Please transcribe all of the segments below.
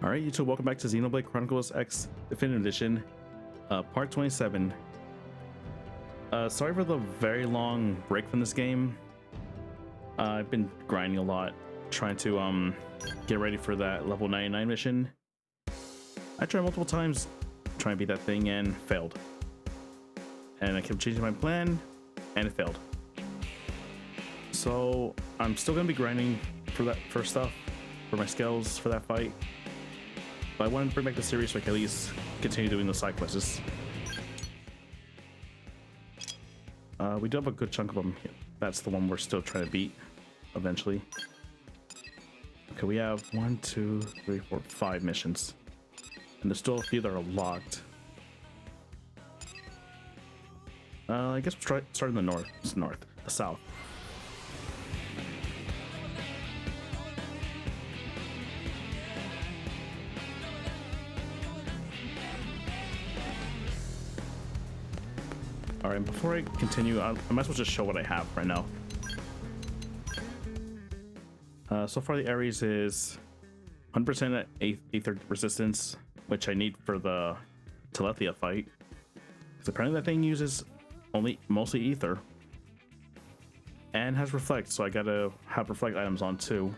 Alright YouTube, welcome back to Xenoblade Chronicles X Definitive Edition, part 27. Sorry for the very long break from this game. I've been grinding a lot, trying to get ready for that level 99 mission. I tried multiple times trying to beat that thing and failed. And I kept changing my plan and it failed. So I'm still gonna be grinding for that first stuff, for my skills for that fight. But I wanted to bring back the series so I can at least continue doing the side quests. We do have a good chunk of them. That's the one we're still trying to beat eventually. Okay, we have 1, 2, 3, 4, 5 missions. And there's still a few that are locked. I guess we'll start in the north. It's the south. All right, before I continue, I might as well just show what I have right now. So far the Ares is 100% ether resistance, which I need for the Telethia fight. Because apparently that thing uses mostly ether. And has reflect, so I gotta have reflect items on too.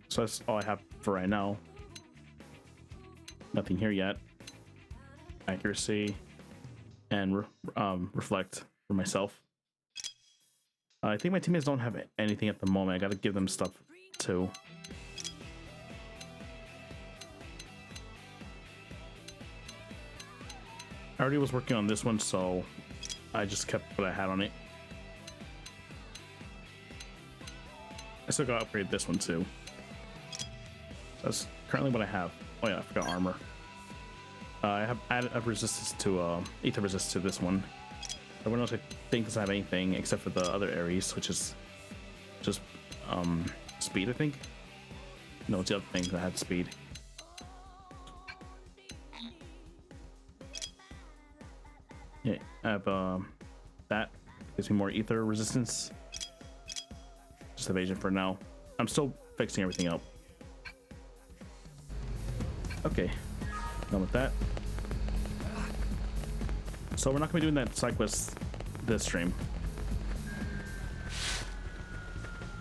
So that's all I have for right now. Nothing here yet. Accuracy. And reflect for myself. I think my teammates don't have anything at the moment. I gotta give them stuff too. I already was working on this one, so I just kept what I had on it. I still gotta upgrade this one too. That's currently what I have. Oh yeah, I forgot armor. I have added a resistance to ether resistance to this one. Everyone else I think doesn't have anything except for the other Ares, which is just speed, I think. No, it's the other thing that had speed. Yeah, I have that gives me more ether resistance. Just evasion for now. I'm still fixing everything up. Okay. Done with that. So we're not gonna be doing that side quest this stream.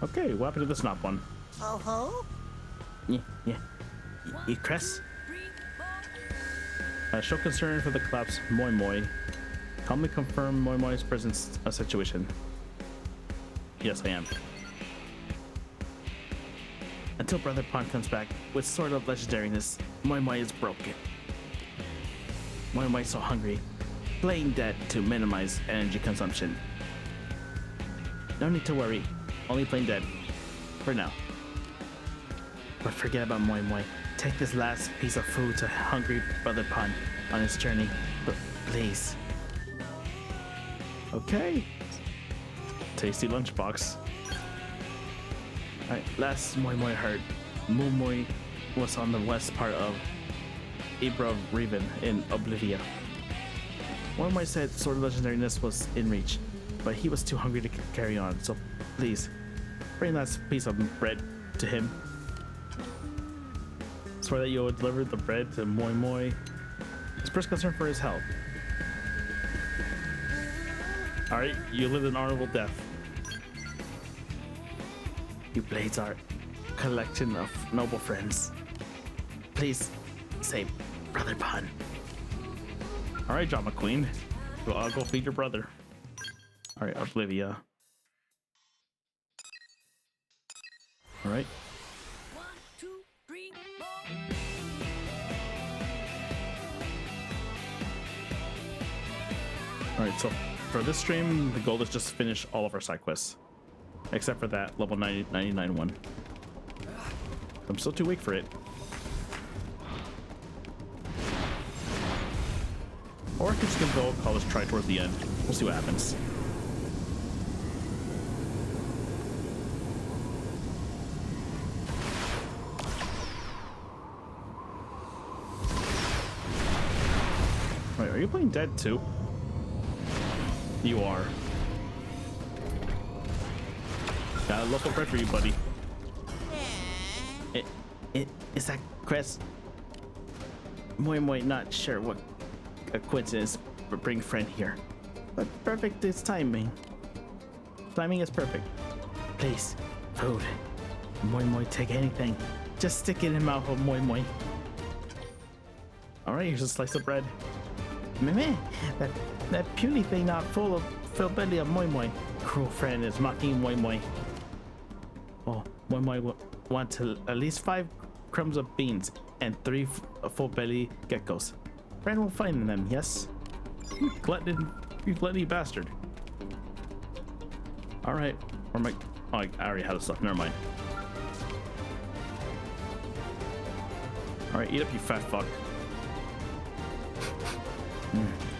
Okay, what happened to this Snop one? Oh ho? Yeah. You Cress? Show concern for the collapse Moi Moi. Calmly confirm Moi Moi's presence situation. Yes, I am. Until Brother Pond comes back with sort of legendaryness, Moi Moi is broken. Moi Moi so hungry, playing dead to minimize energy consumption. No need to worry, only playing dead for now. But forget about Moi Moi. Take this last piece of food to hungry Brother Pond on his journey, but please. Okay. Tasty lunchbox. Alright, last Moi Moi heard, Moi Moi was on the west part of Wrothian in Oblivia. Moi Moi said Sword of Legendariness was in reach, but he was too hungry to carry on, so please, bring that piece of bread to him. Swear that you will deliver the bread to Moi Moi. His first concern for his health. Alright, you lived an honorable death. You blades are a collection of noble friends. Please, save Brother Pun. Alright, Drama Queen. I'll go feed your brother. Alright, Oblivia. Alright. 1, 2, 3, 4. Alright, so for this stream, the goal is just to finish all of our side quests. Except for that level 99 one. I'm still too weak for it. Or I could just go call this try towards the end. We'll see what happens. Wait, are you playing dead too? You are. Got a local bread for you, buddy. Is that quest? Moi not sure what a coincidence, but bring friend here. But perfect is timing. Timing is perfect. Please, food. Moi take anything. Just stick it in mouth of Moi. All right, here's a slice of bread. Meh, that puny thing not full belly of Moi. Cruel friend is mocking Moi. Oh, Moi want to at least 5 crumbs of beans and 3 full belly geckos. Friend will find them, yes? You gluttony bastard. All right, or my, oh, I already had the stuff. Never mind. All right, eat up, you fat fuck.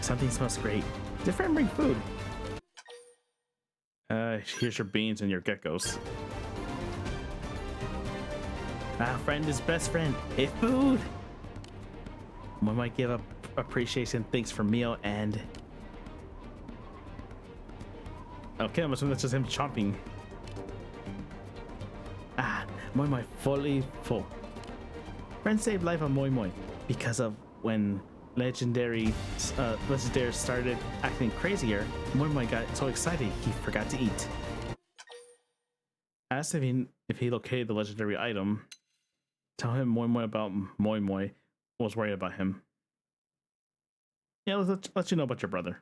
Something smells great. Did friend bring food? Here's your beans and your geckos. Friend is best friend. Hey, food. We might give up appreciation thanks for meal and. Okay, I'm assuming that's just him chomping. Moi fully full. Friend saved life of Moi because of when legendary started acting crazier. Moi got so excited he forgot to eat. Asked if he located the legendary item. Tell him Moi about Moi was worried about him. Yeah, let's let you know about your brother.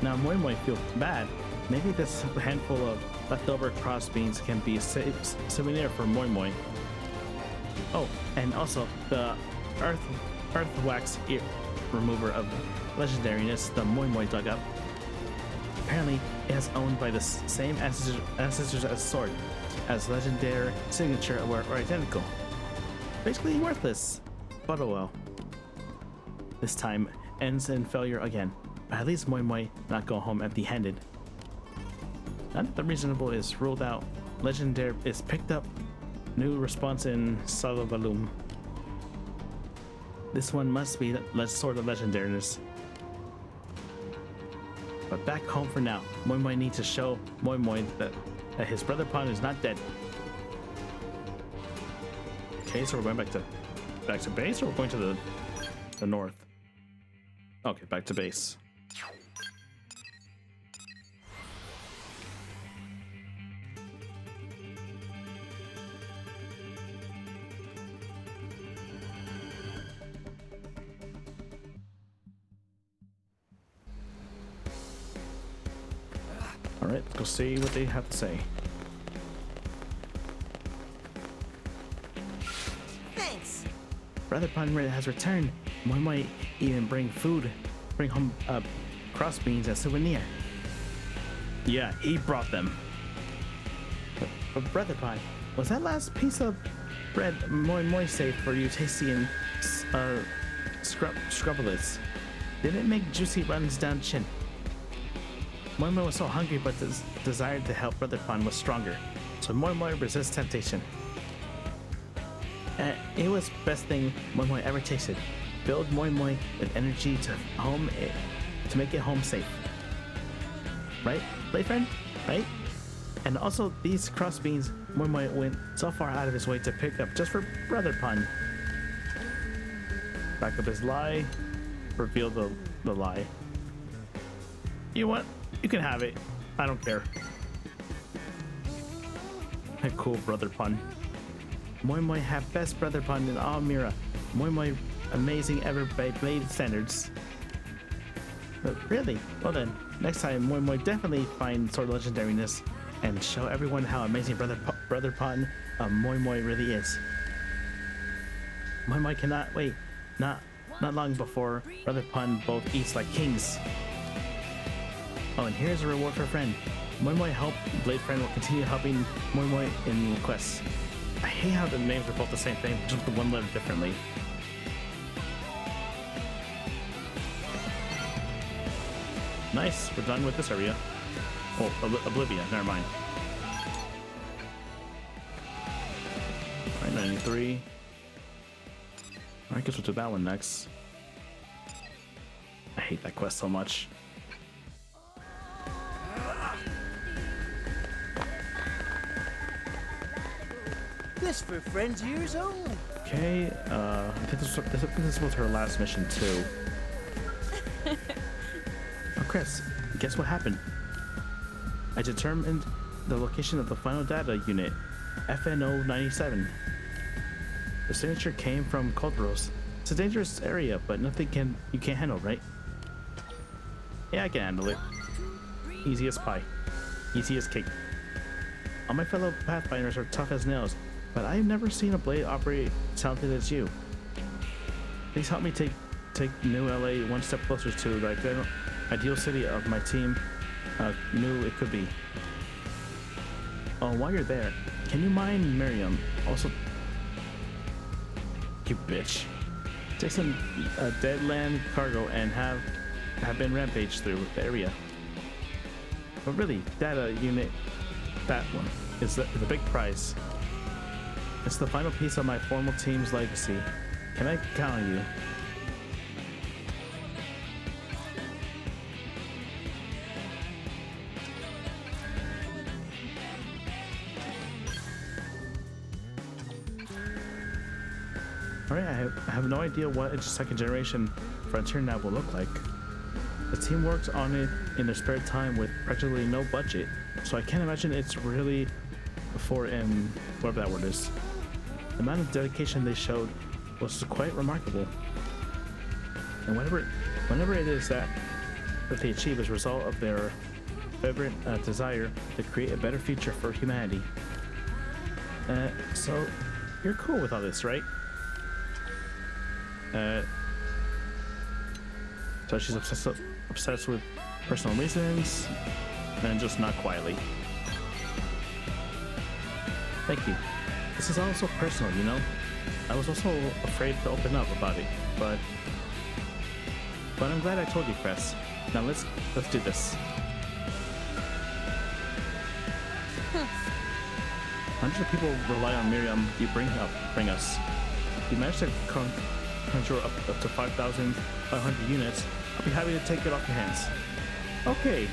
Now Moi feel bad. Maybe this handful of leftover cross beans can be a souvenir for Moi. Oh, and also the earth wax remover of legendaryness, the Moi dug up. Apparently, it is owned by the same ancestors as sword, as legendary signature were identical. Basically worthless, but oh well. This time ends in failure again. But at least Moi not go home empty-handed. Not the reasonable is ruled out. Legendary is picked up. New response in Salovalum. This one must be sort of legendariness. But back home for now. Moi needs to show Moi that his brother Pon is not dead. Okay, so we're going back to base, or we're going to the north? Okay, back to base. All right, let's go see what they have to say. Thanks. Brother Pun has returned. Moi even bring home cross beans as souvenir. Yeah, he brought them. But Brother Pun, was that last piece of bread Moi saved for you tasty and scrubbleless? Did it make juicy runs down chin? Moi was so hungry, but the desire to help Brother Pun was stronger, so Moi resists temptation. It was best thing Moi ever tasted. Build Moi with energy to make it home safe. Right, Blade Friend? Right? And also these cross beans Moi went so far out of his way to pick up just for Brother Pun. Back up his lie. Reveal the lie. You want? You can have it. I don't care. Cool, Brother Pun. Moi have best Brother Pun in all Mira. Moi amazing ever by Blade standards. But really? Well then, next time Moi definitely find sword legendariness and show everyone how amazing Brother Pun Moi really is. Moi cannot wait. Not long before Brother Pun both eats like kings. Oh, and here's a reward for a friend. Moi help. Blade Friend will continue helping Moi in quests. I hate how the names are both the same thing, just the one letter differently. Nice, we're done with this area. Oh, Oblivia, never mind. Alright, 93. Alright, guess we'll do that one next. I hate that quest so much. This for friends years old. Okay, I think this was her last mission too. Oh, Chris, guess what happened? I determined the location of the final data unit, FNO97. The signature came from Culturos. It's a dangerous area, but nothing you can't handle, right? Yeah, I can handle it. Easy as pie. Easy as cake. All my fellow Pathfinders are tough as nails, but I've never seen a blade operate as talented as you. Please help me take New LA one step closer to the ideal city of my team knew it could be. Oh, while you're there, can you mine Miriam? Also, you bitch. Take some dead land cargo and have been rampaged through the area. But really, data unit, that one, is the big prize. It's the final piece of my formal team's legacy. Can I count on you? Alright, I have no idea what a second generation Frontier nav will look like. The team works on it in their spare time with practically no budget, so I can't imagine it's really for whatever that word is. The amount of dedication they showed was quite remarkable. And whenever it is that they achieve as a result of their fervent desire to create a better future for humanity. So you're cool with all this, right? So she's obsessed with personal reasons and just not quietly. Thank you. This is also personal, you know? I was also afraid to open up about it, but I'm glad I told you, Cress. Now let's do this. Hundreds of people rely on Miriam you bring us. You managed to conjure up to 5,500 units. I'll be happy to take it off your hands. Okay,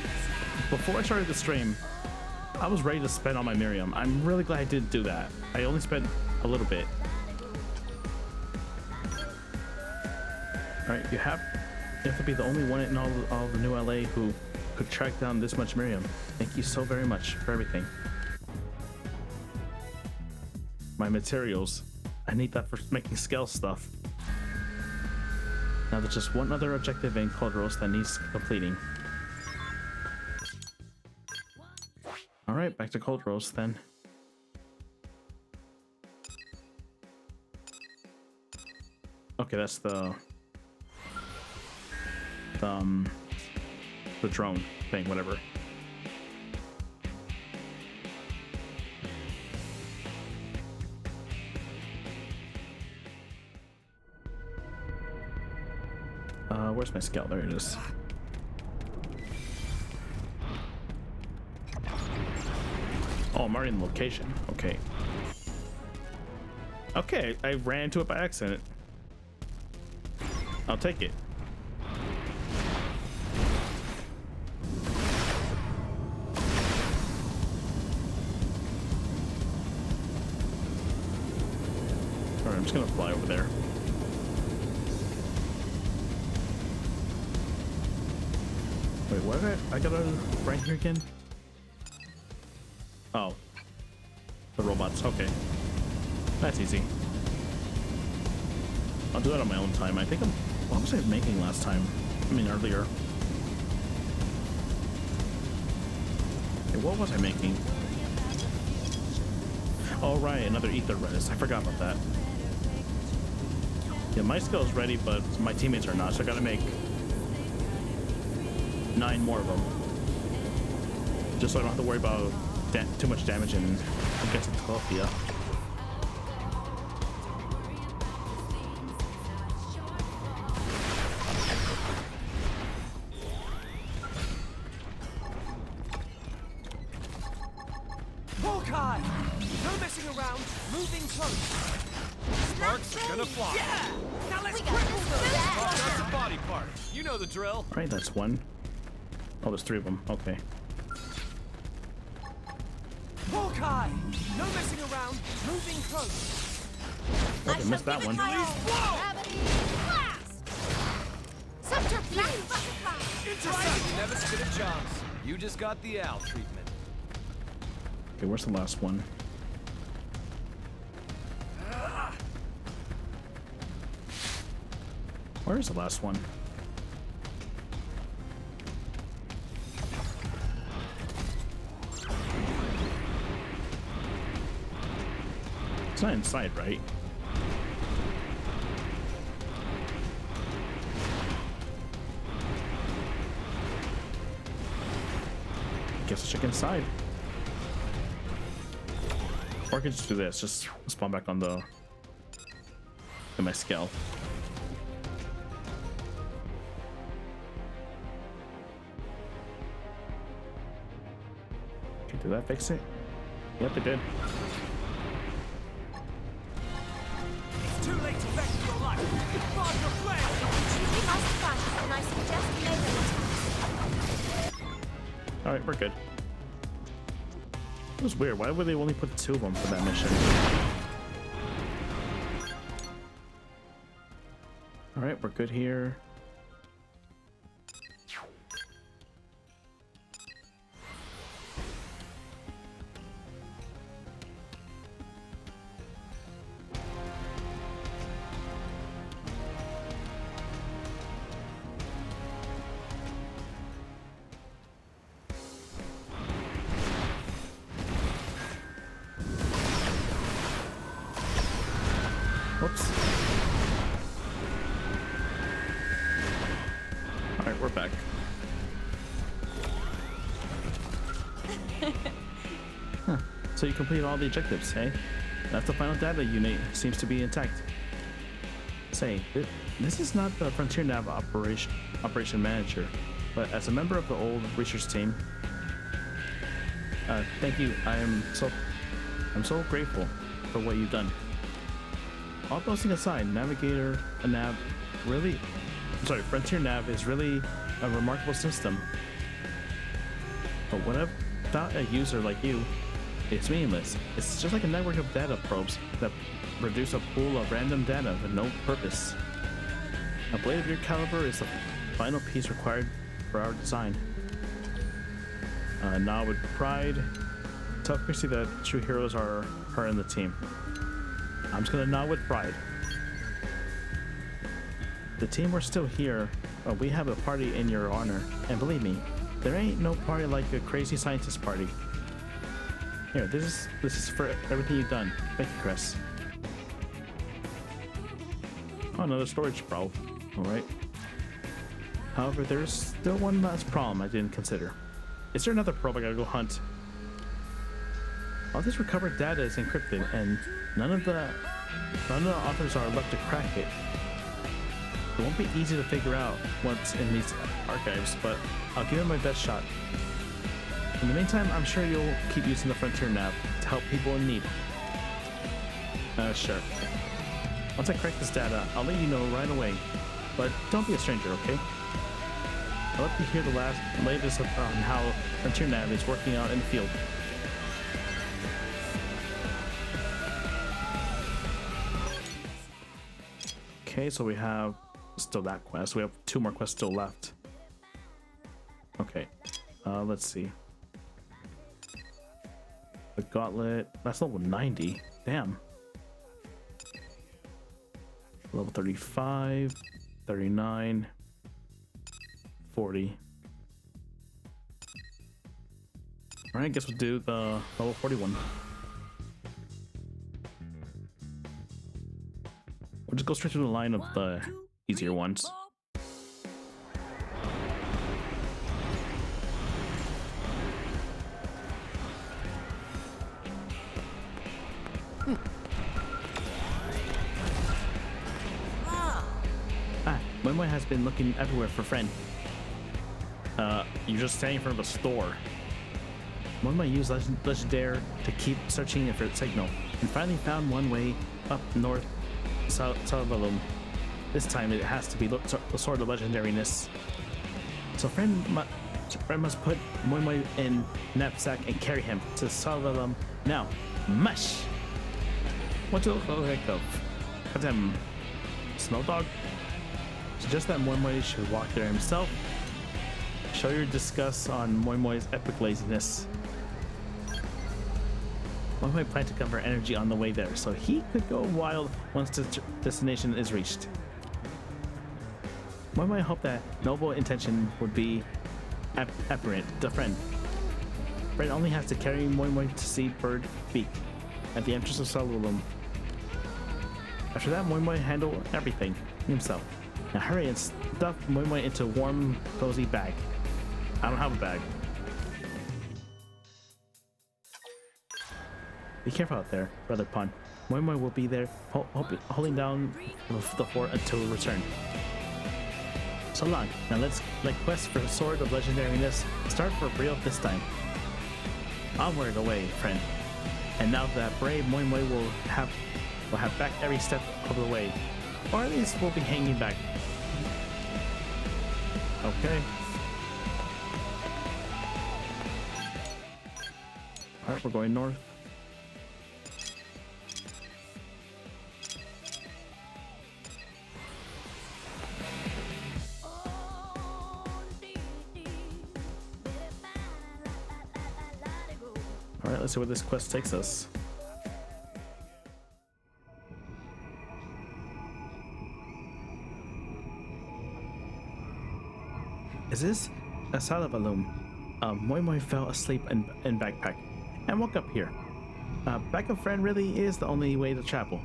before I started the stream, I was ready to spend all my Miriam. I'm really glad I didn't do that. I only spent a little bit. Alright, you have to be the only one in all the new LA who could track down this much Miriam. Thank you so very much for everything. My materials. I need that for making scale stuff. Now there's just one other objective in Culturos that needs completing. Alright, back to Culturos then. Okay, that's the drone thing, whatever. Where's my scout? There it is. Oh, I'm already in the location. Okay. Okay, I ran into it by accident. I'll take it. Alright, I'm just gonna fly over there. Wait, what? I gotta right here again? Oh. The robots, okay. That's easy. I'll do that on my own time. I think what was I making last time? I mean, earlier. Okay, what was I making? Oh, right, another ether res. I forgot about that. Yeah, my skill's ready, but my teammates are not, so I gotta make 9 more of them. Just so I don't have to worry about too much damage and against the Talophia. Hawkeye! No messing around, moving close. Sparks are gonna fly. Yeah! Now let's That's a body part. You know the drill. Alright, that's one. Oh, there's 3 of them. Okay. Hawkeye! Hawkeye! No messing around, moving close. Oh, they missed that one. Gravity blast! Subterfuge! Intercept! You never stood a chance. You just got the owl treatment. Okay, where's the last one? Where's the last one? It's not inside, right? Guess I'll check inside. Or I could just do this, just spawn back on the in my scale. Okay, did that fix it? Yep, it did. It's too late to beg for your life. Find your flame! Choosing Unsatisfied, and I suggest melee attacks. Alright, we're good. It was weird. Why would they only put 2 of them for that mission? Alright, we're good here. Whoops. Alright, we're back. Huh. So you completed all the objectives, hey? That's the final data unit. Seems to be intact. Say, this is not the Frontier Nav operation manager, but as a member of the old research team, thank you. I'm so grateful for what you've done. All boasting aside, Frontier Nav is really a remarkable system. But without a user like you, it's meaningless. It's just like a network of data probes that produce a pool of random data with no purpose. A blade of your caliber is the final piece required for our design. Now with pride, tell Chrissy that true heroes are her and the team. I'm just gonna nod with pride. The team were still here, but we have a party in your honor. And believe me, there ain't no party like a crazy scientist party. Here, this is for everything you've done. Thank you, Chris. Oh, another storage probe. Alright. However, there's still one last problem I didn't consider. Is there another probe I gotta go hunt? All this recovered data is encrypted, and none of the authors are left to crack it. It won't be easy to figure out what's in these archives, but I'll give it my best shot. In the meantime, I'm sure you'll keep using the Frontier Nav to help people in need. Sure. Once I crack this data, I'll let you know right away. But don't be a stranger, okay? I'd love to hear the latest on how Frontier Nav is working out in the field. Okay, so we have still that quest. We have 2 more quests still left. Okay, let's see. The gauntlet, that's level 90. Damn. Level 35, 39, 40. All right, I guess we'll do the level 41. We'll just go straight to the line of the easier ones. Moimoi has been looking everywhere for friend. You're just standing in front of a store. Moimoi used legendary to keep searching for its signal, and finally found one way up north south of the room. This time it has to be the sword of legendaryness. So friend So Fred must put Moi Moi in knapsack and carry him to Salvalum. Now, mush! What to look like of? Goddamn snow dog? Suggest that Moi Moi should walk there himself. Show your disgust on Moi Moi's epic laziness. Moi Moi planned to convert energy on the way there, so he could go wild once the destination is reached. Moi Moi hoped that noble intention would be apparent to Friend. Friend only has to carry Moi Moi to see Bird Beak at the entrance of Salulum. After that, Moi Moi handled everything himself. Now hurry and stuff Moi Moi into a warm, cozy bag. I don't have a bag. Be careful out there, Brother Pun. Moi Moi will be there holding down the fort until we return. So long. Now let's quest for Sword of Legendaryness. Start for real this time. Onward away, friend. And now that brave Moi Moi will have back every step of the way. Or at least we'll be hanging back. Okay. Alright, we're going north. Alright, let's see where this quest takes us. Is this a Salabaloom? Moi Moi fell asleep in backpack and woke up here. Back of Friend really is the only way to travel.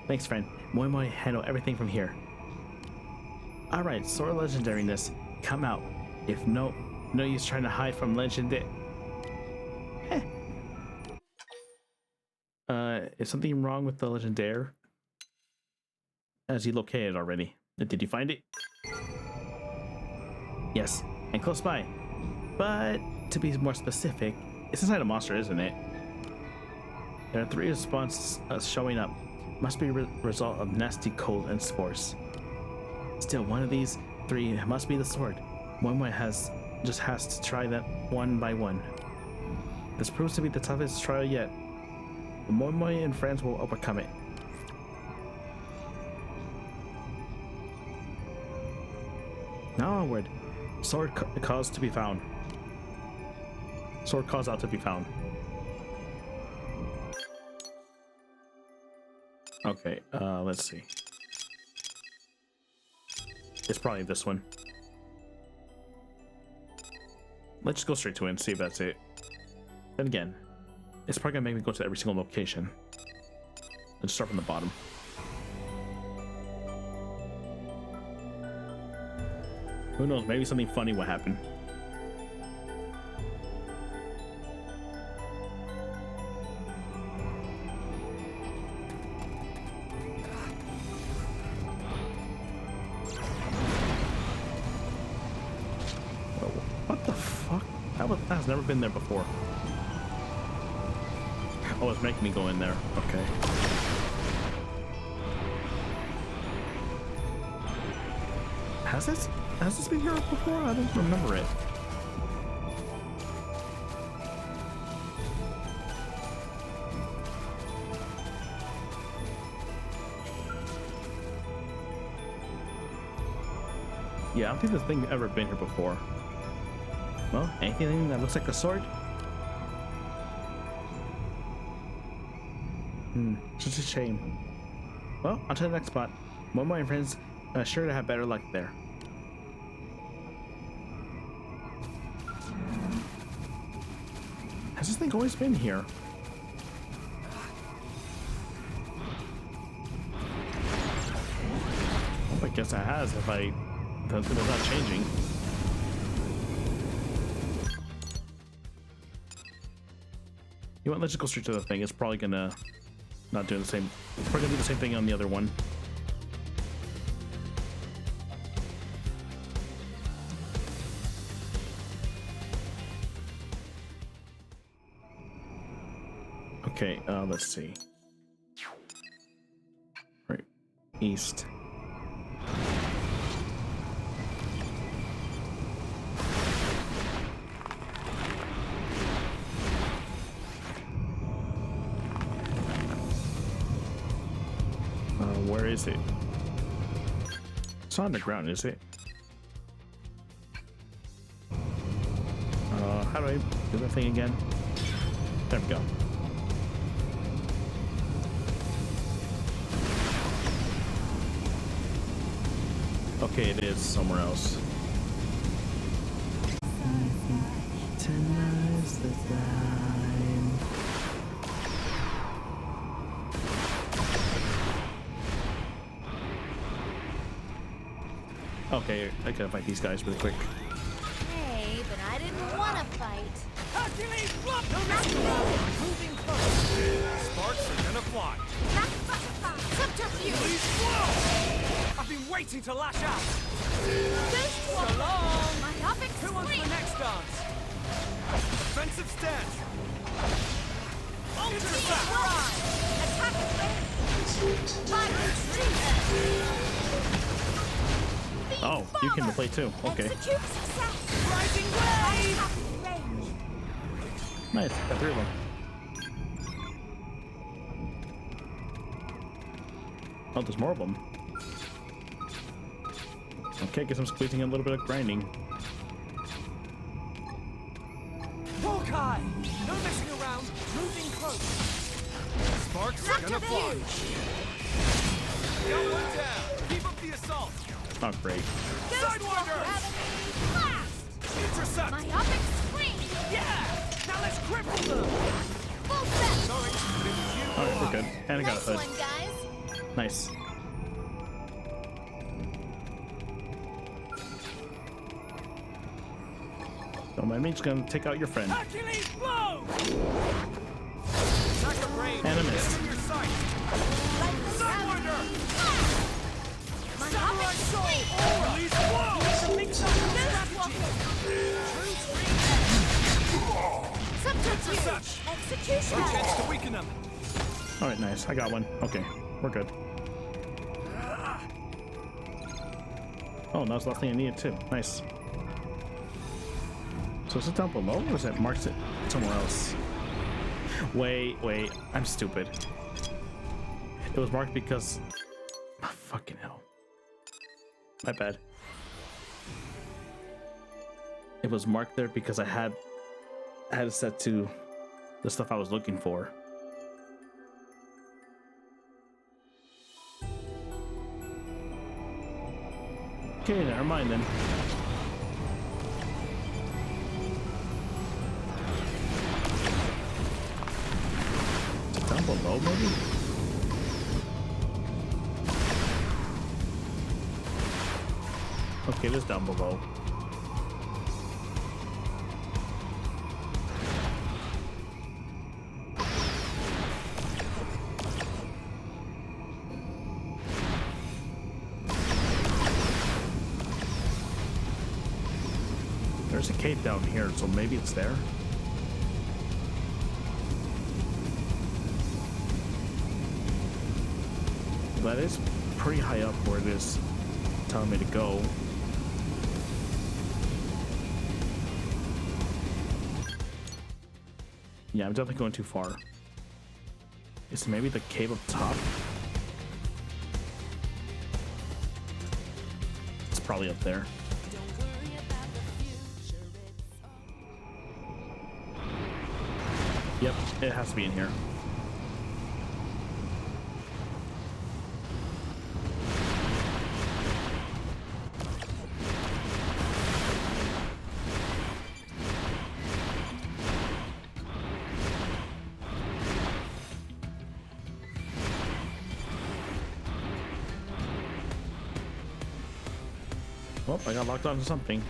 Thanks, friend. Moi Moi handle everything from here. Alright, Sword of Legendaryness, come out. If no use trying to hide from legend. Is something wrong with the legendaire? As you located already. Did you find it? Yes, and close by. But to be more specific, it's inside a monster, isn't it? There are 3 responses showing up. Must be a result of nasty cold and spores. Still, one of these 3 must be the sword. Moi Moi just has to try that one by one. This proves to be the toughest trial yet. But Moi Moi and friends will overcome it. Now onward. Sword cause to be found. Sword cause out to be found. Okay, let's see. It's probably this one. Let's just go straight to it and see if that's it. Then again, it's probably gonna make me go to every single location. Let's start from the bottom. Who knows, maybe something funny will happen. What the fuck? That's never been there before. Oh, it's making me go in there. Okay. Has this been here before? I don't remember it. Yeah, I don't think this thing ever been here before. Well, anything that looks like a sword? Such a shame. Well, on to the next spot. Moi Moi and friends are sure to have better luck there. Has this thing always been here? Well, I guess it has if it's not changing. You know what, let's just go straight to the thing. It's probably gonna not do the same. It's probably gonna do the same thing on the other one. Okay, let's see. Right, east. Where is it? It's on the ground, is it? How do I do that thing again? There we go. Okay, it is somewhere else. Tonight's the time. Okay, I gotta fight these guys really quick. Hey, but I didn't want to fight. Hercules, block! No messing around. Moving close. Sparks are gonna fly. Back butterfly. Subterfuge. Please flow! I've been waiting to lash out. Ghost So walk. long! Myopic Who wants the swing. next dance? Defensive stance. Ultra Team back. rise. Attack range. Fire street. Oh, you can play too. Okay. Execute success. Rising wave! Attack range. Nice, got 3 of them. Oh, there's more of them. Okay, guess I'm squeezing a little bit of grinding. Hawkeye! No messing around. Moving close. Sparks are gonna fly. Got one down. Keep up the assault. Oh, great. Sidewinder! Blast. Intercept! Myopic swing. Yeah! Now let's cripple them! Full set. Sorry, but it was you. Alright, we're good. And I got a Nice hood. one, guys. Nice. So my mate's gonna take out your friend. Hercules, blow! Attack of range. And a miss. In your sight. Lifeless Sidewinder! Myopic swing. Release blow! Ghost walking. Subterfuge. Intercept. Execution. No chance to weaken them. Alright, nice. I got one. Okay, we're good. Oh, that was the last thing I needed too. Nice. So is it down below or is it marked it somewhere else? Wait, I'm stupid. It was marked because... Oh, fucking hell. My bad. It was marked there because I had it set to the stuff I was looking for. Okay, never mind then. Down below, maybe? Okay, it is down below. There's a cave down here, so maybe it's there. That is pretty high up where it is telling me to go. Yeah, I'm definitely going too far. Is it maybe the cave up top? It's probably up there. Yep, it has to be in here. Oh, I got locked onto something.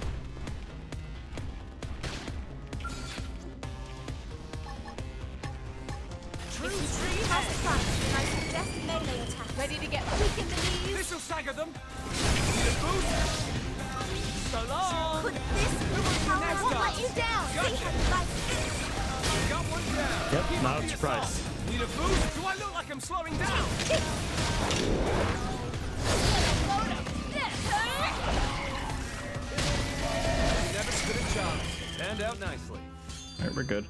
Ready to get weak in the knees? This'll stagger them. Need a boost. So long. Put this power next won't up. let you down. Gotcha. See how you like it. Got one down. Yep, Keep not up a the surprise. assault. Need a boost? Do I look like I'm slowing down? Never stood a chance. Turned out nicely. Alright, we're good.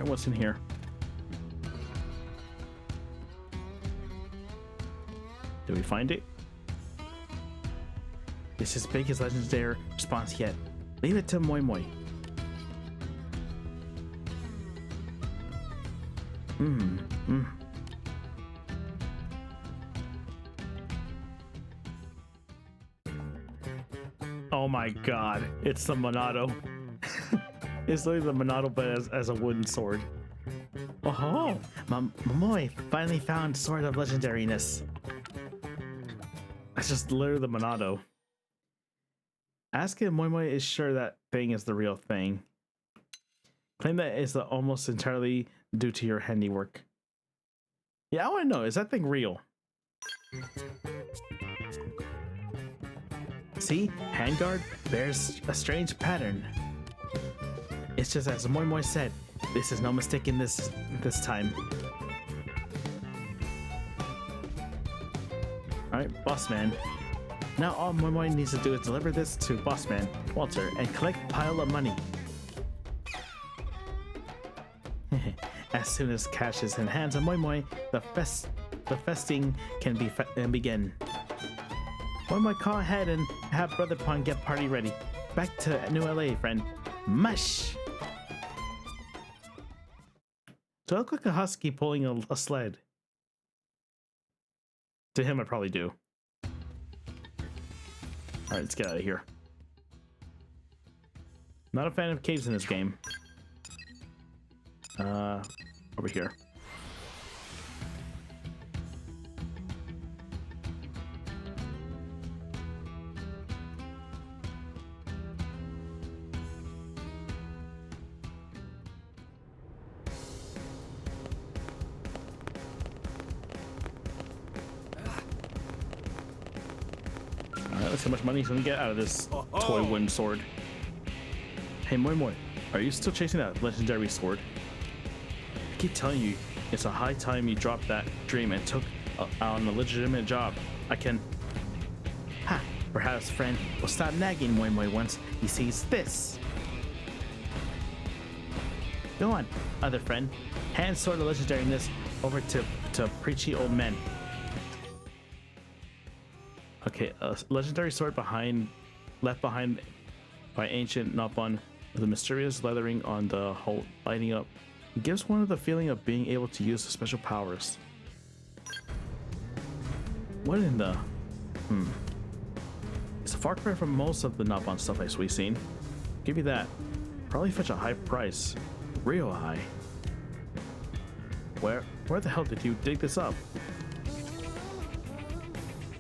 Alright, what's in here? Did we find it? It's his biggest legendary response yet. Leave it to Moi Moi. Oh my god, it's the Monado. It's literally the Monado, but as a wooden sword. Oh, Moi finally found Sword of Legendariness. That's just literally the Monado. Ask if Moi Moi is sure that thing is the real thing. Claim that it's almost entirely due to your handiwork. Yeah, I want to know, is that thing real? See, handguard bears a strange pattern. It's just as Moi Moi said, this is no mistake in this time. Alright, boss man. Now all Moi Moi needs to do is deliver this to boss man, Walter, and collect a pile of money. As soon as cash is in hands of Moi Moi, the festing can begin. Moi Moi, call ahead and have Brother Pond get party ready. Back to New LA, friend. Mush! Do I look like a husky pulling a sled? To him, I probably do. Alright, let's get out of here. Not a fan of caves in this game. Over here. Let's see how much money can we get out of this toy wooden sword. Hey, Moi Moi, are you still chasing that legendary sword? I keep telling you, it's a high time you dropped that dream and took on a legitimate job. I can... Ha! Perhaps friend will stop nagging Moi Moi once he sees this. Go on, other friend. Hand Sword of Legendariness over to preachy old men. Okay, a legendary sword left behind by ancient Nopon with a mysterious leathering on the hull lighting up. It gives one the feeling of being able to use special powers. What in the... It's a far cry from most of the Nopon stuff we've seen. Give you that. Probably fetch a high price. Real high. Where the hell did you dig this up?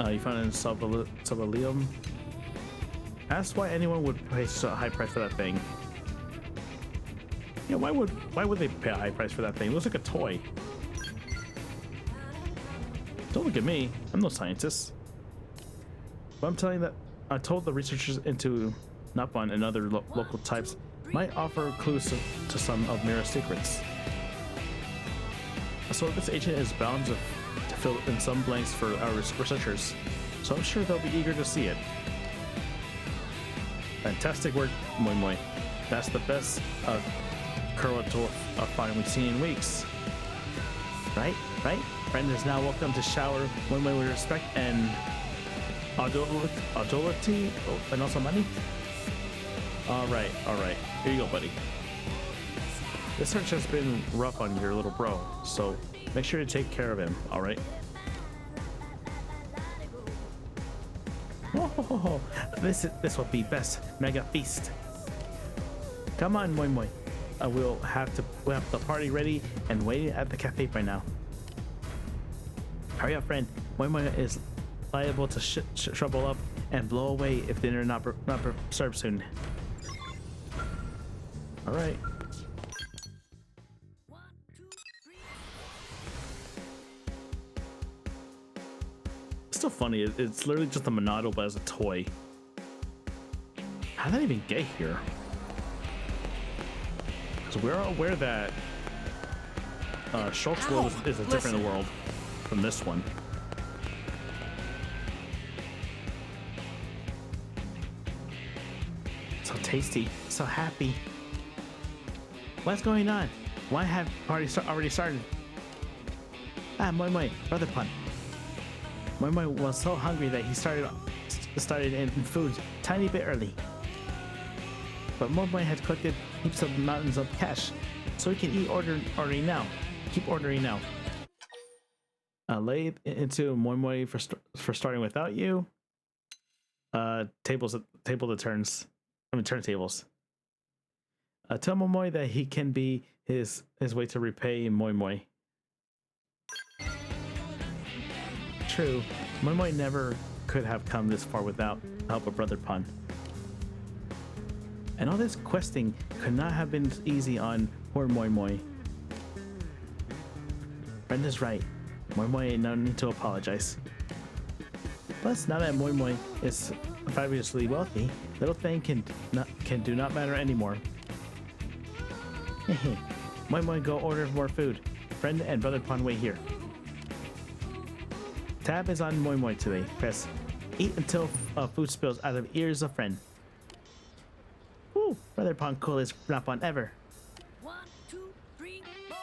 You found it in Subalium. Ask why anyone would pay such a high price for that thing. Yeah, why would they pay a high price for that thing? It looks like a toy. Don't look at me. I'm no scientist. But I'm telling you that I told the researchers into Nopon and other local types might offer clues to some of Mira's secrets. A sword this ancient is bound to fill in some blanks for our researchers, so I'm sure they'll be eager to see it. Fantastic work, Moi Moi. That's the best Kurwator find we've seen in weeks. Right? Friend is now welcome to shower Moi Moi with respect and adulity and also money. Alright. Here you go, buddy. This search has been rough on your little bro, so make sure to take care of him, alright? Oh, this will be best mega feast. Come on, Moi Moi. We'll have the party ready and waiting at the cafe by now. Hurry up, friend. Moi Moi is liable to trouble up and blow away if dinner not served soon. All right. It's still funny. It's literally just a Monado, but as a toy. How did that even get here? Because we're aware that Shulk's world is a different world from this one. So tasty, so happy. What's going on? Why have party already started? Ah, Moi Moi, brother pun. Moi Moi was so hungry that he started in food tiny bit early. But Moi Moi had collected heaps of mountains of cash, so he can eat ordering now. Keep ordering now. Lay into Moi Moi for starting without you. Table that turns. I mean turntables. Tell Moi Moi that he can be his way to repay Moi Moi. True, Moi Moi never could have come this far without help of Brother Pun. And all this questing could not have been easy on poor Moi Moi. Brenda's right. Moi Moi ain't no need to apologize. Plus, now that Moi Moi is fabulously wealthy, little thing can do not matter anymore. Hehe. Moi Moi, go order more food. Friend and Brother Pun wait here. Tab is on Moi Moi today. Press eat until food spills out of ears of friend. Woo! Brother Pun coolest rap on ever. 1, 2, 3, 4.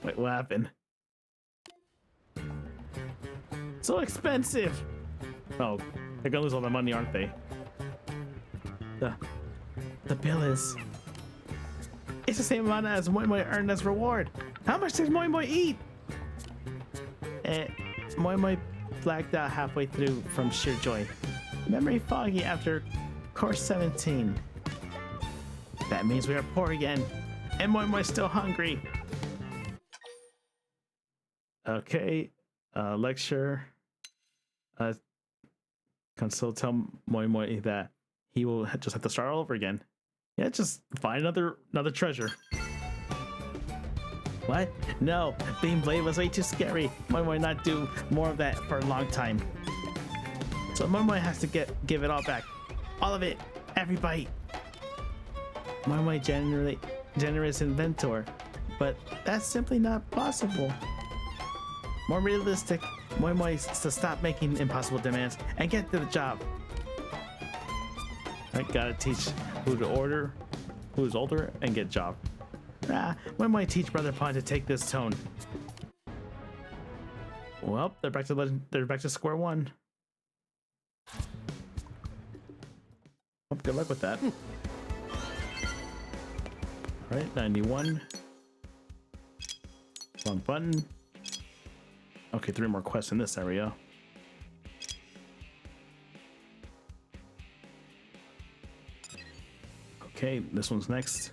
Wait, what happened? So expensive! Oh, they're gonna lose all the money, aren't they? The bill is... It's the same amount as Moi Moi earned as reward. How much did Moi Moi eat? Moi Moi blacked out halfway through from sheer joy. Memory foggy after course 17. That means we are poor again. And Moi Moi's still hungry. Okay. Lecture. Console tell Moi Moi that he will just have to start all over again. Yeah, just find another treasure. What? No, being Blade was way too scary. Moi Moi not do more of that for a long time. So Moi Moi has to give it all back. All of it. Every bite. Moi Moi generous inventor. But that's simply not possible. More realistic, Moi Moi to stop making impossible demands and get to the job. I gotta teach who to order, who's older, and get job. Moi Moi teach Brother Pun to take this tone. Well, they're back to square one. Well, good luck with that. All right, 91. Wrong button. Okay, 3 more quests in this area. Okay, this one's next.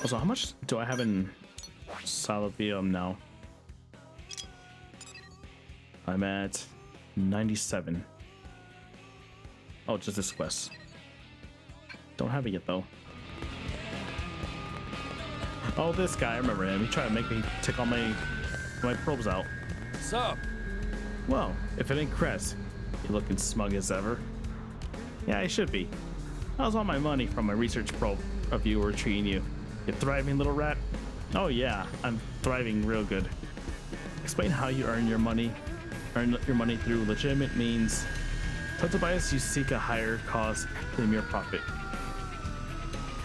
Also, how much do I have in Salavium now? I'm at 97. Oh, just this quest. Don't have it yet, though. Oh, this guy, I remember him. He tried to make me take all my probes out. Sup? Well, if it ain't Cress, you looking smug as ever. Yeah, I should be. How's all my money from my research probe of you were treating you? You thriving, little rat? Oh yeah, I'm thriving real good. Explain how you earn your money through legitimate means. Tell Tobias you seek a higher cause than mere profit.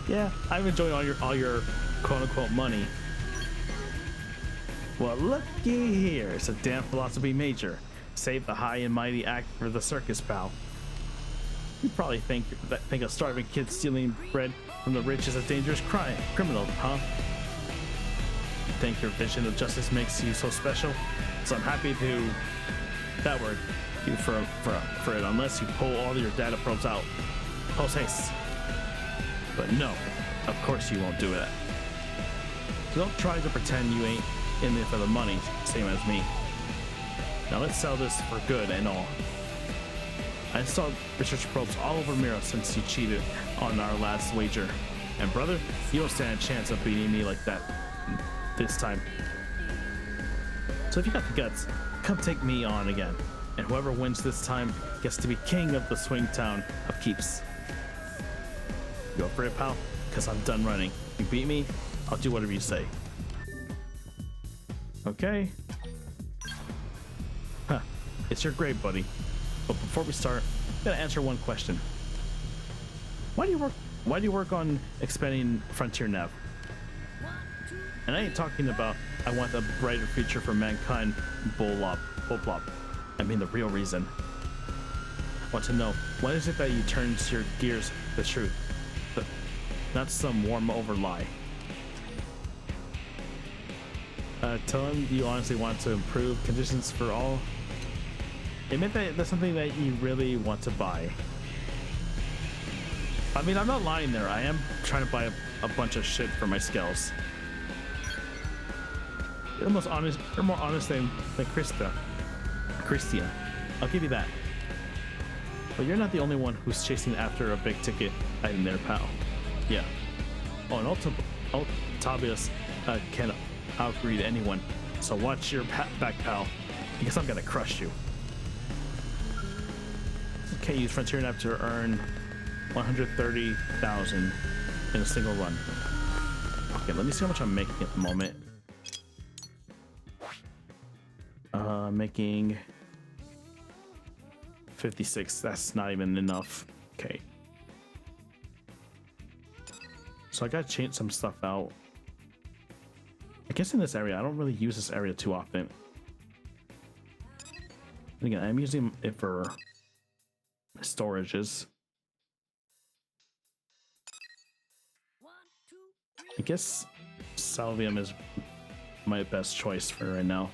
Yeah, I'm enjoying all your quote-unquote money. Well, looky here, it's a damn philosophy major. Save the high and mighty act for the circus, pal. You probably think a starving kid stealing bread from the rich is a dangerous criminal, huh? You think your vision of justice makes you so special? So I'm happy to that word you for it, unless you pull all your data probes out. Post haste. But no, of course you won't do it. So don't try to pretend you ain't in it for the money, same as me. Now let's sell this for good and all. I installed research probes all over Mira since you cheated on our last wager. And brother, you don't stand a chance of beating me like that this time. So if you got the guts, come take me on again. And whoever wins this time gets to be king of the swing town of Keeps. You up for it, pal? Because I'm done running. You beat me, I'll do whatever you say. Okay. Huh. It's your grade, buddy. But before we start, I gotta answer one question. Why do you work on expanding Frontier Nav? And I ain't talking about I want a brighter future for mankind, bullop. I mean the real reason. Want to know, what is it that you turn your gears the truth? Not some warm over lie. Tell him you honestly want to improve conditions for all. Admit that that's something that you really want to buy. I mean, I'm not lying there. I am trying to buy a bunch of shit for my skills. You're more honest than Christia. I'll give you that. But you're not the only one who's chasing after a big ticket item there, pal. Yeah. Oh, and Octavius can outgreed anyone. So watch your back, pal, because I'm gonna crush you. Okay, use Frontier Nav to earn 130,000 in a single run. Okay, let me see how much I'm making at the moment. Making 56. That's not even enough. Okay. So I gotta change some stuff out. I guess in this area, I don't really use this area too often. And again, I'm using it for storages. I guess Salvium is my best choice for right now.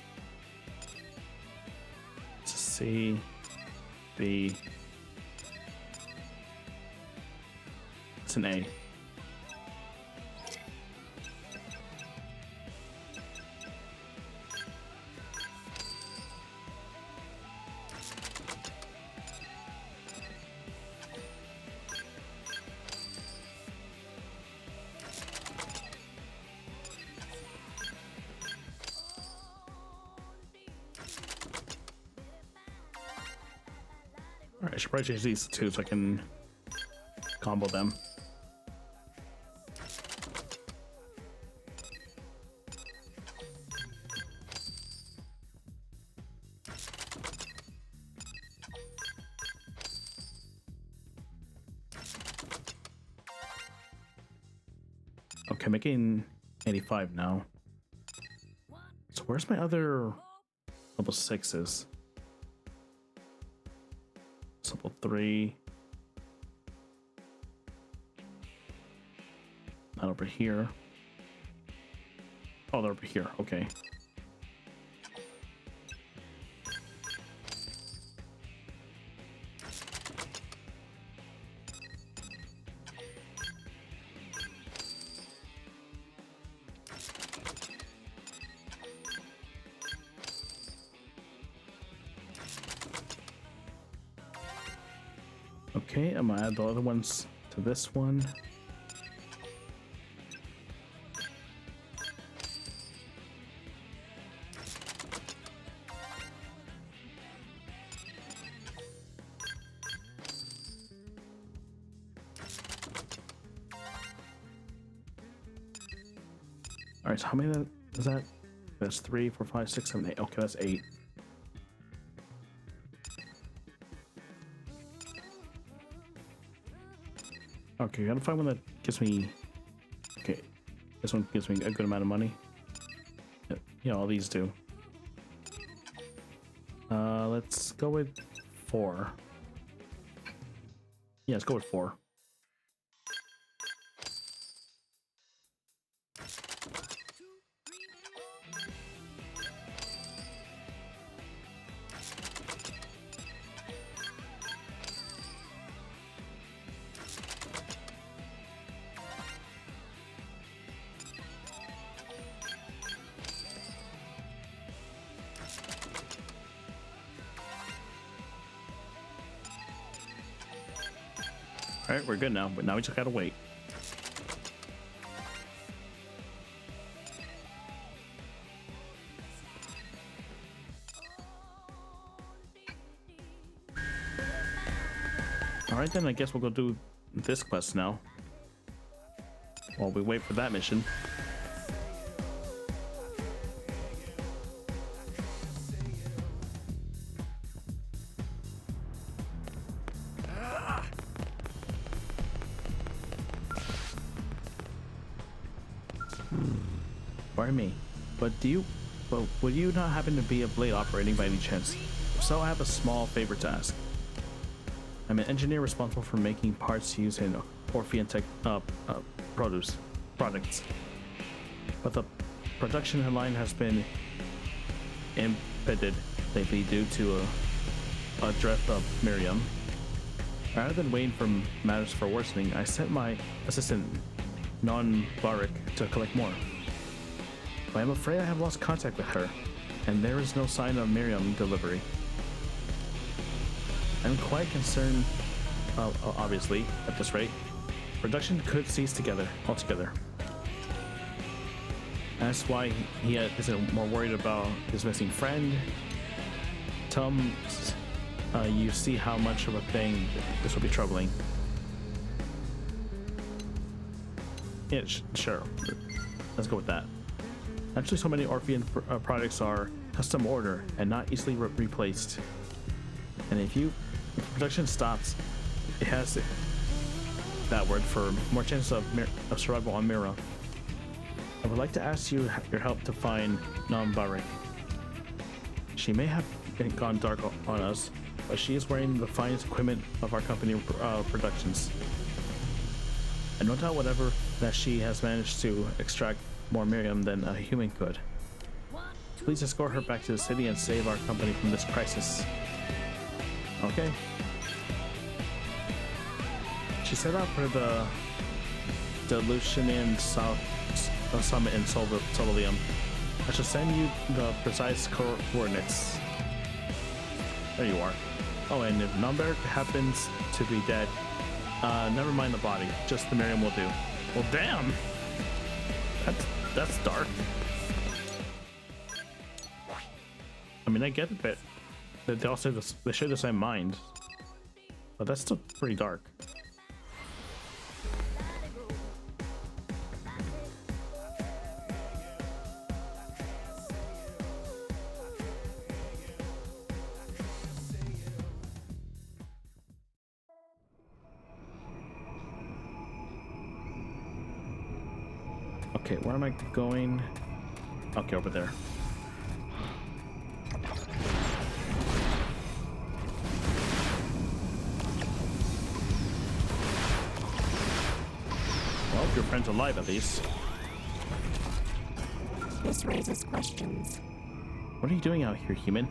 C, B. It's an A. Alright, I should probably change these two so I can combo them. Okay, making 85 now. So where's my other level 6s? Level 3. Not over here. Oh, they're over here. Okay. Okay, I'm gonna add the other ones to this one. All right, so how many is that? That's 3, 4, 5, 6, 7, 8. Okay, that's 8. Okay, gotta find one that gives me. Okay, this one gives me a good amount of money. Yeah, all these do. Let's go with 4. Yeah, let's go with 4. All right, we're good now, but now we just gotta wait. All right, then I guess we'll go do this quest now while we wait for that mission. Pardon me, but would you not happen to be a blade operating by any chance? If so, I have a small favor to ask. I'm an engineer responsible for making parts used in Orphean tech products, but the production line has been impeded lately due to a draft of Miriam. Rather than waiting for matters for worsening, I sent my assistant Non-Barik to collect more. But I'm afraid I have lost contact with her, and there is no sign of Miriam delivery. I'm quite concerned, obviously, at this rate. Production could cease altogether. That's why he isn't more worried about his missing friend. Tell him you see how much of a thing this will be troubling. Yeah, sure. Let's go with that. Actually, so many Orphean products are custom order and not easily replaced. And if production stops, it has that word for more chances of survival on Mira. I would like to ask your help to find Non-Barik. She may have gone dark on us, but she is wearing the finest equipment of our company productions. And no doubt whatever that she has managed to extract more Miriam than a human could. Please escort her back to the city and save our company from this crisis. Okay. She set out for the Delusionian Summit in Solium. I shall send you the precise coordinates. There you are. Oh, and if Number happens to be dead, never mind the body. Just the Miriam will do. Well, damn. That's dark. I mean, I get it, but they all say they share the same mind, but that's still pretty dark. Okay, where am I going? Okay, over there. Well, your friend's alive at least. This raises questions. What are you doing out here, human?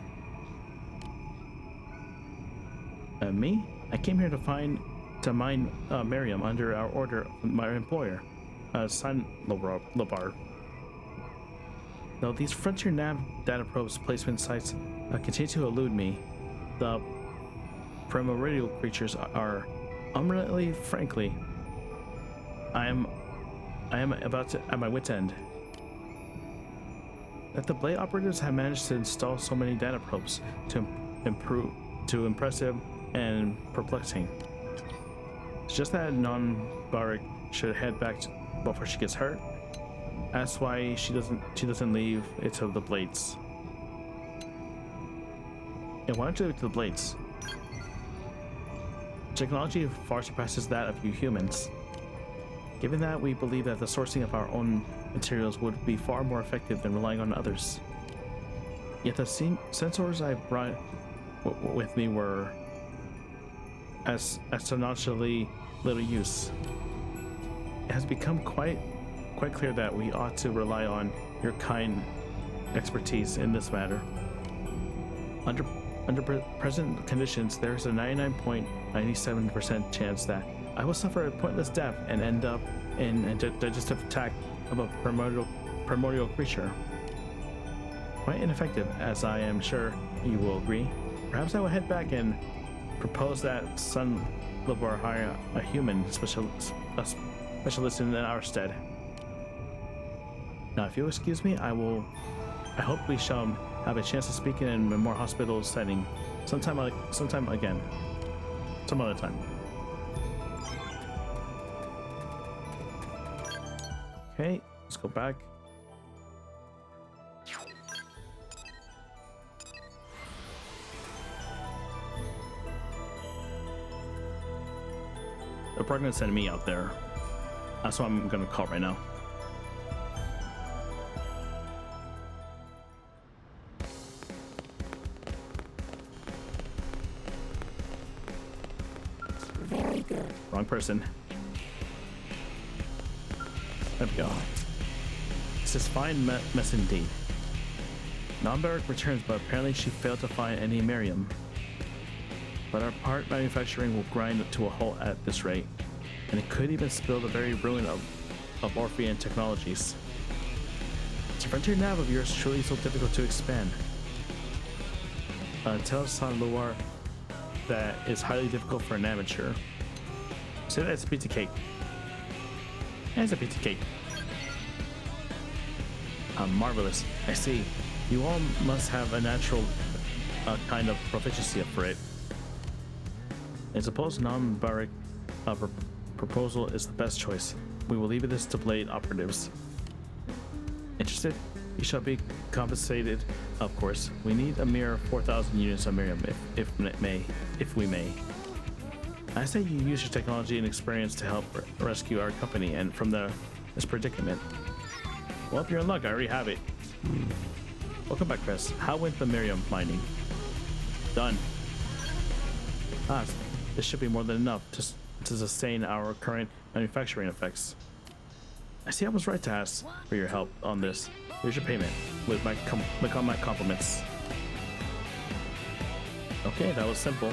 Me? I came here to mine Miriam under our order from my employer. Son Lobar. Though these frontier nav data probes placement sites continue to elude me, the primordial creatures are unrelentingly, frankly, I am about to at my wit's end. That the blade operators have managed to install so many data probes to impressive and perplexing. It's just that Non-Barik should head back before she gets hurt. That's why she doesn't leave it to the blades. And why don't you leave it to the blades? Technology far surpasses that of you humans. Given that, we believe that the sourcing of our own materials would be far more effective than relying on others. Yet the sensors I brought with me were astonishingly little use. It has become quite clear that we ought to rely on your kind expertise in this matter. Under present conditions, there is a 99.97% chance that I will suffer a pointless death and end up in a digestive attack of a primordial creature. Quite ineffective, as I am sure you will agree. Perhaps I will head back and propose that Son Lobar hire a human specialist in our stead. Now, if you'll excuse me, I hope we shall have a chance to speak in a more hospitable setting sometime again, some other time. Okay, let's go back. They're probably gonna send me out there. That's what I'm gonna call right now. good. Wrong person. There we go. This is fine mess indeed. Non-Barrack returns, but apparently she failed to find any Miriam. But our part manufacturing will grind to a halt at this rate, and it could even spill the very ruin of Orphean technologies. Is the frontier nav of yours truly so difficult to expand? Tell San Luar that it's highly difficult for an amateur. Say that it's a pizza cake. It's a pizza cake. Marvelous. I see. You all must have a natural kind of proficiency for it. I suppose non-Barrack proposal is the best choice. We will leave this to Blade operatives. Interested? You shall be compensated, of course. We need a mere 4,000 units of Miriam, if we may. I say you use your technology and experience to help rescue our company and from this predicament. Well, if you're in luck, I already have it. Welcome back, Chris. How went the Miriam mining? Done. This should be more than enough to sustain our current manufacturing effects. I see I was right to ask for your help on this. Here's your payment with my compliments. Okay, that was simple.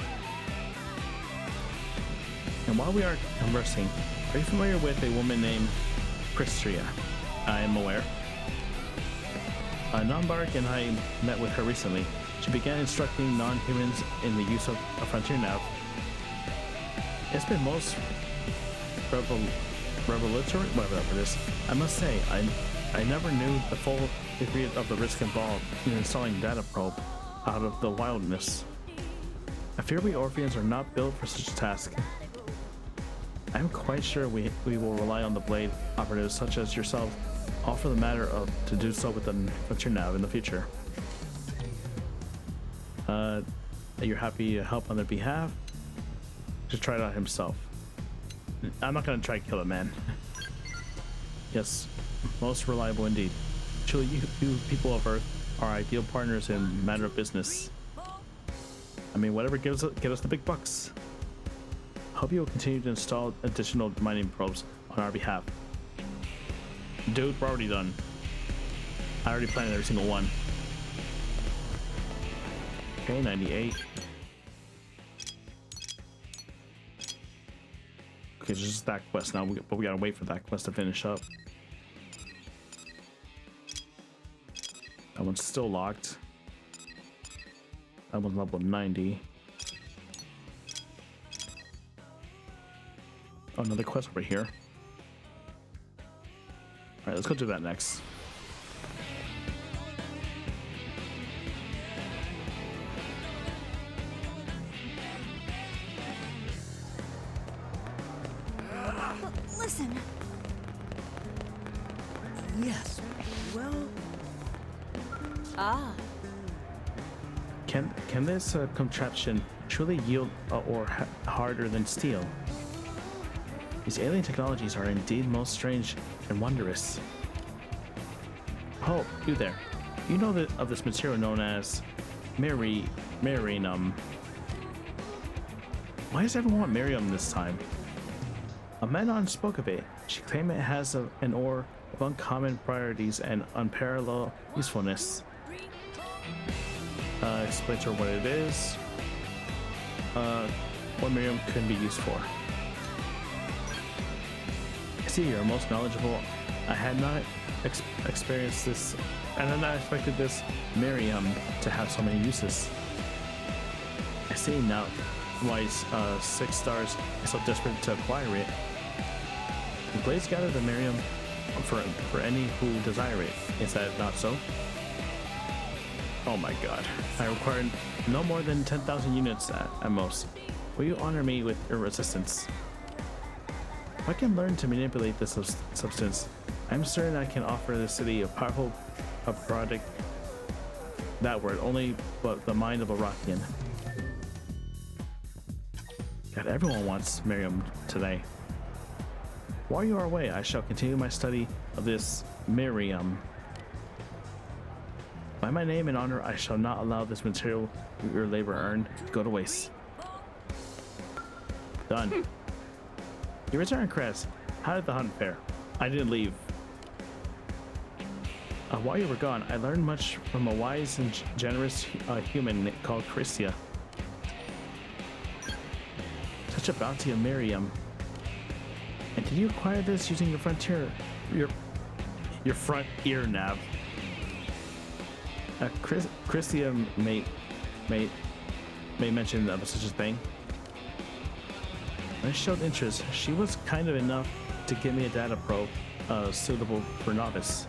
And while we are conversing, are you familiar with a woman named Christria? I am aware. Non-Barrack and I met with her recently. She began instructing non-humans in the use of a frontier nav. It's been most revelatory, whatever it is. I must say, I never knew the full degree of the risk involved in installing data probe out of the wilderness. I fear we Orpheans are not built for such a task. I'm quite sure we will rely on the Blade operatives such as yourself, all for the matter of to do so with the frontier nav in the future. You're happy to help on their behalf? Just try it out himself. I'm not gonna try to kill a man. Yes, most reliable indeed. Truly, you people of Earth are ideal partners in matter of business. I mean, whatever get us the big bucks. Hope you will continue to install additional mining probes on our behalf. Dude, we're already done. I already planned every single one. Okay, 98. Okay, it's just that quest now, but we gotta wait for that quest to finish up. That one's still locked. That one's level 90. Oh, another quest over here. Alright, let's go do that next. Listen. Yes. Well. Ah. Can this contraption truly yield ore harder than steel? These alien technologies are indeed most strange and wondrous. Oh, you there. You know of this material known as Miriam. Why does everyone want Miriam this time? A Manon spoke of it. She claimed it has an ore of uncommon priorities and unparalleled usefulness. Explain to her what it is. What Miriam can be used for. I see you're most knowledgeable. I had not experienced this, and I not expected this Miriam to have so many uses. I see now why 6 stars is so desperate to acquire it. The Blades gather the Miriam for any who desire it. Is that not so? Oh my god. I require no more than 10,000 units at most. Will you honor me with your resistance? If I can learn to manipulate this substance, I'm certain I can offer the city a powerful product. That word, only but the mind of a Wrothian. God, everyone wants Miriam today. While you are away, I shall continue my study of this Miriam. By my name and honor, I shall not allow this material your labor earned to go to waste. Done. You returned, Cress. How did the hunt fare? I didn't leave. While you were gone, I learned much from a wise and generous human called Christia. Such a bounty of Miriam. And did you acquire this using your frontier, your front ear nav? Christia may mention of such a thing. I showed interest. She was kind of enough to give me a data probe suitable for novice.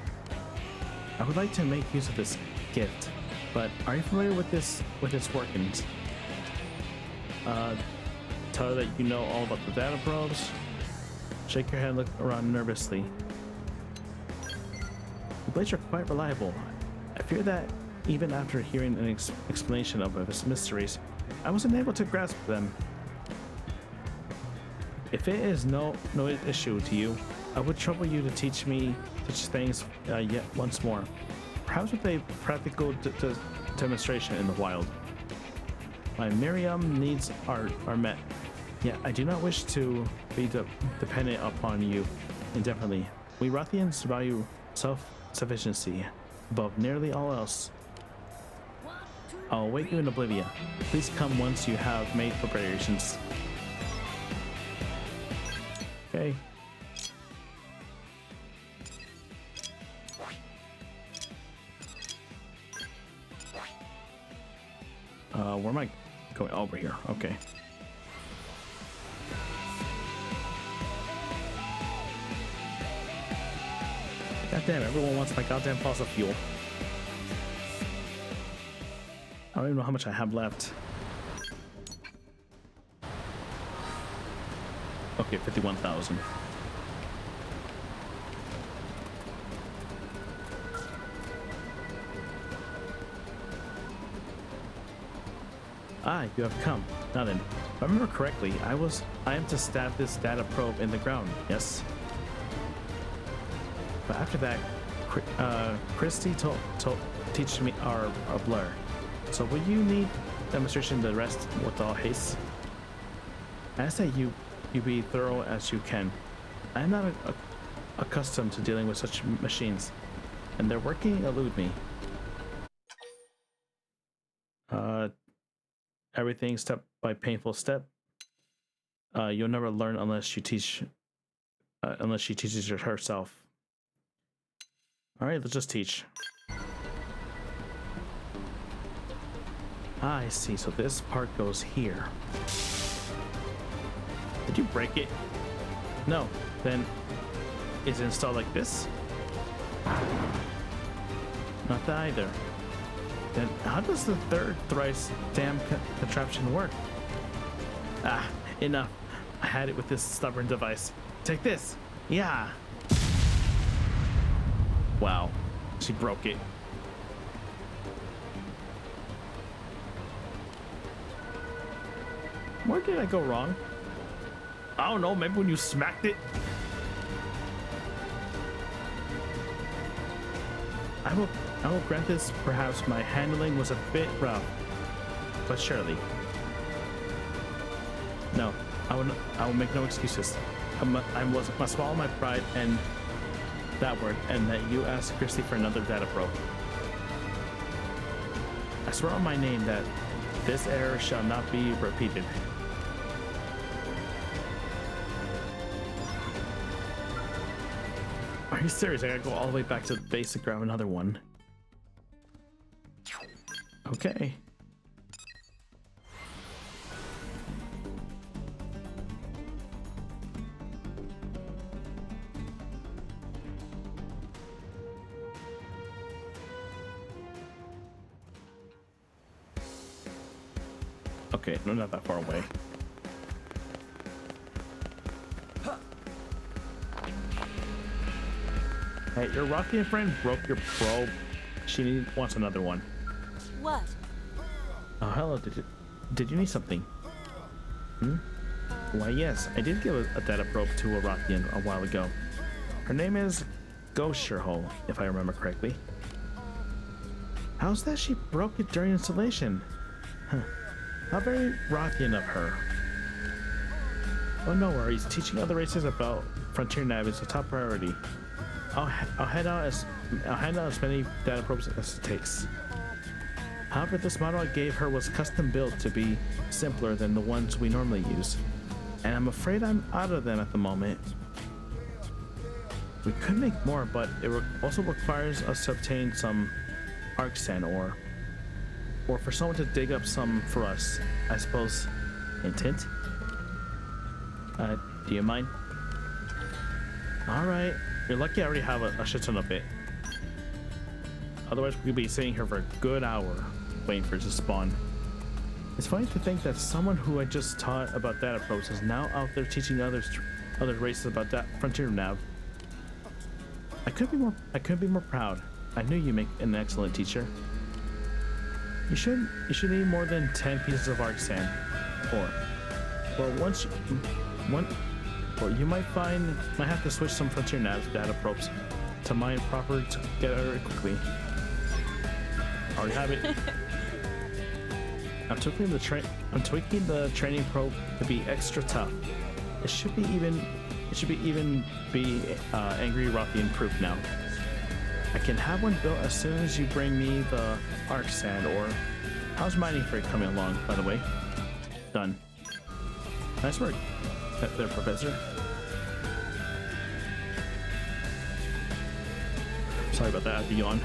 I would like to make use of this gift, but are you familiar with its workings? Tell her that you know all about the data probes. Shake your head and look around nervously. The blades are quite reliable. I fear that even after hearing an explanation of its mysteries, I wasn't able to grasp them. If it is no issue to you, I would trouble you to teach me such things yet once more. Perhaps with a practical demonstration in the wild. My Miriam needs are met. Yet I do not wish to be dependent upon you indefinitely. We Wrothians value self-sufficiency above nearly all else. I'll await you in Oblivia. Please come once you have made preparations. Okay. Where am I going? Over here. Okay. God damn, everyone wants my goddamn fossil fuel. I don't even know how much I have left. Okay, 51,000. Ah, you have come. Now then, if I remember correctly, I am to stab this data probe in the ground, yes? But after that, Christy teach me our blur. So will you need demonstration the rest with all haste? I ask that you be thorough as you can. I am not accustomed to dealing with such machines, and their working elude me. Everything step by painful step. You'll never learn unless she teaches herself. All right, let's just teach. Ah, I see. So this part goes here. Did you break it? No. Then is it installed like this? Not that either. Then how does the third thrice damn contraption work? Ah, enough. I had it with this stubborn device. Take this. Yeah. Wow. She broke it. Where did I go wrong? I don't know, maybe when you smacked it? I will grant this. Perhaps my handling was a bit rough, but surely. No, I will make no excuses. I must swallow my pride and that word, and that you ask Christy for another data probe. I swear on my name that this error shall not be repeated. Are you serious? I gotta go all the way back to the base to grab another one. Okay. Okay, no, not that far away. Hey, your Wrothian friend broke your probe. She wants another one. What? Oh, hello. Did you need something? Hmm? Why, yes. I did give a data probe to a Wrothian a while ago. Her name is Gosherhole, if I remember correctly. How's that she broke it during installation? Huh. How very Wrothian of her. Oh, no worries. Teaching other races about frontier nav is a top priority. I'll hand out as many data probes as it takes. However, this model I gave her was custom built to be simpler than the ones we normally use, and I'm afraid I'm out of them at the moment. We could make more, but it also requires us to obtain some arc sand or for someone to dig up some for us. I suppose. Hint, hint. Do you mind? Alright. You're lucky I already have a shit ton of it. Otherwise, we'd be sitting here for a good hour waiting for it to spawn. It's funny to think that someone who I just taught about data probes is now out there teaching other races about that frontier nav. I couldn't be more proud. I knew you make an excellent teacher. You should need more than 10 pieces of arc sand. You might have to switch some frontier navs data probes to mine proper to get out of it quickly. Already have it. I'm tweaking the training probe to be extra tough. It should be even angry Wrothian proof now. I can have one built as soon as you bring me the arc sand. Or how's mining freight coming along, by the way? Done. Nice work there, Professor. Sorry about that, I had to yawn.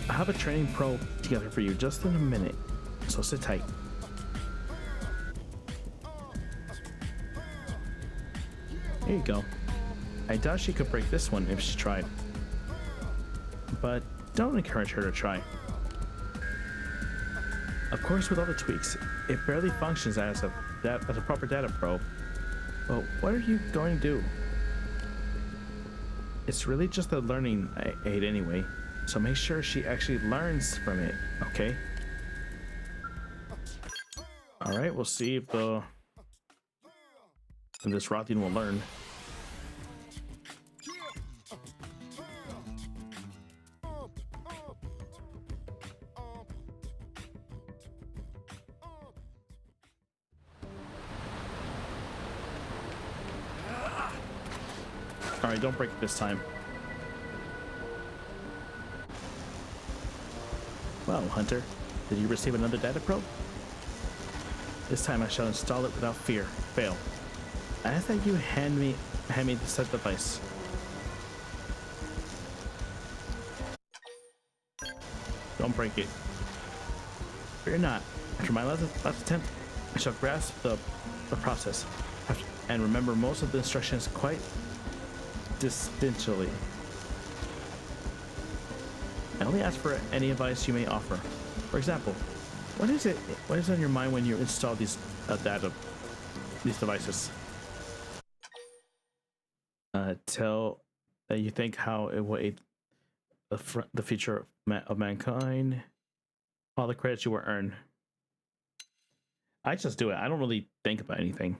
I have a training probe together for you just in a minute, so sit tight. Here you go. I doubt she could break this one if she tried. But don't encourage her to try. Of course, with all the tweaks, it barely functions as a proper data probe. But what are you going to do? It's really just a learning aid anyway, so make sure she actually learns from it, okay? Alright, we'll see if this Wrothian will learn. Alright, don't break it this time. Well, Hunter, did you receive another data probe? This time I shall install it without fear. Fail. I ask that you hand me the set device. Don't break it. Fear not. After my last attempt, I shall grasp the process and remember most of the instructions quite distinctly. I only ask for any advice you may offer. For example, what is on your mind when you install these devices? Tell that you think how it will aid the future of mankind. All the credits you will earn. I just do it. I don't really think about anything.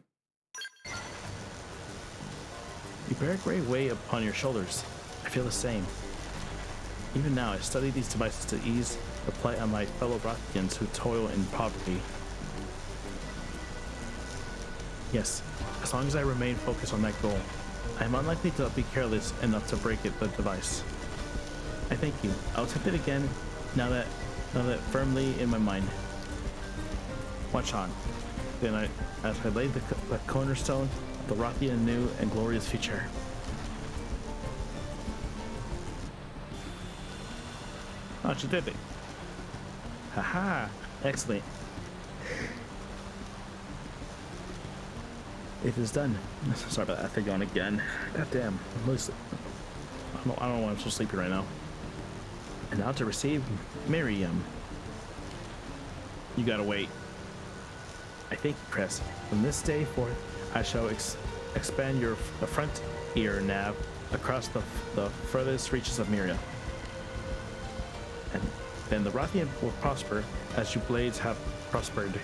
You bear a great weight upon your shoulders. I feel the same. Even now, I study these devices to ease the plight of my fellow Wrothians who toil in poverty. Yes, as long as I remain focused on that goal, I am unlikely to be careless enough to break the device. I thank you. I'll attempt it again now that firmly in my mind. Watch on. Then as I lay the cornerstone of the Wrothian new and glorious future. Oh, she did it. Haha, excellent. It is done. Sorry about that, I think on again. God damn. I don't know why I'm so sleepy right now. And now to receive Miriam. You gotta wait. I thank you, Chris. From this day forth, I shall expand the front ear nav across the furthest reaches of Mira. And then the Wrothian will prosper as you blades have prospered.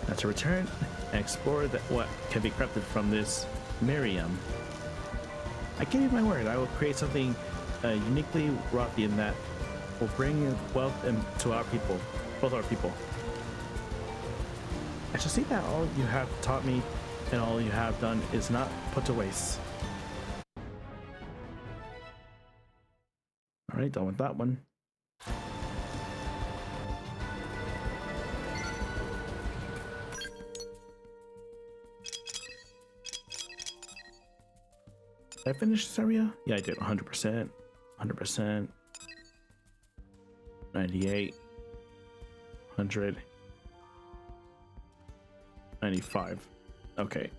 Now to return and explore what can be crafted from this Miriam. I give you my word, I will create something uniquely Wrothian that will bring wealth to our people, both our people. I just see that all you have taught me and all you have done is not put to waste. All right, done with that one. Did I finish this area? Yeah, I did. 100%. 100%. 98. 100. 95. Okay.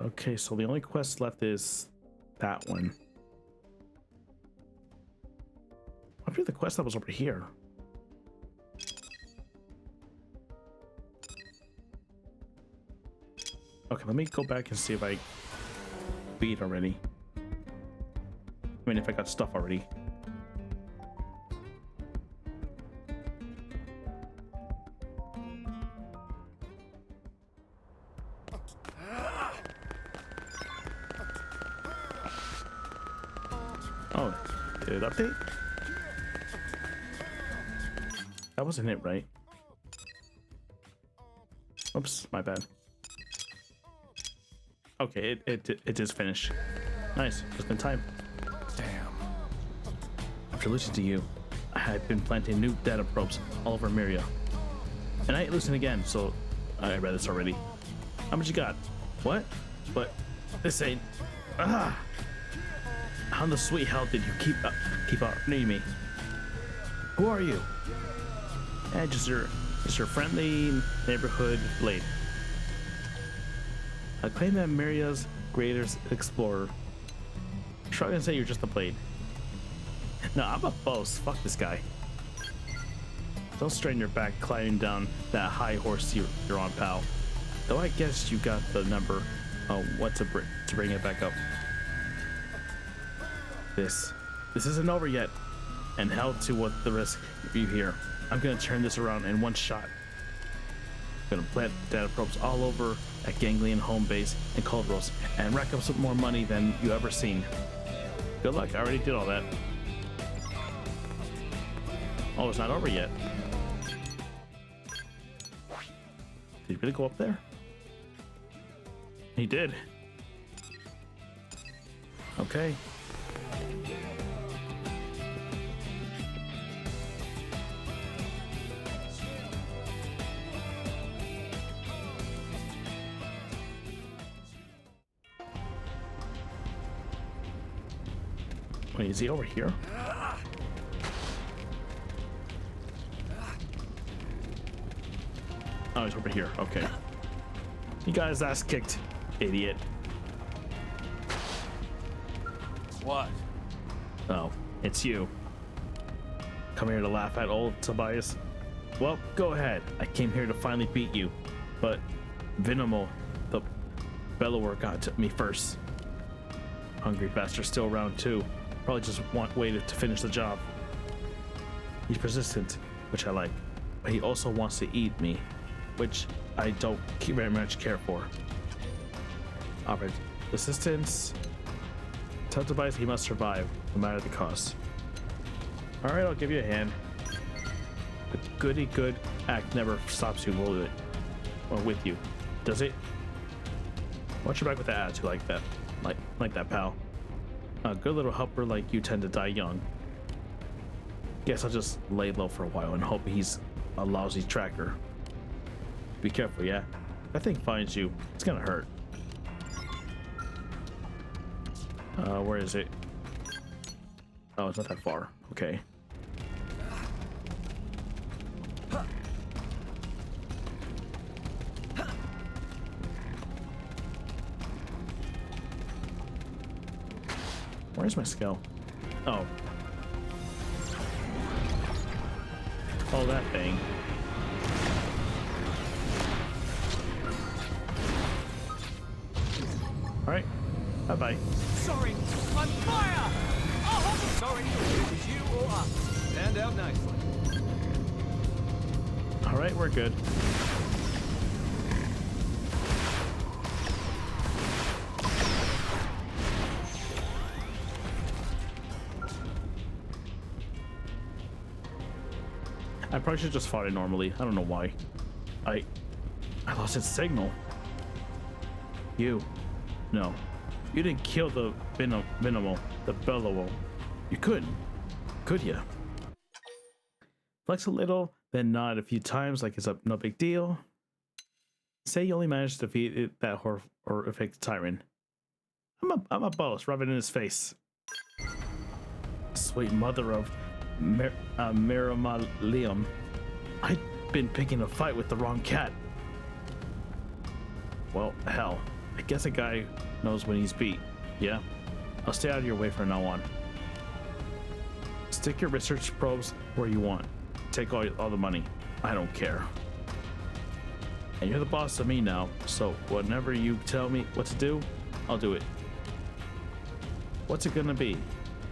Okay, so the only quest left is that one. I believe the quest that was over here. Okay, let me go back and see if I beat already. I mean, if I got stuff already. Oh, did it update? That wasn't it, right? Oops, my bad. Okay, it is finished. Nice, just in time. Damn. After listening to you, I had been planting new data probes all over Mira. And I ain't listening again, so I read this already. How much you got? What? But this ain't. Ah! How in the sweet hell did you keep up needing me? Who are you? Just your friendly neighborhood blade. I claim that Miria's greatest explorer. Shrug and say you're just a blade. No, I'm a boss. Fuck this guy. Don't strain your back climbing down that high horse you're on, pal. Though I guess you got the number on what to bring it back up. This isn't over yet, and hell to what the risk you hear. I'm gonna turn this around in one shot. I'm gonna plant data probes all over at Ganglion home base and Culverose and rack up some more money than you ever seen. Good luck, I already did all that. Oh, it's not over yet. Did he really go up there? He did. Okay. Wait, is he over here? Oh, he's over here. Okay. You got his ass kicked, idiot. What? Oh, it's you. Come here to laugh at old Tobias? Well, go ahead. I came here to finally beat you. But Venomo, the bellower, got to me first. Hungry bastard's still around too. Probably just waited to finish the job. He's persistent, which I like. But he also wants to eat me, which I don't very much care for. Alright, resistance. Tell Tobias he must survive, no matter the cost. Alright, I'll give you a hand. The goody good act never stops you, will it? Or with you, does it? Watch your back with that attitude like that. Like that, pal. A good little helper like you tend to die young. Guess I'll just lay low for a while and hope he's a lousy tracker. Be careful, yeah? If that thing finds you, it's gonna hurt. Where is it? Oh, it's not that far. Okay. Where's my skill? Oh. Oh, that thing. Alright. Bye-bye. Sorry, I'm fire! Oh, Sorry, it was you or us. Stand out nicely. Alright, we're good. I probably should just fought it normally. I don't know why. I lost its signal. You. No. You didn't kill the minimal, the bellowo. You couldn't. Could ya? Flex a little, then nod a few times like it's no big deal. Say you only managed to defeat that horrific tyrant. I'm a boss, rub it in his face. Sweet mother of Miramalium. I've been picking a fight with the wrong cat. Well, hell. I guess a guy knows when he's beat. Yeah? I'll stay out of your way from now on. Stick your research probes where you want. Take all the money. I don't care. And you're the boss of me now, so whenever you tell me what to do, I'll do it. What's it gonna be?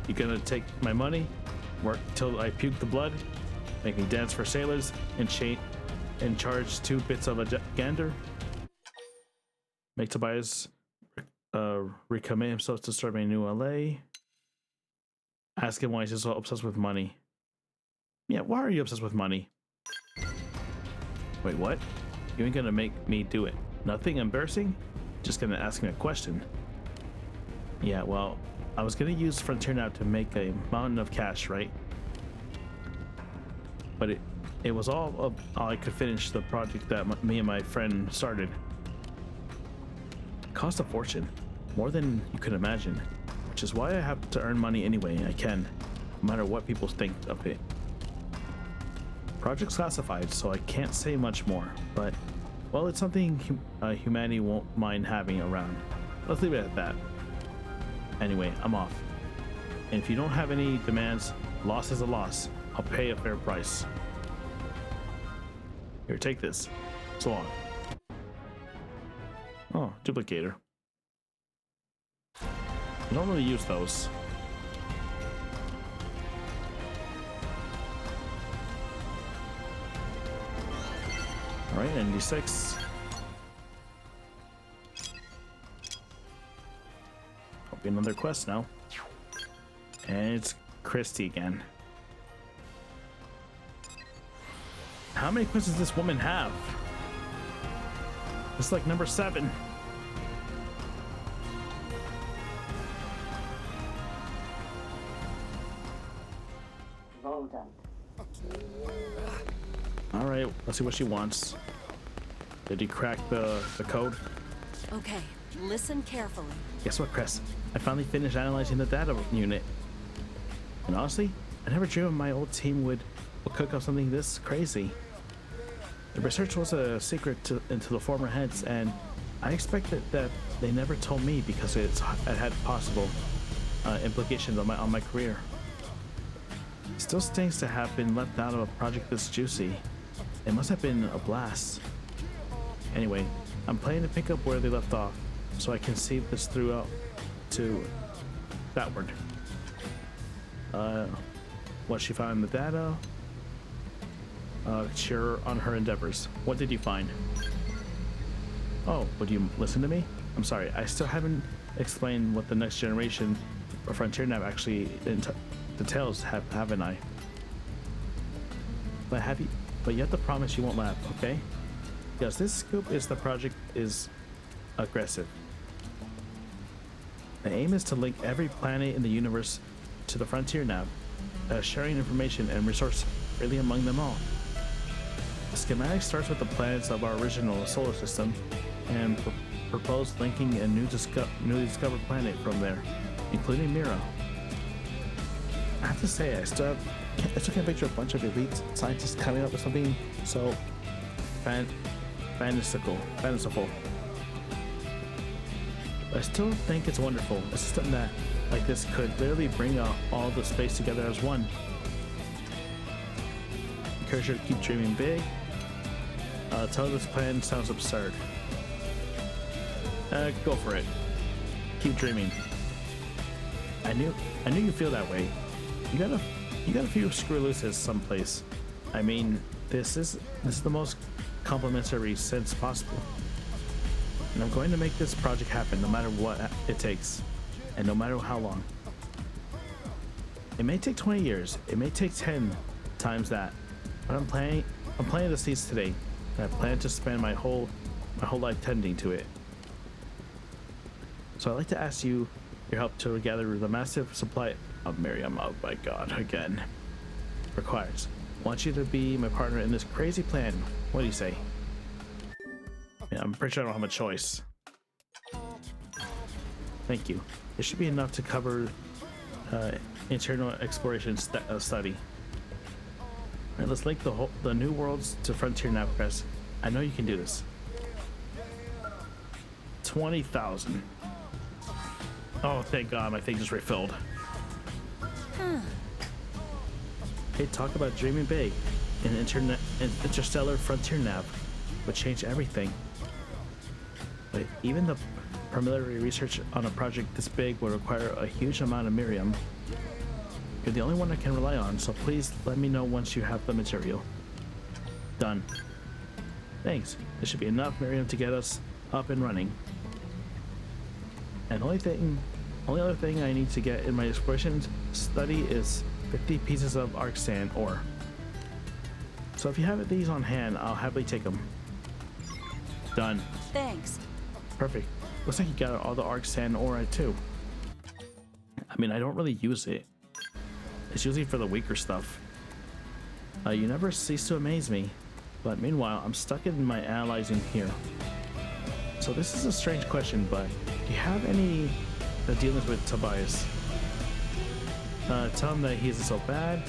You gonna take my money, work till I puke the blood, make me dance for sailors, and charge 2 bits of a gander? Make Tobias recommit himself to start a new LA? Ask him why he's so obsessed with money. Yeah, why are you obsessed with money? Wait, what? You ain't gonna make me do it. Nothing embarrassing? Just gonna ask me a question. Yeah, well, I was gonna use Frontier now to make a mountain of cash, right? But it was all I could finish the project that me and my friend started. It cost a fortune, more than you could imagine, which is why I have to earn money anyway I can, no matter what people think of it. Project's classified, so I can't say much more, but, well, it's something humanity won't mind having around. Let's leave it at that. Anyway, I'm off. And if you don't have any demands, loss is a loss. I'll pay a fair price. Here, take this. So long. Oh, duplicator. I don't really use those. Alright, ND6. Hope be another quest now. And it's Christy again. How many quests does this woman have? It's like number 7. Well done. Alright, let's see what she wants. Did he crack the code? Okay, listen carefully. Guess what, Chris? I finally finished analyzing the data unit. And honestly, I never dreamed my old team would cook up something this crazy. The research was a secret into the former heads, and I expected that they never told me because it had possible implications on my career. It still stinks to have been left out of a project this juicy. It must have been a blast. Anyway, I'm planning to pick up where they left off, so I can see this throughout to backward. What she found in the data. Cheer on her endeavors. What did you find? Oh, would you listen to me? I'm sorry, I still haven't explained what the next generation or Frontier Nav actually details, haven't I? But you have to promise you won't laugh, okay? Yes, this scoop is the project is aggressive. The aim is to link every planet in the universe to the Frontier Nav, sharing information and resource freely among them all. The schematic starts with the planets of our original solar system and propose linking a newly discovered planet from there, including Mira. I have to say, I still can't picture a bunch of elite scientists coming up with something so fanciful. I still think it's wonderful. A system that like this could literally bring all the space together as one. Encourage you to keep dreaming big. Tell this plan sounds absurd. Go for it. Keep dreaming. I knew you feel that way. You got a few screw looses someplace. I mean, this is the most complimentary sense possible. And I'm going to make this project happen no matter what it takes, and no matter how long. It may take 20 years, it may take 10 times that, But I'm planting the seeds today, and I plan to spend my whole life tending to it. So I'd like to ask you your help to gather the massive supply of Miriam. Oh my god, again. Requires. Want you to be my partner in this crazy plan. What do you say? Yeah, I'm pretty sure I don't have a choice. Thank you. It should be enough to cover internal exploration study. All right, let's link the new worlds to Frontier Navquest. I know you can do this. 20,000. Oh, thank God, my thing just refilled. Hey, talk about dreaming big. An interstellar frontier nav would change everything. But even the preliminary research on a project this big would require a huge amount of Miriam. You're the only one I can rely on, so please let me know once you have the material. Done. Thanks. This should be enough Miriam to get us up and running. And only other thing I need to get in my exploration study is 50 pieces of arc sand ore. So if you have these on hand, I'll happily take them. Done. Thanks. Perfect. Looks like you got all the arc sand ore too. I mean, I don't really use it. It's usually for the weaker stuff. You never cease to amaze me. But meanwhile, I'm stuck in my analyzing here. So this is a strange question, but do you have any dealings with Tobias? Tell him that he isn't so bad.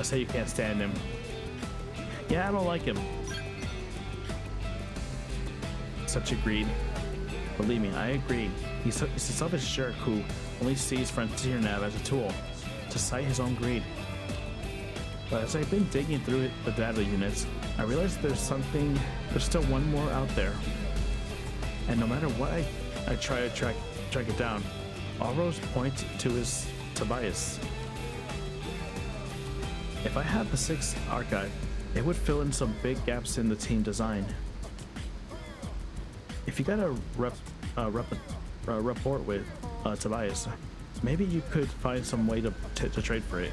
Say you can't stand him. Yeah, I don't like him. Such a greed. Believe me, I agree. He's a selfish jerk who only sees Frontier Nav as a tool to cite his own greed. But as I've been digging through the data units, I realized there's still one more out there. And no matter what I try to track it down, all roads point to his Tobias. If I had the 6th archive, it would fill in some big gaps in the team design. If you got a report with Tobias, maybe you could find some way to trade for it.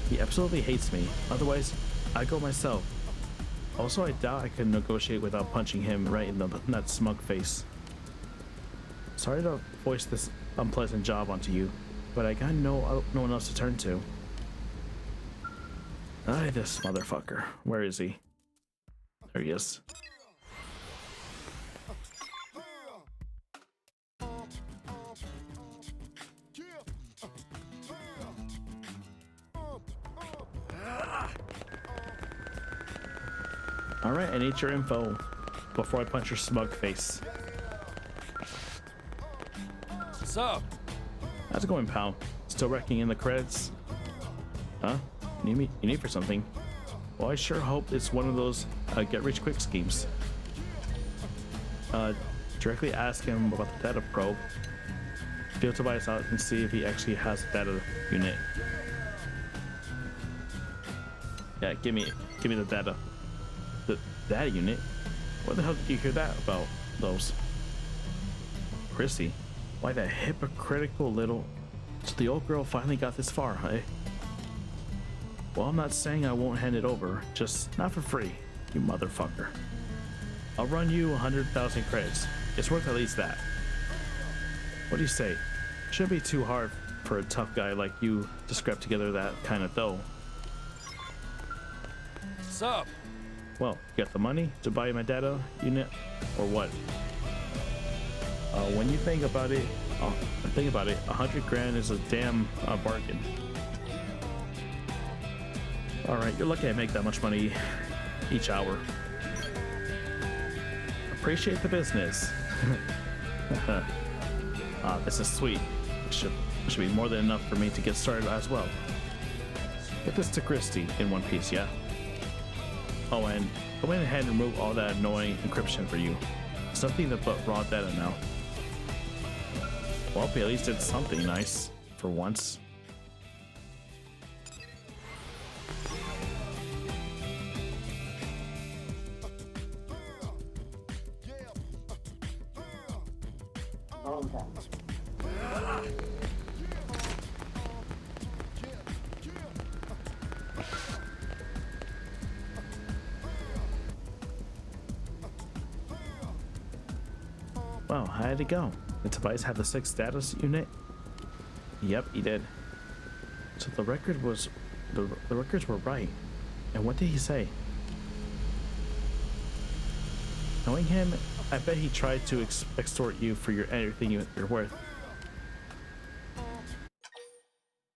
He absolutely hates me, otherwise I go myself. Also, I doubt I can negotiate without punching him right in that smug face. Sorry to voice this unpleasant job onto you, but I got no one else to turn to. This motherfucker. Where is he? There he is. Alright, I need your info before I punch your smug face. What's up? How's it going, pal? Still wrecking in the credits? Huh? You need for something? Well, I sure hope it's one of those get-rich-quick schemes. Directly ask him about the data probe. Feel Tobias out and see if he actually has a data unit. Yeah, give me the data. The data unit? What the hell did you hear that about those? Chrissy, why that hypocritical little... So the old girl finally got this far, huh? Well, I'm not saying I won't hand it over, just not for free, you motherfucker. I'll run you 100,000 credits. It's worth at least that. What do you say? Shouldn't be too hard for a tough guy like you to scrap together that kind of dough. What's up? Well, you got the money to buy my data unit, or what? When you think about it, 100 grand is a damn bargain. All right, you're lucky I make that much money each hour. Appreciate the business. This is sweet. Should be more than enough for me to get started as well. Get this to Christy in one piece, yeah? Oh, and go ahead and remove all that annoying encryption for you. It's nothing but raw data now. Well, we at least did something nice for once. Well done. Well, how did it go? Did Tobias have the 6th status unit? Yep, he did. So the records were right. And what did he say? Knowing him, I bet he tried to extort you for everything you're worth.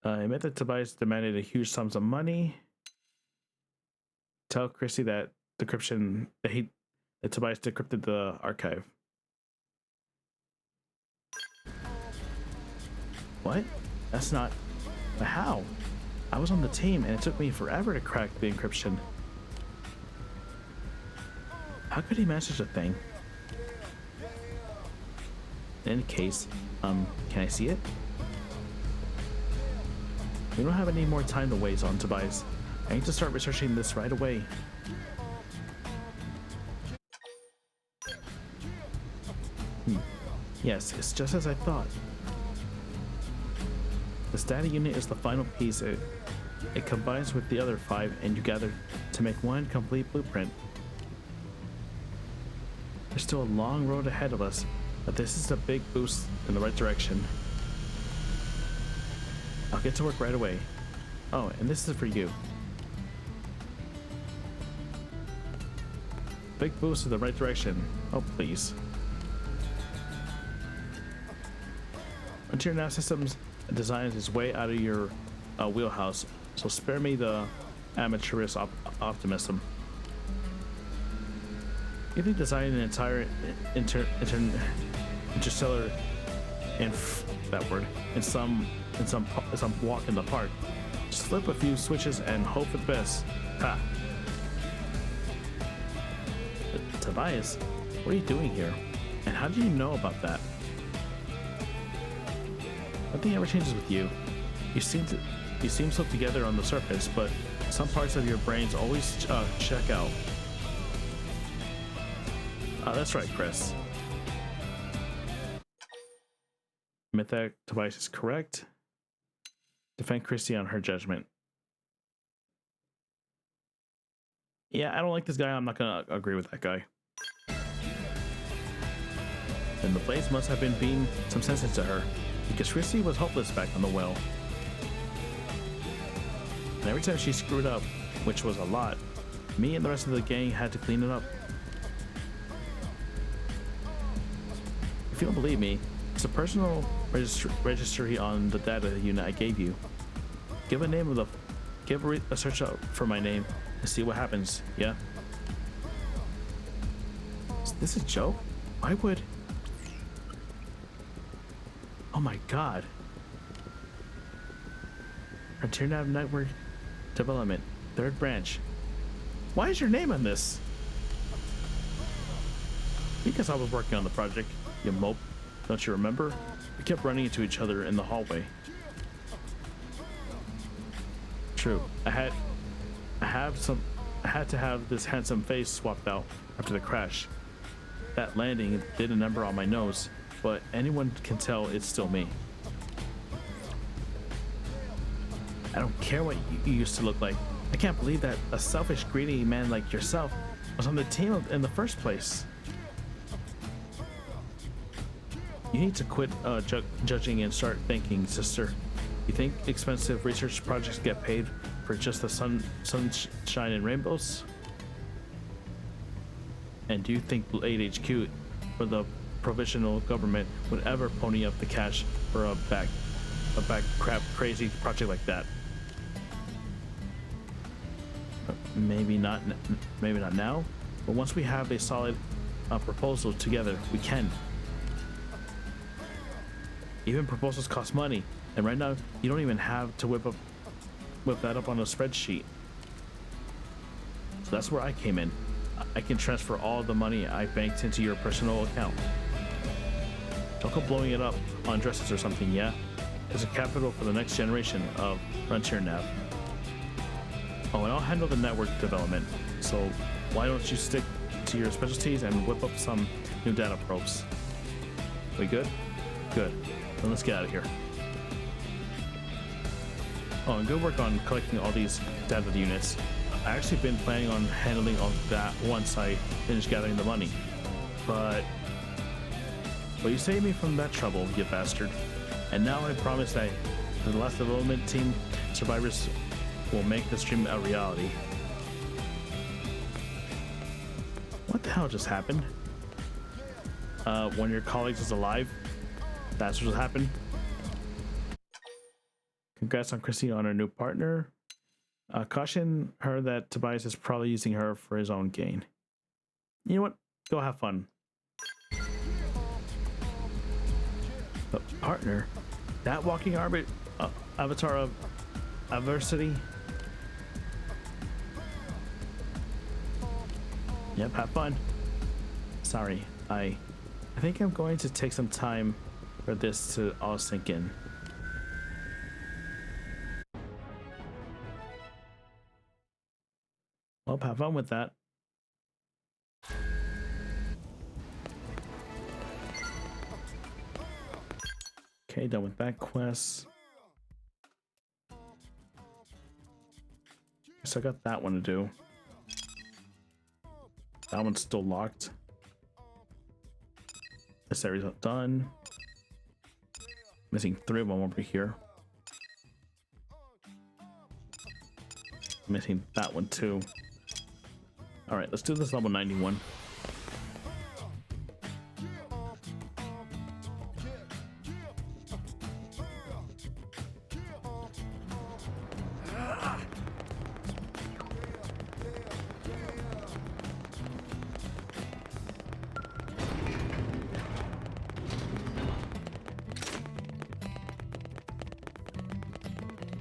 I admit that Tobias demanded a huge sums of money. Tell Chrissy that that Tobias decrypted the archive. What? That's not. But how? I was on the team and it took me forever to crack the encryption. How could he manage such a thing? In any case, can I see it? We don't have any more time to waste on Tobias. I need to start researching this right away. Yes, it's just as I thought. The data unit is the final piece. It combines with the other 5 and you gather to make one complete blueprint. There's still a long road ahead of us, but this is a big boost in the right direction. I'll get to work right away. Oh, and this is for you. Big boost in the right direction. Oh, please. Frontier Nav Systems designs is way out of your wheelhouse, so spare me the amateurish optimism. If you design an entire interstellar in some walk in the park, just flip a few switches and hope for the best. Ha! Tobias, what are you doing here? And how do you know about that? Nothing ever changes with you. You seem so together on the surface, but some parts of your brains always check out. That's right, Chris. Admit that Tobias is correct. Defend Christy on her judgment. Yeah, I don't like this guy. I'm not gonna agree with that guy. And the blades must have been being some sense into her, because Christy was hopeless back on the well. And every time she screwed up, which was a lot, me and the rest of the gang had to clean it up. If you don't believe me, it's a personal registry on the data unit I gave you. Give a search up for my name and see what happens. Yeah. Is this a joke? Why would? Oh my God. Frontier Nav Network Development, 3rd branch. Why is your name on this? Because I was working on the project. You mope. Don't you remember? We kept running into each other in the hallway. True. I had to have this handsome face swapped out after the crash. That landing did a number on my nose, but anyone can tell it's still me. I don't care what you used to look like. I can't believe that a selfish, greedy man like yourself was on the team in the first place. You need to quit judging and start thinking, sister. You think expensive research projects get paid for just the sunshine and rainbows? And do you think Blade HQ or the provisional government would ever pony up the cash for a back crap crazy project like that? Maybe not now, but once we have a solid proposal together, we can. Even proposals cost money, and right now you don't even have to whip that up on a spreadsheet. So that's where I came in. I can transfer all the money I banked into your personal account. Don't go blowing it up on dresses or something, yeah? It's a capital for the next generation of Frontier Nav. Oh, and I'll handle the network development, so why don't you stick to your specialties and whip up some new data probes? We good? Good. Then let's get out of here. Oh, and good work on collecting all these data units. I actually been planning on handling all that once I finish gathering the money, but Well, you saved me from that trouble, you bastard. And now I promise that the last development team survivors will make this dream a reality. What the hell just happened? One of your colleagues is alive? That's what happened? Congrats on Chrissy on her new partner. Caution her that Tobias is probably using her for his own gain. You know what? Go have fun. But partner? That walking avatar of adversity? Yep, have fun. Sorry, I think I'm going to take some time for this to all sink in. Well, have fun with that. Okay, done with that quest. So I got that one to do. That one's still locked. This area's not done. Missing 3 of them over here. Missing that one too. All right, let's do this level 91.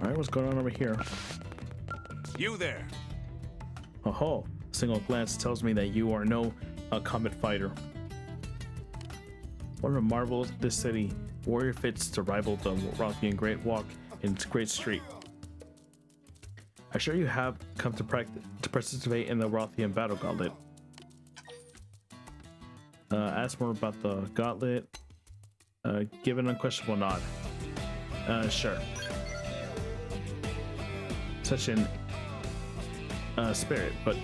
All right, what's going on over here? You there. Oh, a single glance tells me that you are no combat fighter. What a marvel this city. Warrior fits to rival the Wrothian Great Walk in Great Street. I'm sure you have come to participate in the Wrothian battle gauntlet. Ask more about the gauntlet. Give an unquestionable nod. Sure. Such an spirit, but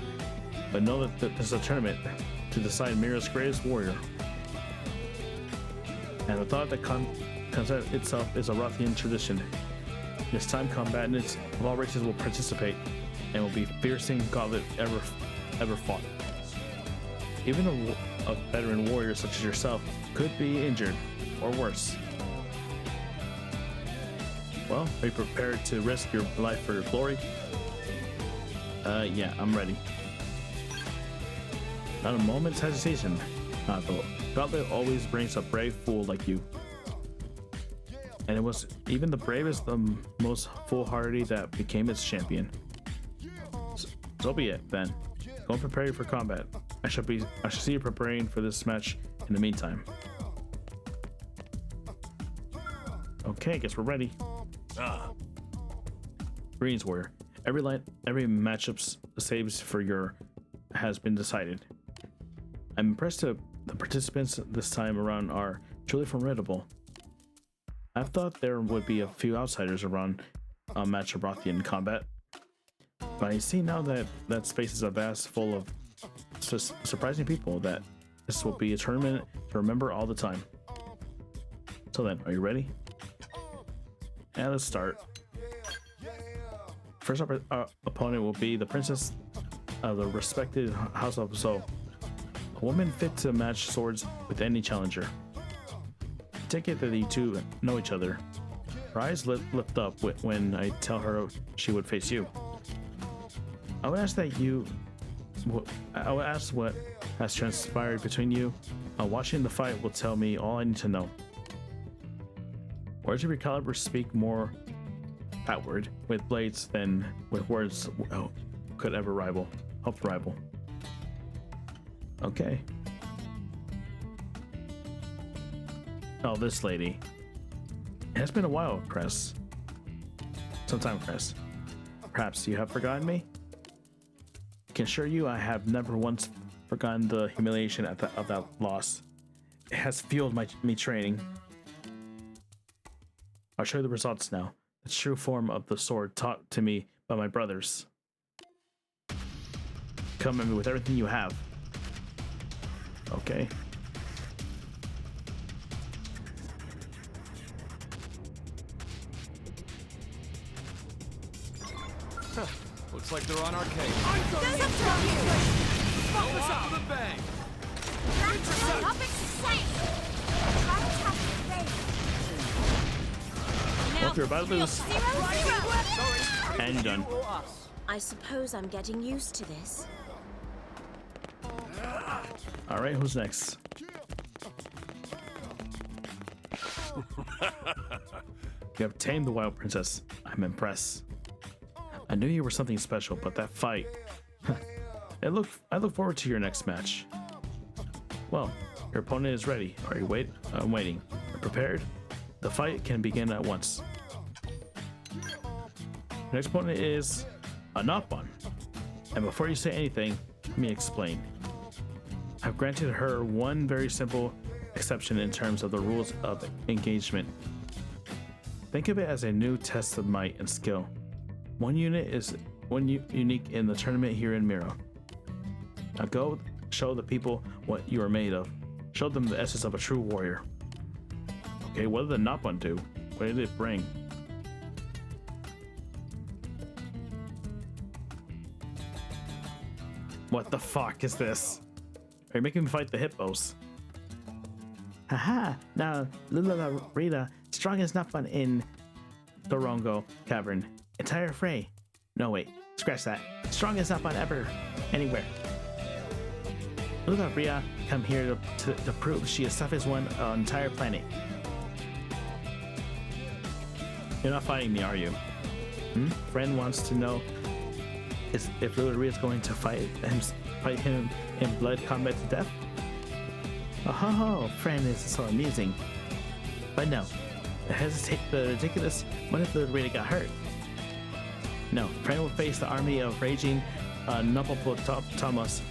know that there's a tournament to decide Mira's greatest warrior. And the thought that concept itself is a Wrothian tradition. This time, combatants of all races will participate and will be fiercest gauntlet ever fought. Even a veteran warrior such as yourself could be injured, or worse. Well, are you prepared to risk your life for glory? Yeah, I'm ready. Not a moment's hesitation. The gauntlet always brings a brave fool like you. And it was even the bravest, the most foolhardy that became its champion. So be it, then. Go and prepare you for combat. I shall see you preparing for this match in the meantime. Okay, guess we're ready. Greetings, warrior. Every matchup's saves for your has been decided. I'm impressed that the participants this time around are truly formidable. I thought there would be a few outsiders around a match of Wrothian combat, but I see now that space is a vast full of surprising people that this will be a tournament to remember all the time. So then, are you ready? And let's start. First opponent will be the princess of the respected House of Zo, a woman fit to match swords with any challenger. I take it that you two know each other. Her eyes lift up when I tell her she would face you. I would ask what has transpired between you. Watching the fight will tell me all I need to know. Words of your caliber speak more outward with blades than with words could ever help rival. Okay. Oh, this lady. It has been a while, Cress. Some time, Cress. Perhaps you have forgotten me? I can assure you I have never once forgotten the humiliation of that loss. It has fueled me training. I'll show you the results now. The true form of the sword taught to me by my brothers. Come at me with everything you have. Okay. Looks like they're on our case. I'm going in. Roll us out with a bang. Well, if you're about to lose, and you're done. I suppose I'm getting used to this. All right, who's next? You have tamed the wild princess. I'm impressed. I knew you were something special, but that fight. I look forward to your next match. Well, your opponent is ready. Are you I'm waiting. You're prepared? The fight can begin at once. Your next opponent is a Nopon. And before you say anything, let me explain. I've granted her one very simple exception in terms of the rules of engagement. Think of it as a new test of might and skill. One unit is unique in the tournament here in Mira. Now go show the people what you are made of. Show them the essence of a true warrior. Okay, what did the Nopon do? What did it bring? What the fuck is this? Are you making me fight the hippos? Haha! Now, Lula Rita, strongest Nopon in Dorongo Cavern. Entire fray. No, wait. Scratch that. Strongest Nopon ever. Anywhere. Lula Rita come here to prove she is toughest one on entire planet. You're not fighting me, are you? Friend wants to know if Lula Rita is going to fight him in blood combat to death? Oh, friend is so amusing. But no, the ridiculous. What if Lula Rita got hurt? No, friend will face the army of raging Thomas.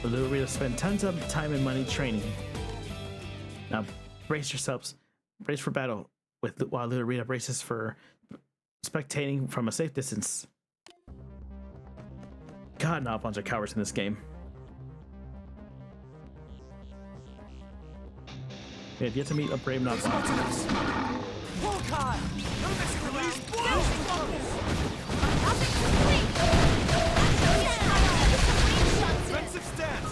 Lula Rita spent tons of time and money training. Now brace yourselves, brace for battle. While Lula Rita braces for spectating from a safe distance. God, Nopons are cowards in this game. We have yet to meet a brave Nopon. Hawkeye! No messing around! Defensive stance!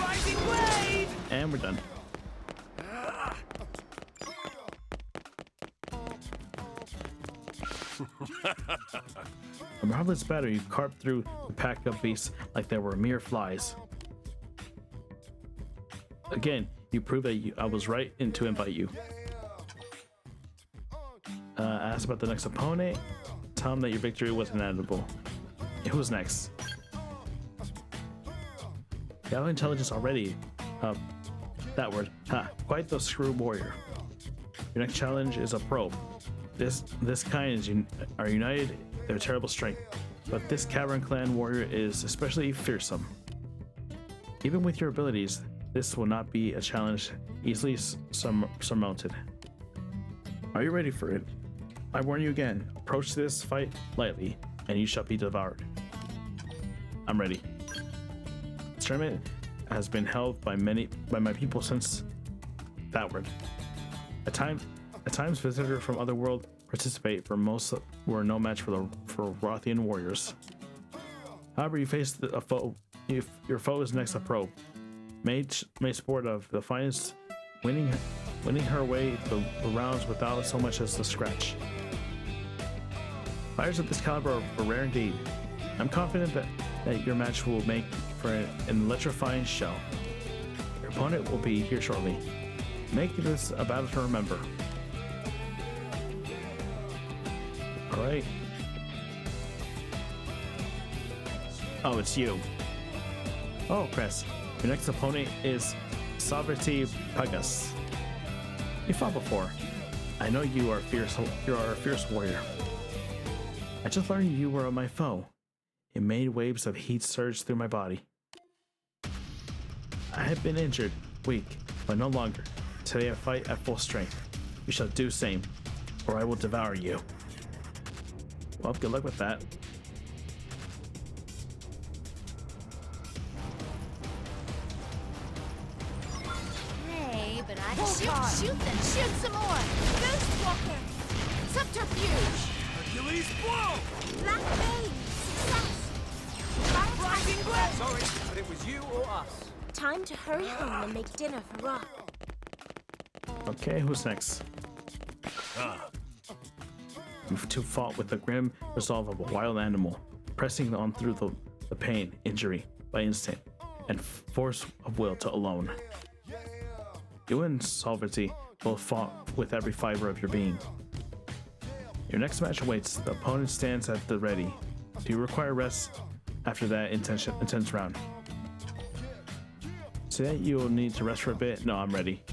Rising blade! And we're done. A marvelous battle, you carved through the pack of beasts like they were mere flies. Again, you proved that I was right to invite you. Ask about the next opponent. Tell him that your victory was inevitable. Who's next? You have intelligence already. That word. Quite the screw warrior. Your next challenge is a probe. This kind are united in their terrible strength, but this Cavern Clan warrior is especially fearsome. Even with your abilities, this will not be a challenge easily surmounted. Are you ready for it? I warn you again, approach this fight lightly, and you shall be devoured. I'm ready. This tournament has been held by my people since that word. At times, visitors from other world participate, for most were no match for Wrothian warriors. However, you face a foe. If your foe is next a probe, made sport of the finest, winning her way the rounds without so much as a scratch. Fighters of this caliber are rare indeed. I'm confident that your match will make for an electrifying show. Your opponent will be here shortly. Make this a battle to remember. Alright. Oh, it's you. Oh, Chris. Your next opponent is Sovereignty Pegas. You fought before. I know you are fierce. You are a fierce warrior. I just learned you were my foe. It made waves of heat surge through my body. I have been injured, weak, but no longer. Today I fight at full strength. You shall do same, or I will devour you. Well, good luck with that. Hey, but I shoot, then shoot some more. Ghost Walker, subterfuge. Release blow! Black Vein! Success! Fire Rising glare! Sorry, but it was you or us. Time to hurry home and make dinner for Rock. Okay, who's next? You've two fought with the grim resolve of a wild animal, pressing on through the pain, injury by instinct, and force of will to alone. You and Solvency both fought with every fiber of your being. Your next match awaits. The opponent stands at the ready. Do you require rest after that intense round? Say you'll need to rest for a bit. No, I'm ready.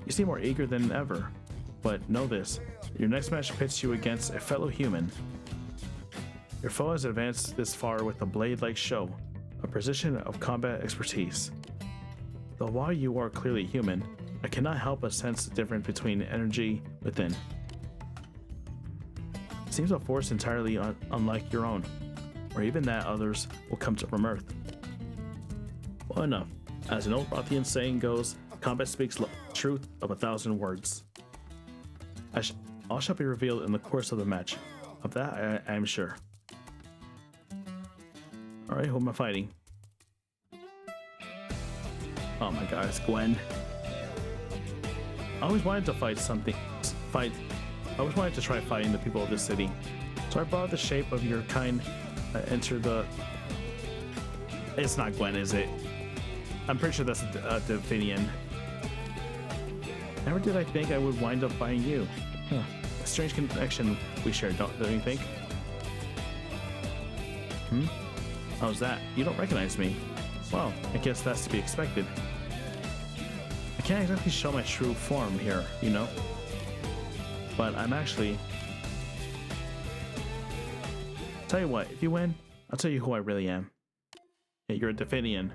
You seem more eager than ever, but know this. Your next match pits you against a fellow human. Your foe has advanced this far with a blade-like show, a precision of combat expertise. Though while you are clearly human, I cannot help but sense the difference between energy within. It seems a force entirely unlike your own, or even that others will come to from Earth. Well enough. As an old Wrothian saying goes, combat speaks truth of 1,000 words. All shall be revealed in the course of the match. Of that I am sure. Alright, who am I fighting? Oh my god, it's Gwen. I always wanted to I always wanted to try fighting the people of this city. So I brought the shape of your kind enter the... It's not Gwen, is it? I'm pretty sure that's a Divinian. Never did I think I would wind up fighting you. Huh. A strange connection we share, don't you think? How's that? You don't recognize me. Well, I guess that's to be expected. I can't exactly show my true form here, you know? But I'm actually... Tell you what, if you win, I'll tell you who I really am. Yeah, you're a Divinian.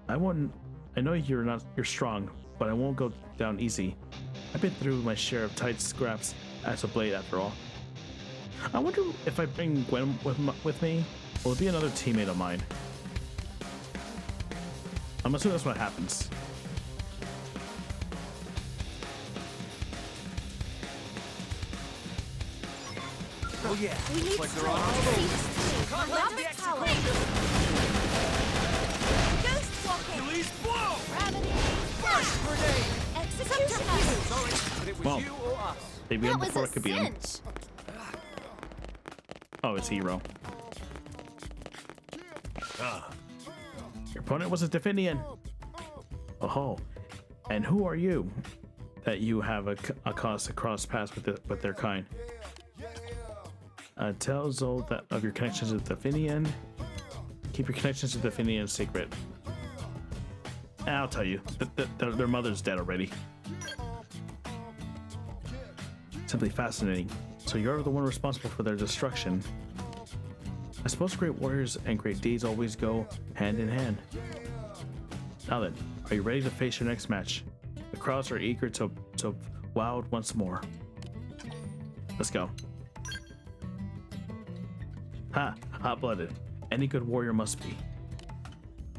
I know you're strong, but I won't go down easy. I've been through my share of tight scraps as a blade after all. I wonder if I bring Gwen with me, will it be another teammate of mine? I'm assuming that's what happens. Oh yeah, We need like they're on our strength. boat. Can't let the Tower. execution. Ghost walking! Release blow! Gravity! Burst grenade! Executioner! Sorry, but it was Well, you or us. They beat him That was before a I could beat him. cinch. Oh, it's Hero. Your opponent was a Divinian. Oh, and who are you that you have a cause to cross paths with their kind? Tell Zol that of your connections with Divinian. Keep your connections with Divinian secret. I'll tell you, their mother's dead already. Simply fascinating. So you're the one responsible for their destruction. I suppose great warriors and great deeds always go hand in hand. Now then, are you ready to face your next match? The crowds are eager to wow once more. Let's go. Ha! Hot-blooded. Any good warrior must be.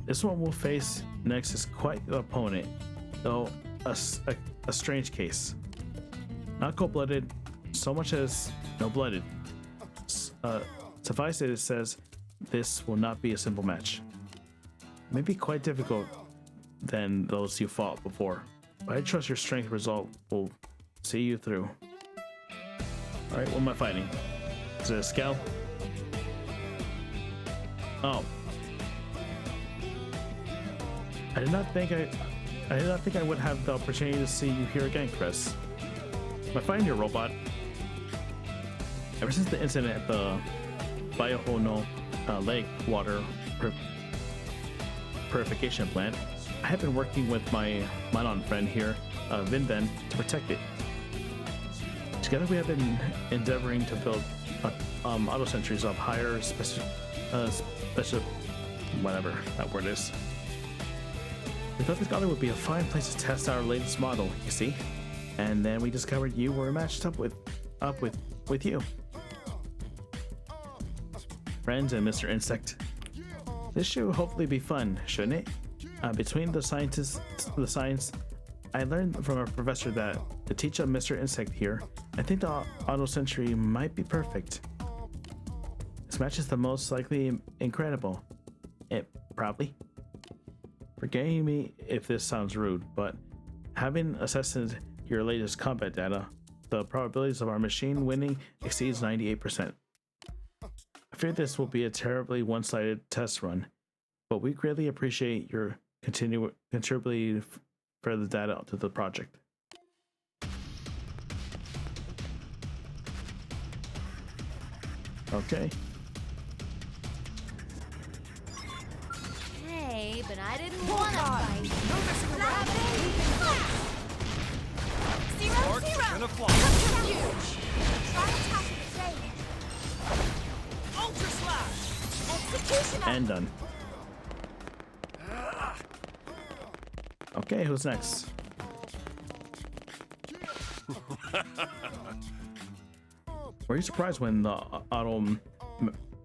This one we'll face next is quite the opponent, though a strange case. Not cold-blooded, so much as no-blooded. Suffice it says, this will not be a simple match. It may be quite difficult than those you fought before, but I trust your strength result will see you through. Alright, what am I fighting? Is it a scout? Oh. I did not think I would have the opportunity to see you here again, Chris. Am I fighting your robot? Ever since the incident at the Biohono lake water purification plant, I have been working with my Manon friend here, Vinven, to protect it. Together we have been endeavoring to build auto sentries of higher special whatever that word is. We thought this gauntlet would be a fine place to test our latest model, you see? And then we discovered you were matched up with you. Friends and Mr. Insect. This should hopefully be fun, shouldn't it? Between the science I learned from a professor that to teach a Mr. Insect here, I think the auto sentry might be perfect. This match is the most likely incredible. It probably. Forgive me if this sounds rude, but having assessed your latest combat data, the probabilities of our machine winning exceeds 98%. I fear this will be a terribly one-sided test run, but we greatly appreciate your contributing further data to the project. Okay. Hey, but I didn't want to fight. No messing around. Zero, Sparks zero. gonna fly. Try attack at range. Ultra slash. Executioner. And done. Okay, who's next? Were you surprised when the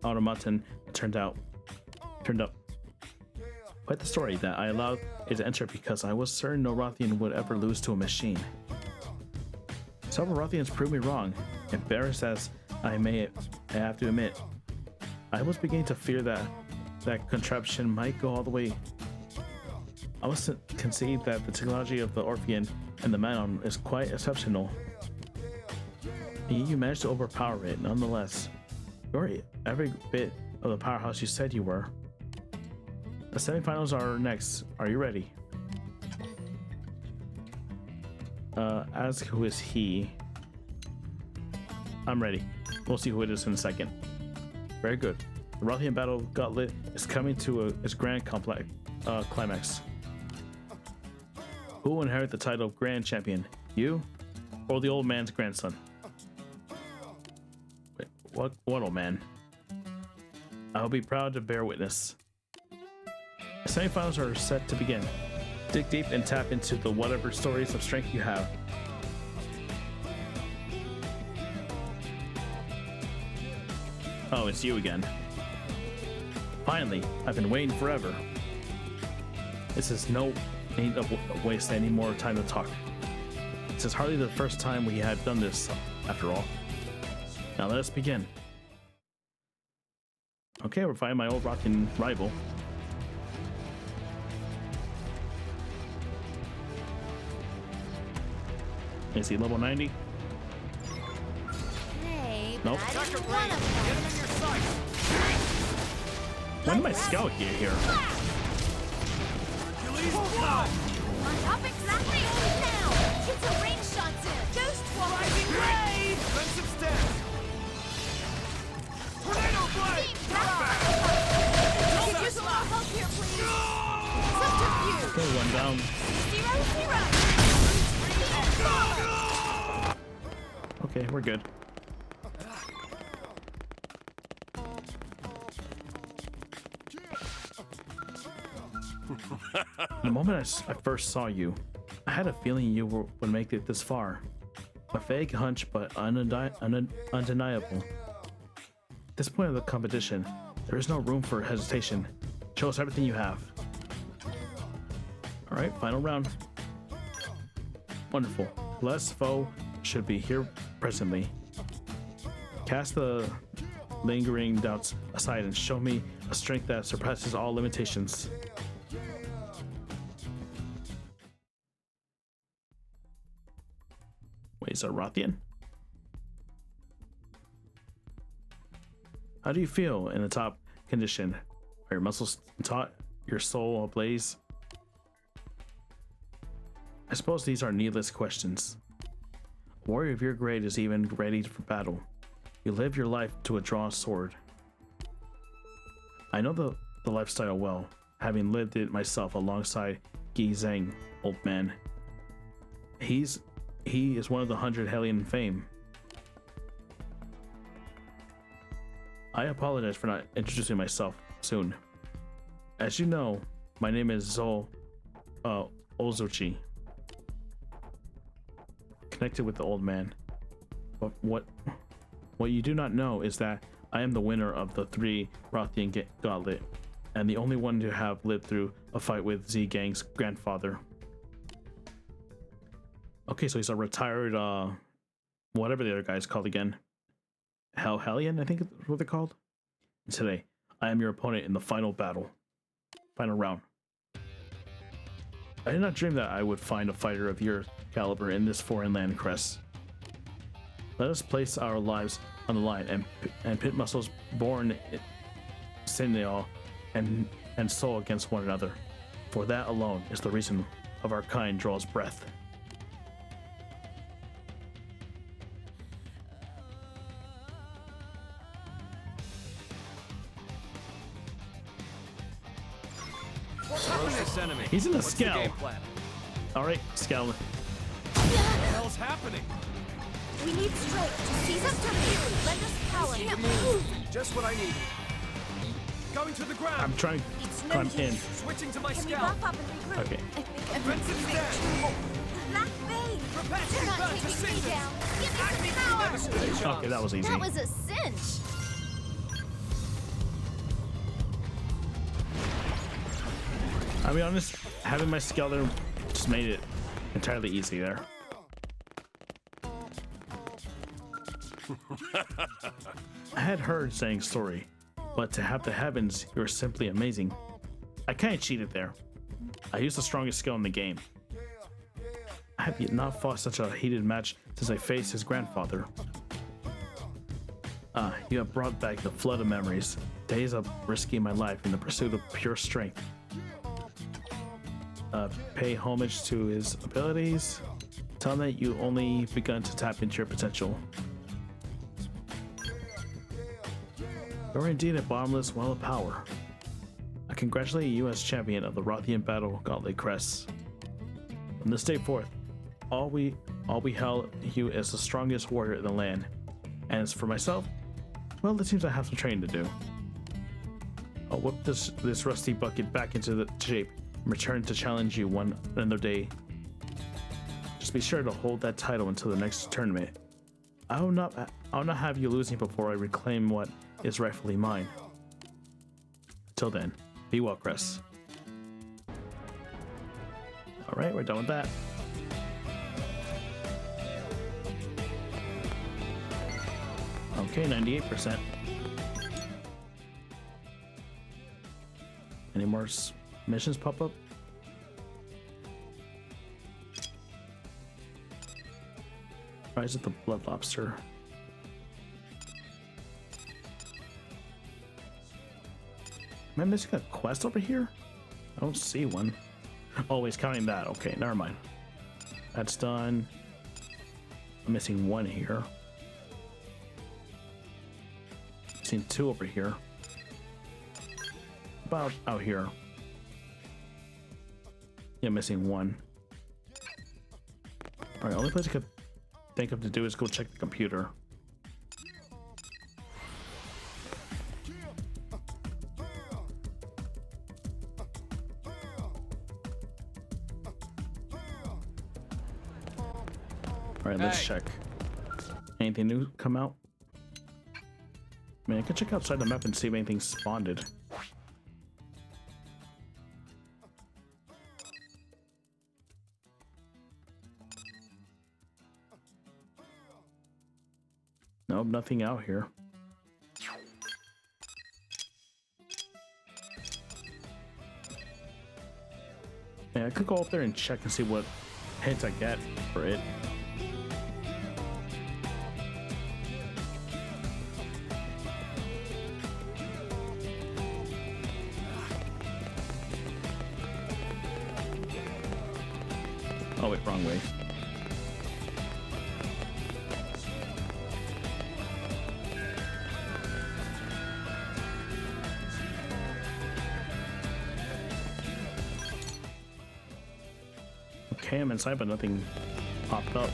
automaton turned up? Quite the story that I allowed it to enter because I was certain no Wrothian would ever lose to a machine. Several Wrothians proved me wrong. Embarrassed as I have to admit, I was beginning to fear that contraption might go all the way. I must concede that the technology of the Orphean and the Manon is quite exceptional. You managed to overpower it nonetheless. You're every bit of the powerhouse you said you were. The semifinals are next. Are you ready? Ask who is he. I'm ready. We'll see who it is in a second. Very good. The Wrothian battle gauntlet is coming to its grand climax. Who will inherit the title of Grand Champion? You or the old man's grandson? Wait, what old man? I'll be proud to bear witness. The semifinals are set to begin. Dig deep and tap into the whatever stories of strength you have. Oh, it's you again. Finally, I've been waiting forever. This is no need to waste any more time to talk. This is hardly the first time we have done this, after all. Now let us begin. Okay, we're fighting my old Wrothian rival. Is he level 90? Hey, Nope. but I Attack didn't at want range. to Get fight. him in your sights. When did my scout get here? Achilles blood. On top exactly. Now. Get some range shots in. Ghost walker. Rising wave. Defensive stance. Tornado blade. Could use a little help here, please. Subterfuge. Okay, one down. 0-0. Okay, we're good. The moment I first saw you, I had a feeling you would make it this far. A vague hunch, but undeniable. At this point of the competition, there is no room for hesitation. Show us everything you have. Alright, final round. Wonderful. Blessed foe should be here presently. Cast the lingering doubts aside and show me a strength that surpasses all limitations. Wait, is that Wrothian? How do you feel in the top condition? Are your muscles taut? Your soul ablaze? I suppose these are needless questions. A warrior of your grade is even ready for battle. You live your life to a drawn sword. I know the lifestyle well, having lived it myself alongside Gi Zhang, old man. He is one of the 100 Hellion fame. I apologize for not introducing myself soon. As you know, my name is Ozuchi. Connected with the old man. But what you do not know is that I am the winner of the 3 Wrothian gauntlet, and the only one to have lived through a fight with Z Gang's grandfather. Okay, so he's a retired, whatever the other guy's called again. Hellion, I think is what they're called. And today, I am your opponent in the final battle. Final round. I did not dream that I would find a fighter of your caliber in this foreign land, Cress. Let us place our lives on the line and pit muscles born sinew and soul against one another. For that alone is the reason of our kind draws breath. Ferocious enemy. He's in a What's the scowl. game plan? Alright, Scowl. What the hell's happening? We need strength to seize us to fury. Lend us power. Can't move. Just what I need. Going to the ground. I'm trying It's to no climb use. in. Switching to my Can we scout. buff up and regroup? Okay. I think I'm Offensive stand. Black Bane! Prepare to Do be not burnt take to me cinders. down. Give me Acme some never power. stood a chance. Okay, that was easy. That was a cinch. I'll be honest, having my skeleton just made it entirely easy there. I had heard saying sorry, but to have the heavens, you're simply amazing. I kinda cheated there. I used the strongest skill in the game. I have yet not fought such a heated match since I faced his grandfather. You have brought back the flood of memories, days of risking my life in the pursuit of pure strength. Pay homage to his abilities. Tell him that you only begun to tap into your potential. You're indeed a bottomless well of power. I congratulate you as champion of the Wrothian battle gauntlet crest. From this day forth, all we hail you as the strongest warrior in the land. And as for myself, well, it seems I have some training to do. I'll whip this rusty bucket back into the shape and return to challenge you one another day. Just be sure to hold that title until the next tournament. I'll not have you losing before I reclaim what is rightfully mine. Till then, be well, Cress. Alright, we're done with that. Okay, 98%. Any more missions pop up? Rise of the Blood Lobster. Am I missing a quest over here? I don't see one. Oh, he's counting that. Okay, never mind. That's done. I'm missing one here. Missing two over here. About out here. Yeah, missing one. Alright, only place I could think of to do is go check the computer. Alright, let's check. Anything new come out? I mean, I could check outside the map and see if anything spawned. Nope, nothing out here. Yeah, I could go up there and check and see what hints I get for it. Oh wait, wrong way. Okay, I'm inside, but nothing popped up.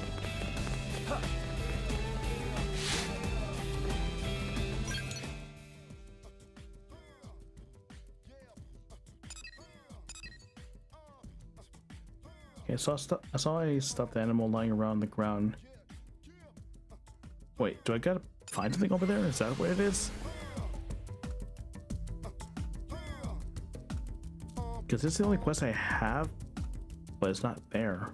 Okay, so I saw a stuffed animal lying around the ground. Wait, do I gotta find something over there? Is that what it is? Because this is the only quest I have, but it's not there.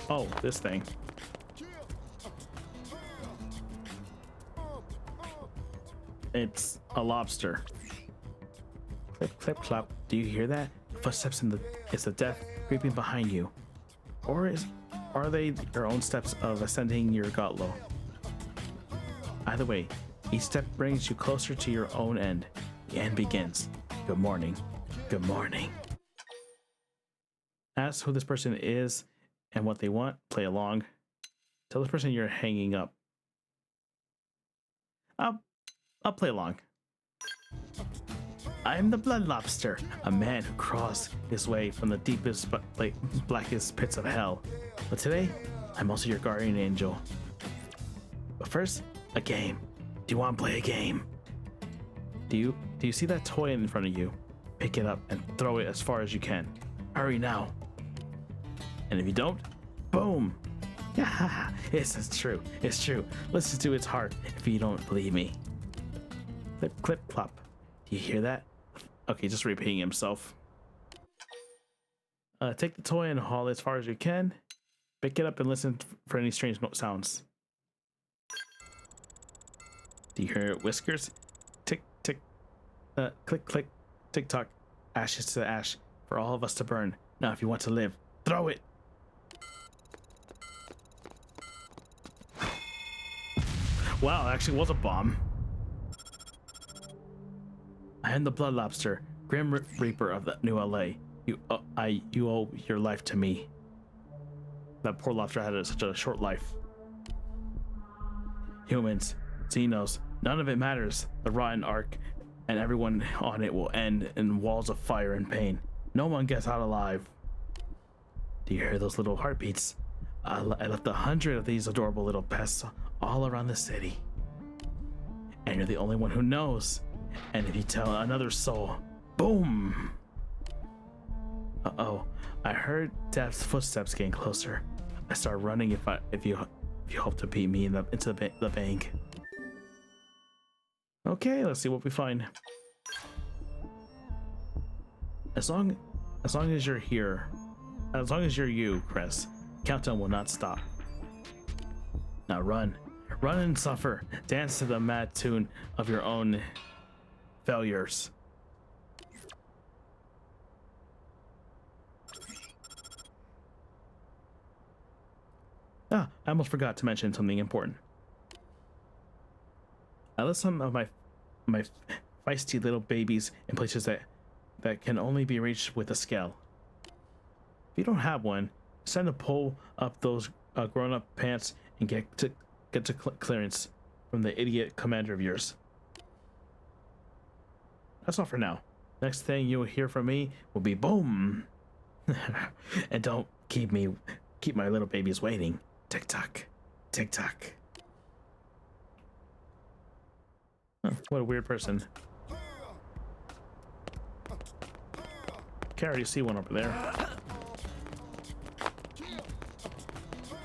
Oh, this thing. It's a lobster. Clip, clip, clop. Do you hear that? Footsteps in the. It's the death creeping behind you, or are they your own steps of ascending your gauntlet? Either way, each step brings you closer to your own end. The end begins. Good morning. Good morning. Ask who this person is and what they want. Play along. Tell this person you're hanging up. I'll play along. I am the blood lobster, a man who crawls his way from the deepest but blackest pits of hell. But today, I'm also your guardian angel. But first, a game. Do you want to play a game? Do you see that toy in front of you? Pick it up and throw it as far as you can. Hurry now. And if you don't, boom. Yeah, it's true. It's true. Listen to its heart if you don't believe me. Clip, clip, clop. Do you hear that? Okay, just repeating himself. Take the toy and haul it as far as you can. Pick it up and listen for any strange sounds. Do you hear whiskers? Tick, tick. Click, click. Tick tock. Ashes to ash for all of us to burn. Now, if you want to live, throw it. Wow, it actually was a bomb. I am the blood lobster, grim reaper of the New LA. You owe your life to me. That poor lobster had such a short life. Humans, Xenos, none of it matters. The rotten ark and everyone on it will end in walls of fire and pain. No one gets out alive. Do you hear those little heartbeats? I left 100 of these adorable little pests all around the city. And you're the only one who knows. And if you tell another soul, boom! Uh-oh, I heard Death's footsteps getting closer. I start running if you hope to beat me into the bank. Okay, let's see what we find. As long as you're here, as long as you're you, Cress, countdown will not stop. Now run and suffer. Dance to the mad tune of your own failures. I almost forgot to mention something important. I left some of my feisty little babies in places that can only be reached with a scale. If you don't have one, send a pull up those grown-up pants and get to clearance from the idiot commander of yours. That's all for now. Next thing you'll hear from me will be boom. And don't keep my little babies waiting. Tick tock, tick tock. Oh, what a weird person. Can already see one over there.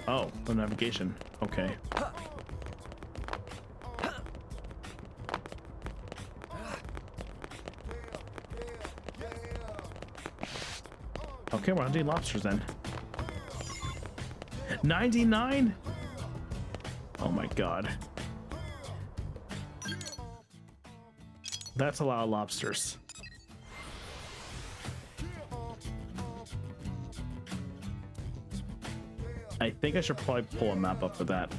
Oh, the navigation. Okay. Okay, we're hunting lobsters then. 99? Oh my god. That's a lot of lobsters. I think I should probably pull a map up for that.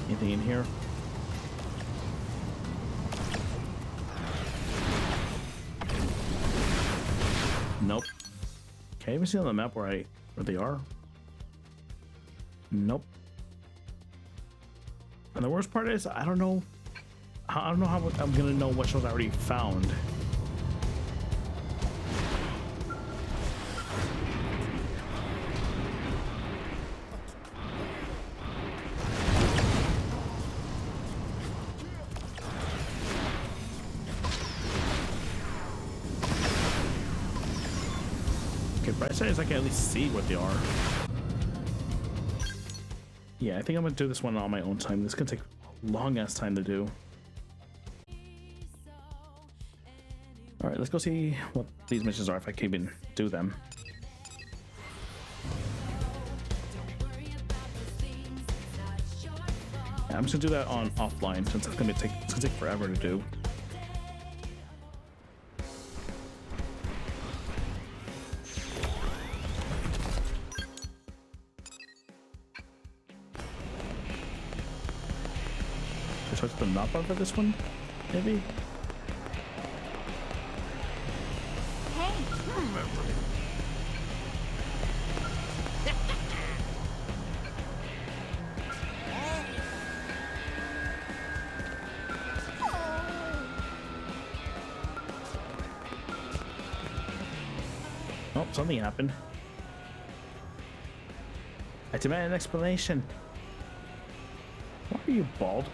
Anything in here? Nope. Can I even see on the map where they are? Nope. And the worst part is I don't know how I'm gonna know which ones I already found. Okay, bright side is I can at least see what they are. Yeah, I think I'm gonna do this one on my own time. This is gonna take a long ass time to do. Alright, let's go see what these missions are if I can even do them. Yeah, I'm just gonna do that on offline since it's gonna take forever to do. Should I put the knob on for this one? Maybe? Hey, Oh, something happened. I demand an explanation. Why are you bald?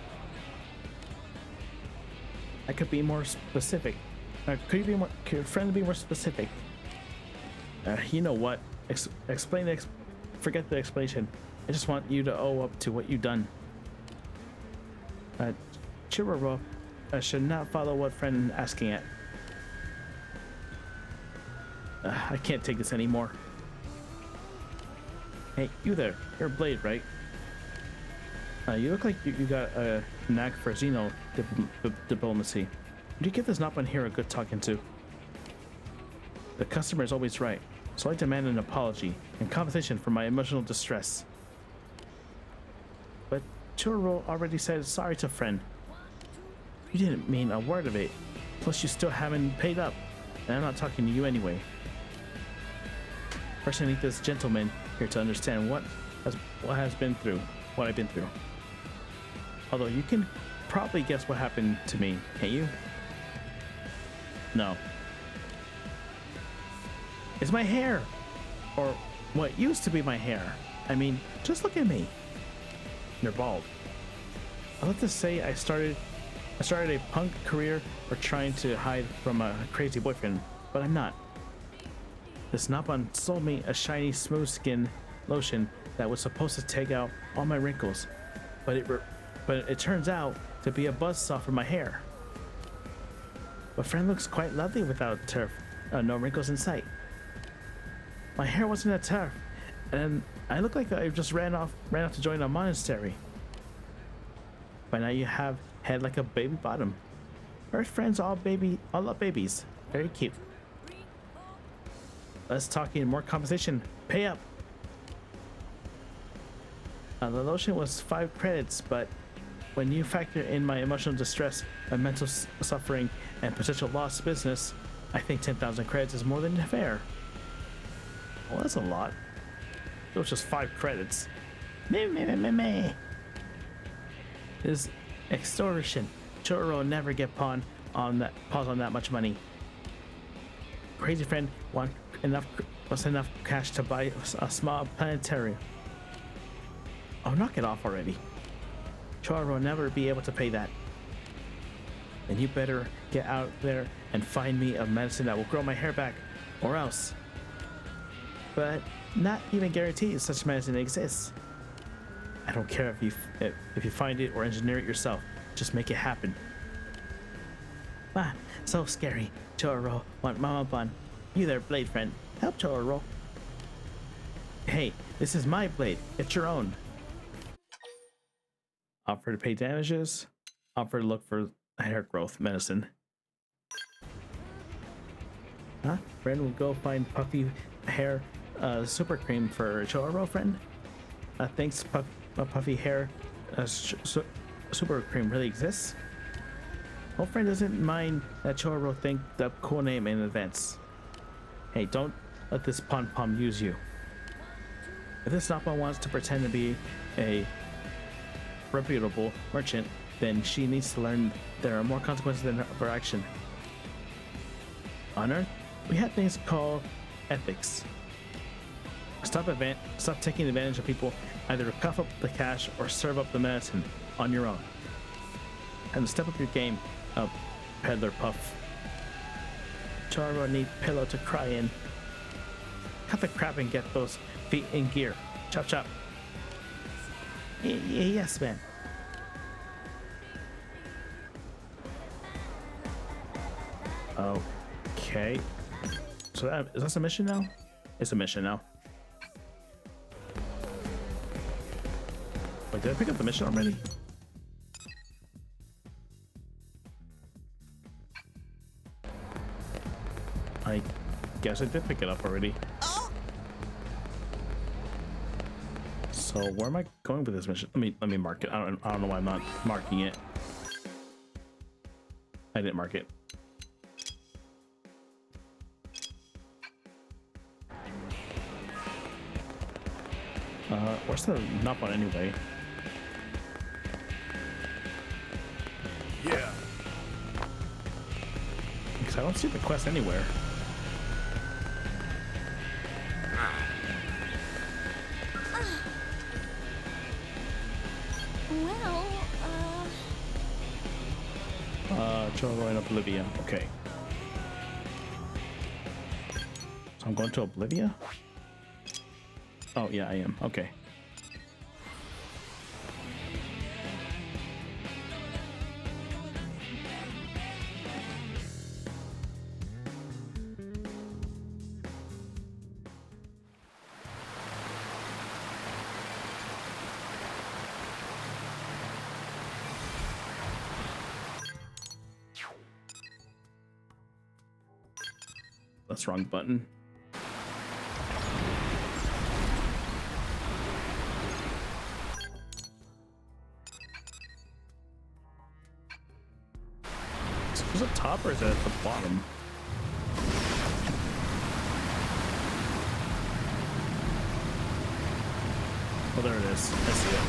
I could be more specific. Could you be more? Could your friend be more specific? You know what? Explain the. Forget the explanation. I just want you to owe up to what you've done. Chiroro should not follow what friend asking it. I can't take this anymore. Hey, you there. You're Blade, right? You look like you got a knack for diplomacy. Would you give this Nopon here a good talking to? The customer is always right, so I demand an apology and compensation for my emotional distress. But Churro already said sorry to friend. You didn't mean a word of it. Plus you still haven't paid up, and I'm not talking to you anyway. First I need this gentleman here to understand what I've been through. Although you can probably guess what happened to me, can't you? No. It's my hair! Or what used to be my hair. I mean, just look at me. You're bald. I'd like to say I started a punk career or trying to hide from a crazy boyfriend, but I'm not. This Nopon sold me a shiny smooth skin lotion that was supposed to take out all my wrinkles, but it turns out to be a buzzsaw for my hair. But friend looks quite lovely without turf, no wrinkles in sight. My hair wasn't a turf, and I look like I just ran off to join a monastery. By now you have head like a baby bottom. Earth friends all love babies. Very cute. Let's talk in more compensation. Pay up. The lotion was 5 credits, but when you factor in my emotional distress, my mental suffering, and potential lost of business, I think 10,000 credits is more than fair. Well, that's a lot. It was just 5 credits. This is extortion. Churro never get pawned on that much money. Crazy friend was enough cash to buy a small planetary. Oh, knock it off already. Churro will never be able to pay that. Then you better get out there and find me a medicine that will grow my hair back, or else. But not even guarantees such medicine exists. I don't care if you find it or engineer it yourself. Just make it happen. Ah, so scary. Churro want mama bun. You there, Blade friend. Help Churro. Hey, this is my blade. It's your own. Offer to pay damages. Offer to look for hair growth medicine. Huh? Friend will go find puffy hair super cream for Churro friend. Thanks, puffy hair super cream really exists. Old friend doesn't mind that Churro think the cool name in advance. Hey, don't let this pom-pom use you. If this Nopon wants to pretend to be a reputable merchant, then she needs to learn there are more consequences than her action. On Earth, we have things called ethics. Stop taking advantage of people, either to cough up the cash or serve up the medicine on your own. And step up your game, Peddler Puff. Churro need pillow to cry in. Cut the crap and get those feet in gear. Chop chop. Yes, man. Okay. So is that a mission now? It's a mission now. Wait, did I pick up the mission already? I guess I did pick it up already. So where am I going with this mission? Let me mark it. I don't know why I'm not marking it. I didn't mark it. Where's the nut one anyway? Yeah. Because I don't see the quest anywhere. Well, Join Oblivion. Okay. So I'm going to Oblivion? Oh, yeah, I am. Okay. That's wrong button. Is it top or is it at the bottom? Oh, there it is. I see it.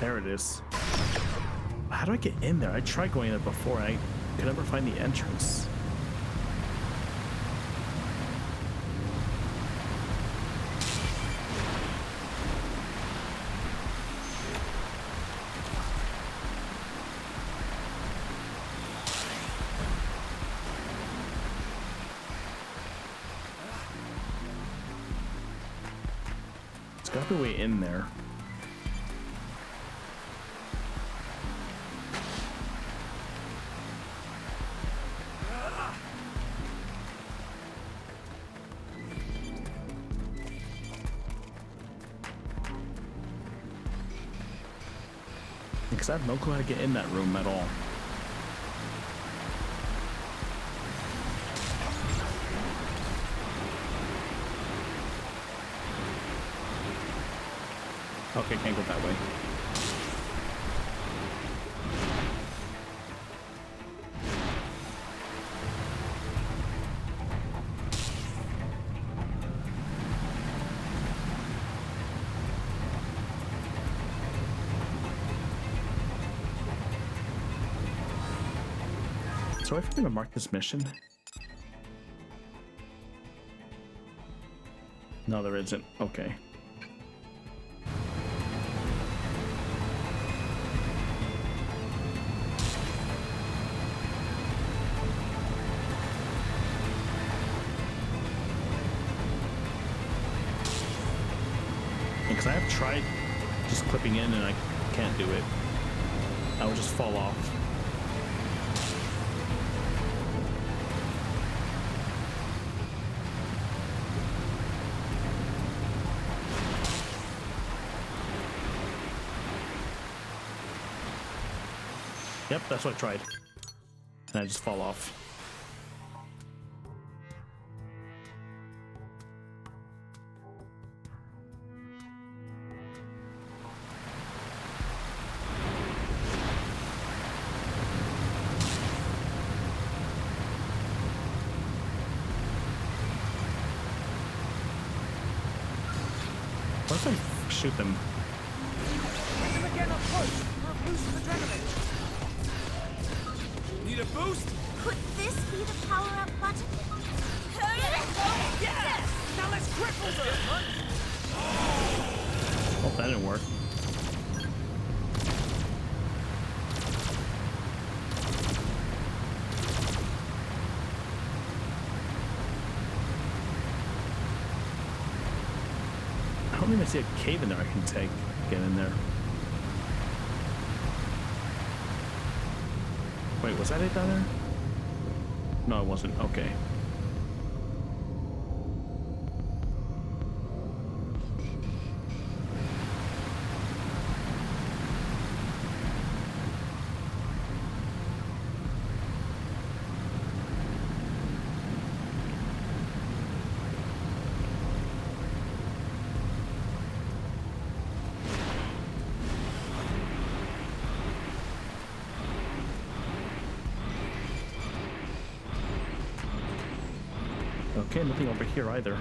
There it is. How do I get in there? I tried going there before. I could never find the entrance. It's got to be a way in there. Because I have no clue how to get in that room at all. Okay, can't go that way. So if I'm gonna mark this mission. No, there isn't. Okay. Because I have tried just clipping in and I can't do it. I would just fall off. Yep, that's what I tried. And I just fall off. What if I shoot them? Hit them again up close for a boost of adrenaline. Need a boost? could this be the power-up button? Yeah! Now let's cripple them! Oh, that didn't work. don't even see a cave in there I can get in there. Wait, was that it down there? No, it wasn't. Okay. Okay, nothing over here either.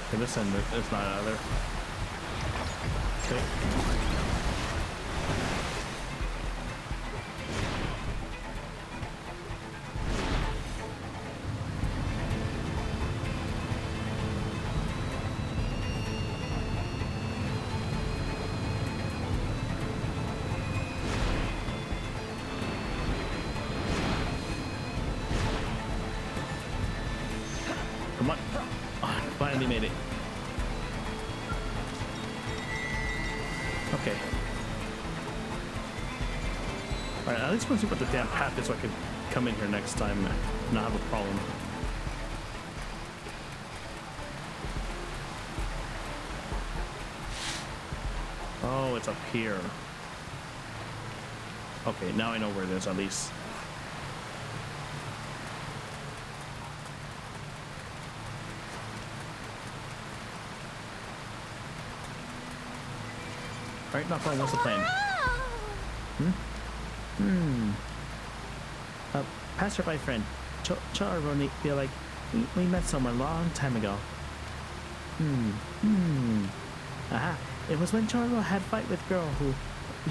Okay, this end is not either. Okay. Come on. Oh, I finally made it. Okay. Alright, at least want to see what the damn path is so I can come in here next time and not have a problem. Oh, it's up here. Okay, now I know where it is at least. Alright, not problem. What's the plan? Passerby friend, Charo feel like we met someone a long time ago. Aha. It was when Charo had fight with girl who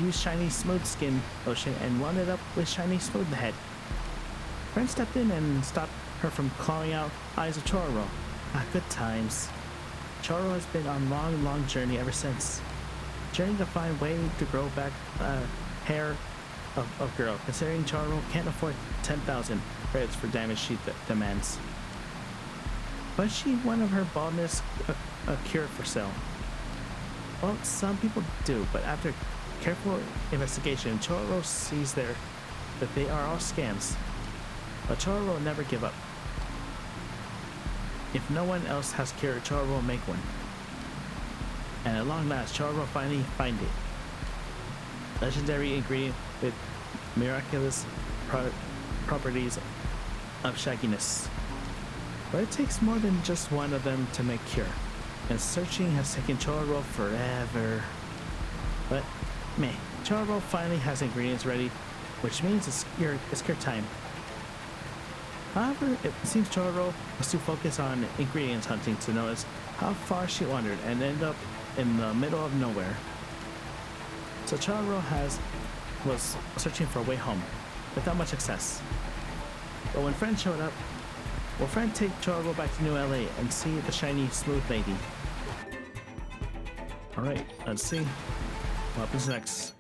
used shiny smooth skin lotion and wound up with shiny smooth head. Friend stepped in and stopped her from clawing out eyes of Choro. Ah, good times. Choro has been on long journey ever since. Journey to find way to grow back hair of girl, considering Charo can't afford 10,000 credits for damage she demands. But she one of her baldness a cure for sale. Well, some people do, but after careful investigation, Choro sees that they are all scams. But Choro will never give up. If no one else has cure, Choro will make one. And at long last, Choro will finally find it. Legendary ingredient with miraculous properties of shagginess. But it takes more than just one of them to make cure. And searching has taken Choro forever. But meh, Choro finally has ingredients ready, which means it's cure time. However, it seems Choro was too focused on ingredients hunting to notice how far she wandered and ended up in the middle of nowhere. So Choro was searching for a way home, without much success. But when Friend showed up, will Friend take Choro back to New LA and see the shiny smooth lady? Alright, let's see what happens next.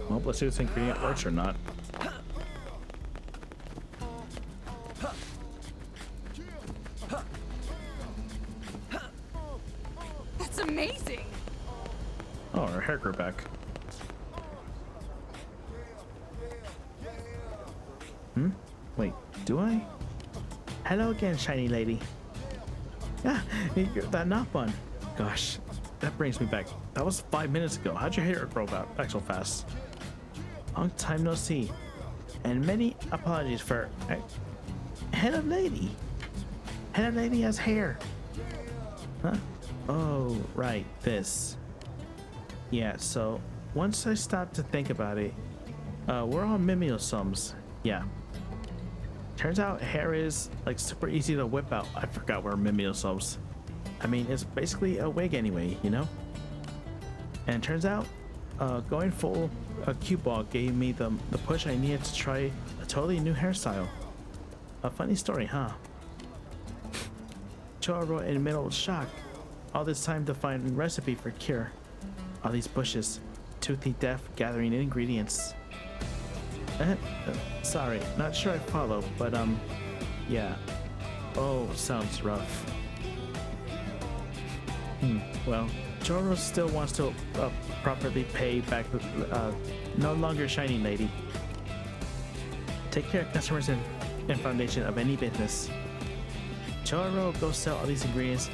Well, let's see if this ingredient works or not. That's amazing. Oh, her hair grew back. Wait, do I? Hello again, shiny lady. Ah, that knock one. Gosh, that brings me back. That was 5 minutes ago. How'd your hair grow back so fast? Long time no see. And many apologies for... Head of lady. Head of lady has hair. Huh? Oh, right, this. Yeah, so once I stopped to think about it, We're on mimeosomes. Yeah. Turns out hair is like super easy to whip out. I forgot we're mimeosomes. I mean, it's basically a wig anyway, you know? And it turns out, going full cue ball gave me the push I needed to try a totally new hairstyle. A funny story, huh? Choro in the middle of shock. All this time to find a recipe for cure. All these bushes, toothy death gathering ingredients. Sorry, not sure I follow, but yeah. Oh, sounds rough. Well, Choro still wants to properly pay back the no longer shiny lady. Take care of customers and foundation of any business. Choro, go sell all these ingredients,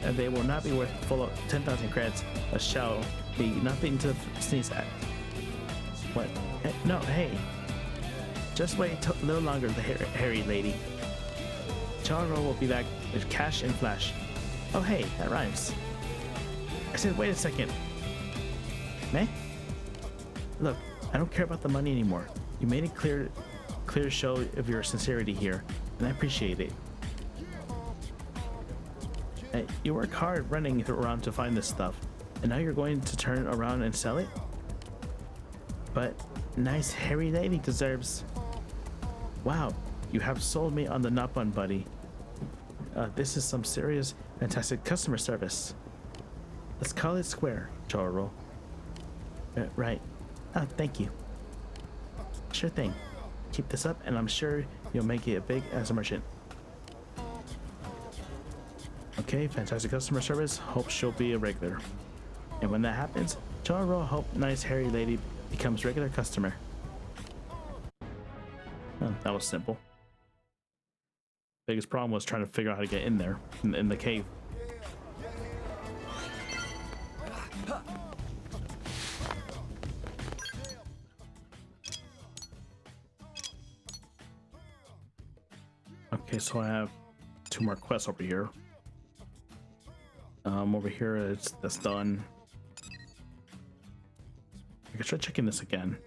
and they will not be worth full of 10,000 credits, but shall be nothing to sneeze at. What? No, hey. Just wait a little longer, the hairy lady. Choro will be back with cash and flash. Oh hey, that rhymes. I said wait a second. Meh? Look, I don't care about the money anymore. You made it clear show of your sincerity here, and I appreciate it. Hey, you work hard running around to find this stuff, and now you're going to turn around and sell it? But nice hairy lady deserves... Wow, you have sold me on the nut bun, buddy. This is some serious, fantastic customer service. Let's call it square, Choro. Right. Thank you. Sure thing. Keep this up, and I'm sure you'll make it big as a merchant. Okay, fantastic customer service. Hope she'll be a regular. And when that happens, Choro hope nice hairy lady becomes regular customer. Oh, that was simple. Biggest problem was trying to figure out how to get in there, in the cave. Okay, so I have 2 more quests over here. Over here, that's done. I can try checking this again.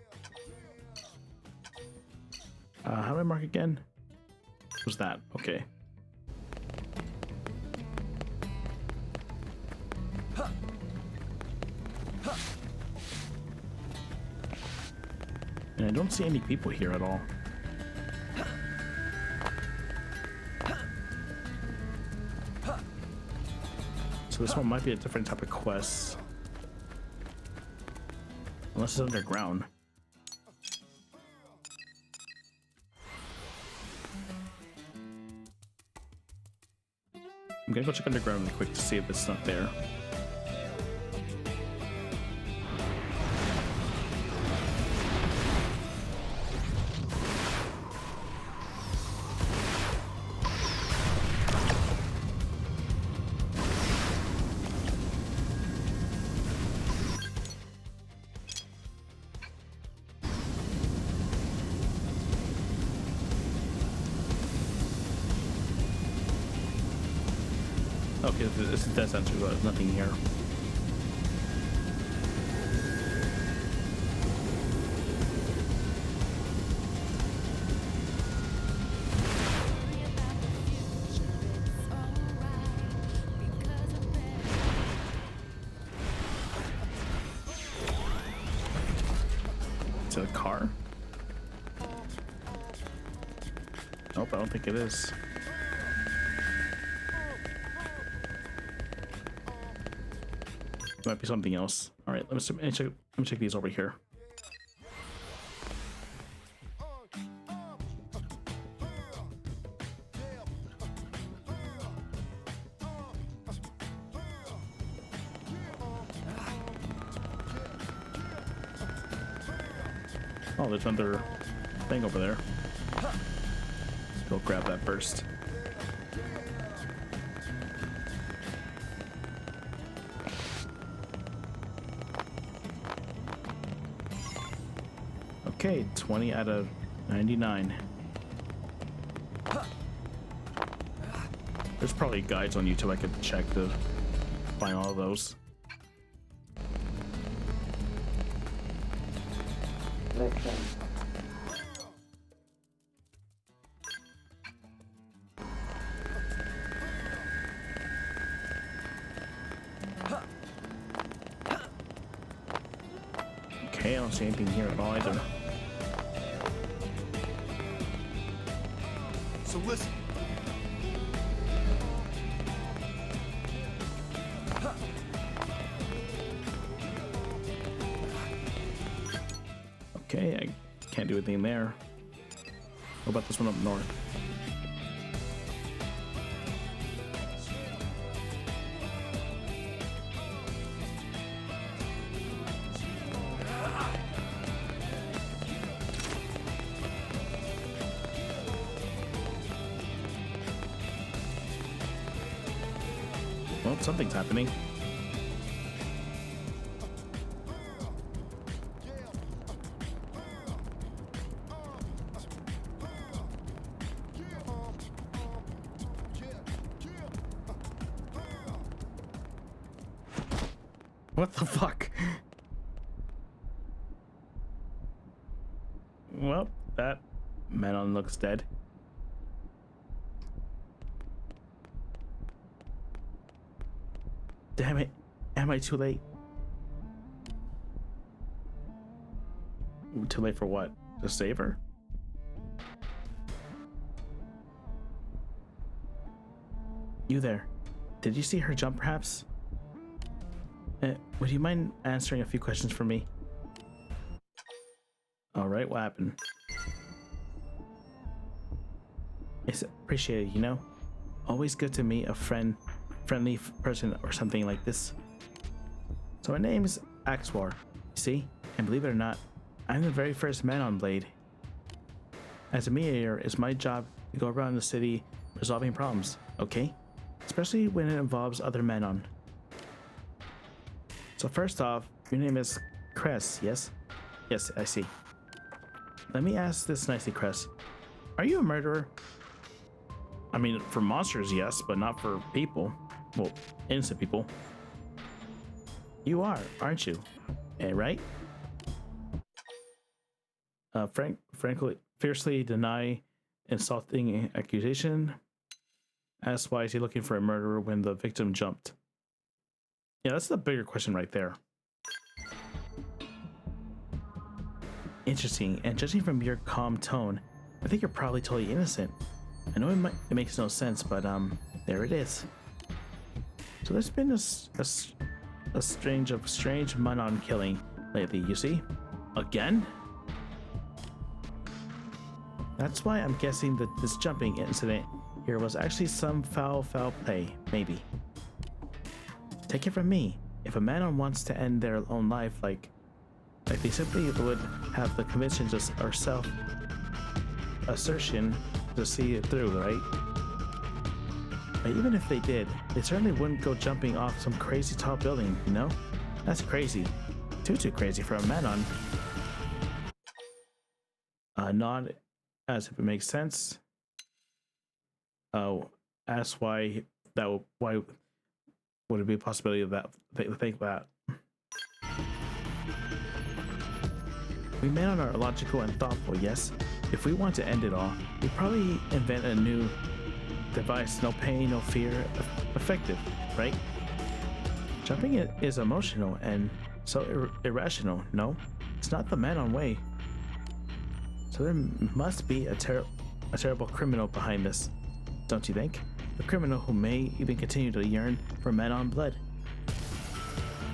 How do I mark again? What was that? Okay. And I don't see any people here at all. So this one might be a different type of quest. Unless it's underground. I'm gonna go check underground really quick to see if it's not there. Okay, this is dead center, but there's nothing here. Is it a car? Nope, I don't think it is. Might be something else. All right, let me check these over here. Oh, there's another thing over there. Go grab that first. Okay, 20 out of 99. There's probably guides on YouTube I could check to find all of those. Listen. Okay, I don't see anything here at all either. So listen. Okay, I can't do anything there. What about this one up north? Well, something's happening. What the fuck? Well, that Manon looks dead. Damn it. Am I too late? Too late for what? To save her? You there. Did you see her jump perhaps? Would you mind answering a few questions for me? Alright, what happened? It's appreciated, you know? Always good to meet a friendly person or something like this. So my name is Axwar, you see? And believe it or not, I'm the very first man on Blade. As a mediator, it's my job to go around the city resolving problems, okay? Especially when it involves other men on. So first off, your name is Cress, yes? Yes, I see. Let me ask this nicely, Cress. Are you a murderer? I mean, for monsters, yes, but not for people. Well, innocent people. You are, aren't you? Right? Frankly, fiercely deny insulting accusation. Ask why is he looking for a murderer when the victim jumped? Yeah, that's the bigger question right there. Interesting, and judging from your calm tone, I think you're probably totally innocent. I know it makes no sense, but there it is. So there's been a strange Manon killing lately, you see? Again? That's why I'm guessing that this jumping incident here was actually some foul play, maybe. Take it from me, if a Manon wants to end their own life, like they simply would have the conviction or self-assertion to see it through, right? But even if they did, they certainly wouldn't go jumping off some crazy tall building, you know? That's crazy. Too crazy for a Manon. Nod as if it makes sense. Ask why would it be a possibility of that? Think that. We Manon are logical and thoughtful, yes. If we want to end it all, we'd probably invent a new device, no pain, no fear, effective, right? Jumping is emotional and so irrational, no? It's not the Manon way. So there must be a terrible criminal behind this, don't you think? A criminal who may even continue to yearn for Manon blood.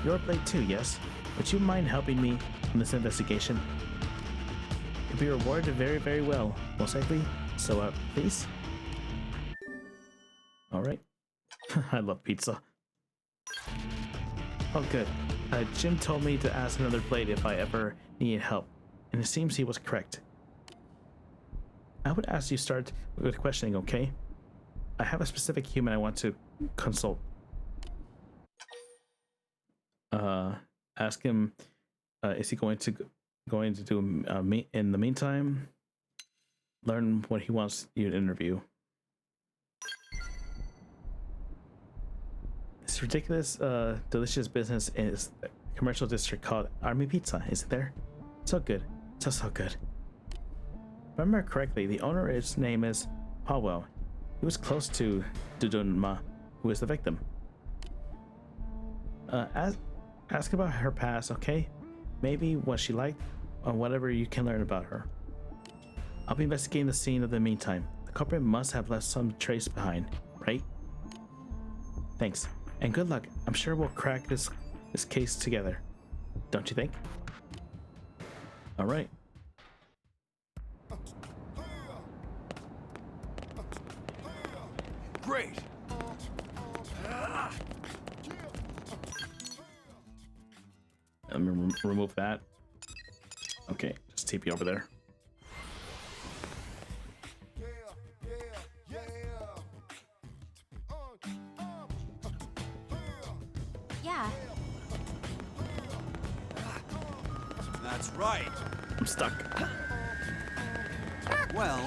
Your blade too, yes? Would you mind helping me in this investigation? You'll be rewarded very, very well, most likely. So, please? Alright. I love pizza. Oh, good. Jim told me to ask another blade if I ever needed help, and it seems he was correct. I would ask you start with questioning, okay? I have a specific human I want to consult. Ask him, is he going to do in the meantime? Learn what he wants you to interview. This ridiculous, delicious business is a commercial district called Army Pizza, isn't there? So good, so good. If I remember correctly, the owner's name is Hallwell. He was close to Dudunma, who is the victim. Ask about her past, okay? maybe what she liked, or whatever you can learn about her. I'll be investigating the scene in the meantime. The culprit must have left some trace behind, right? Thanks, and good luck. I'm sure we'll crack this case together. Don't you think? All right. Great. Let me remove that. Okay, just TP over there. Yeah. That's right. I'm stuck. Well...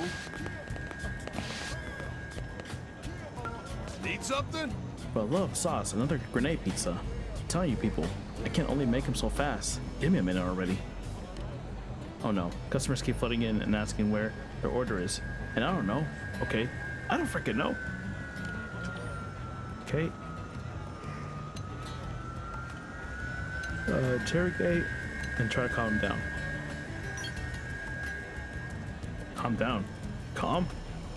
Need something? But love sauce, another grenade pizza. I'm telling you people, I can't only make them so fast. Give me a minute already. Oh no, customers keep flooding in and asking where their order is. And I don't know. Okay, I don't freaking know. Okay. Interrogate and try to calm him down. Calm down. Calm?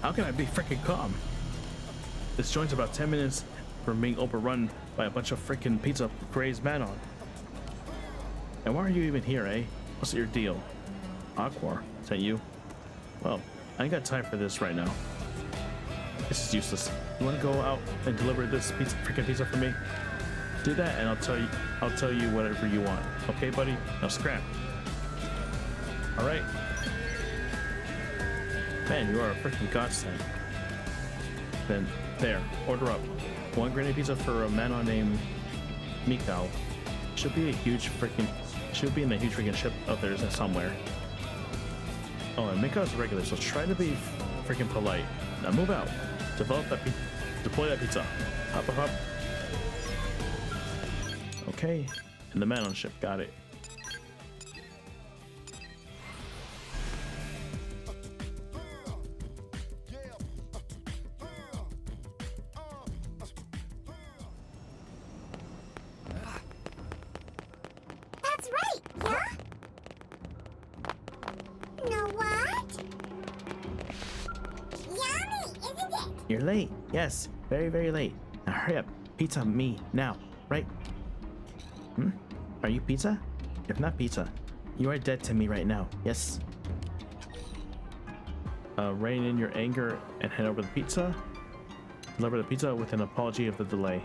How can I be freaking calm? This joint's about 10 minutes from being overrun by a bunch of freaking pizza crazed man on. And why are you even here, eh? What's your deal? Aqua, is that you? Well, I ain't got time for this right now. This is useless. You wanna go out and deliver this freaking pizza for me? Do that and I'll tell you whatever you want. Okay, buddy? Now scrap. Alright. Man, you are a freaking godsend. Then there, order up. One grenade pizza for a man named Mikao. Should be in the huge freaking ship of theirs somewhere. Oh, and Mikao's regular, so try to be freaking polite. Now move out. Deploy that pizza. Hop, hop, hop. Okay, and the man on ship, got it. That's right, yeah? Know what? Yummy, isn't it? You're late. Yes, very, very late. Now hurry up. Pizza me now, right? Are you pizza? If not pizza, you are dead to me right now. Yes. Rein in your anger and hand over the pizza. Deliver the pizza with an apology of the delay.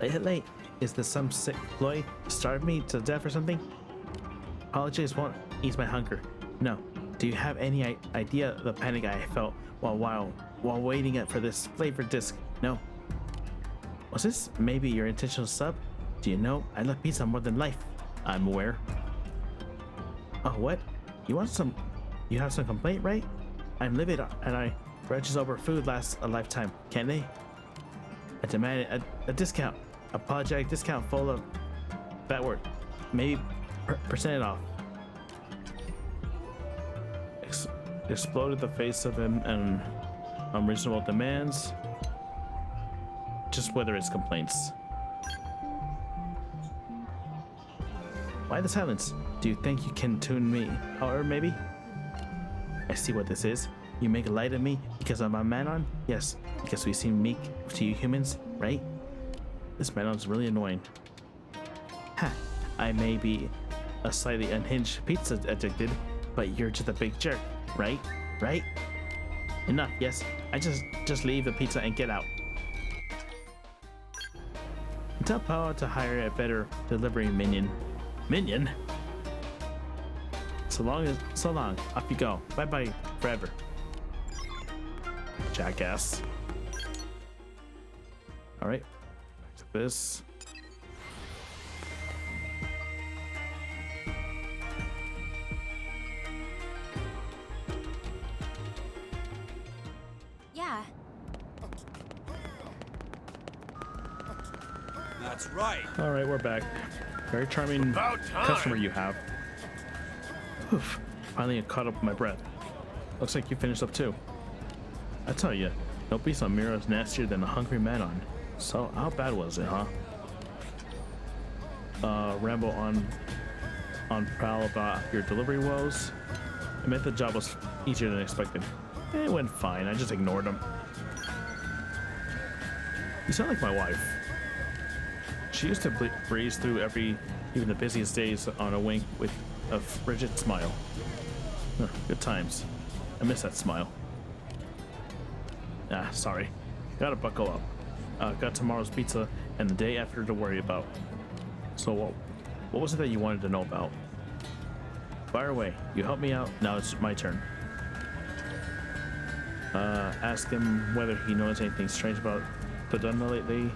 Late. Is this some sick ploy to starve me to death or something? Apologies won't ease my hunger. No. Do you have any idea the panic I felt while waiting for this flavored disc? No. Was this maybe your intentional sub? Do you know I love pizza more than life? I'm aware. Oh, what? You have some complaint, right? I'm livid and I grudges over food lasts a lifetime, can't they? I demand a discount. Apologetic discount full of that word. Maybe percent off. Exploded the face of him and unreasonable demands. Just whether it's complaints. Why the silence? Do you think you can tune me? Or maybe? I see what this is. You make light of me because I'm a Manon? Yes, because we seem meek to you humans, right? This Manon's really annoying. Ha! I may be a slightly unhinged pizza addicted, but you're just a big jerk, right? Right? Enough, yes. I just leave the pizza and get out. Tell Paolo to hire a better delivery minion. Minion? So long. Off you go. Bye-bye forever. Jackass. Alright. Back to this. Yeah. That's right. Alright, we're back. Very charming customer you have. Oof. Finally caught up with my breath. Looks like you finished up too. I tell you, no beast on Mira is nastier than a hungry Manon. So how bad was it, huh? ramble on prowl about your delivery woes. It meant the job was easier than expected. It went fine. I just ignored him. You sound like my wife. She used to breeze through even the busiest days on a wink with a frigid smile. Good times. I miss that smile. Ah, sorry. Gotta buckle up. Got tomorrow's pizza and the day after to worry about. So what was it that you wanted to know about? Fire away. You helped me out. Now it's my turn. Ask him whether he knows anything strange about the Dunma lately.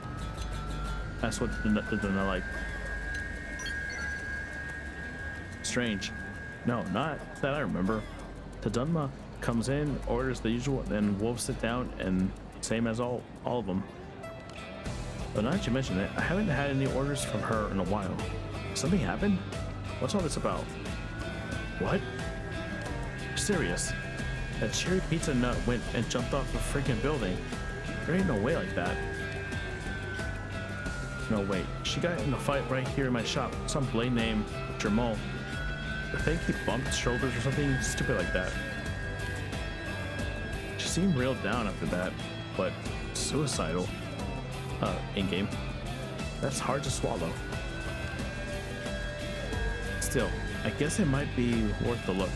That's what the Dunma like. Strange. No, not that I remember. The Dunma comes in, orders the usual, then wolves sit down, and same as all of them. But now that you mention it, I haven't had any orders from her in a while. Something happened? What's all this about? What? You're serious? That cherry pizza nut went and jumped off a freaking building. There ain't no way like that. No, wait. She got in a fight right here in my shop. Some blade named Jermol. I think he bumped shoulders or something stupid like that. She seemed real down after that, but suicidal. In-game. That's hard to swallow. Still, I guess it might be worth the look.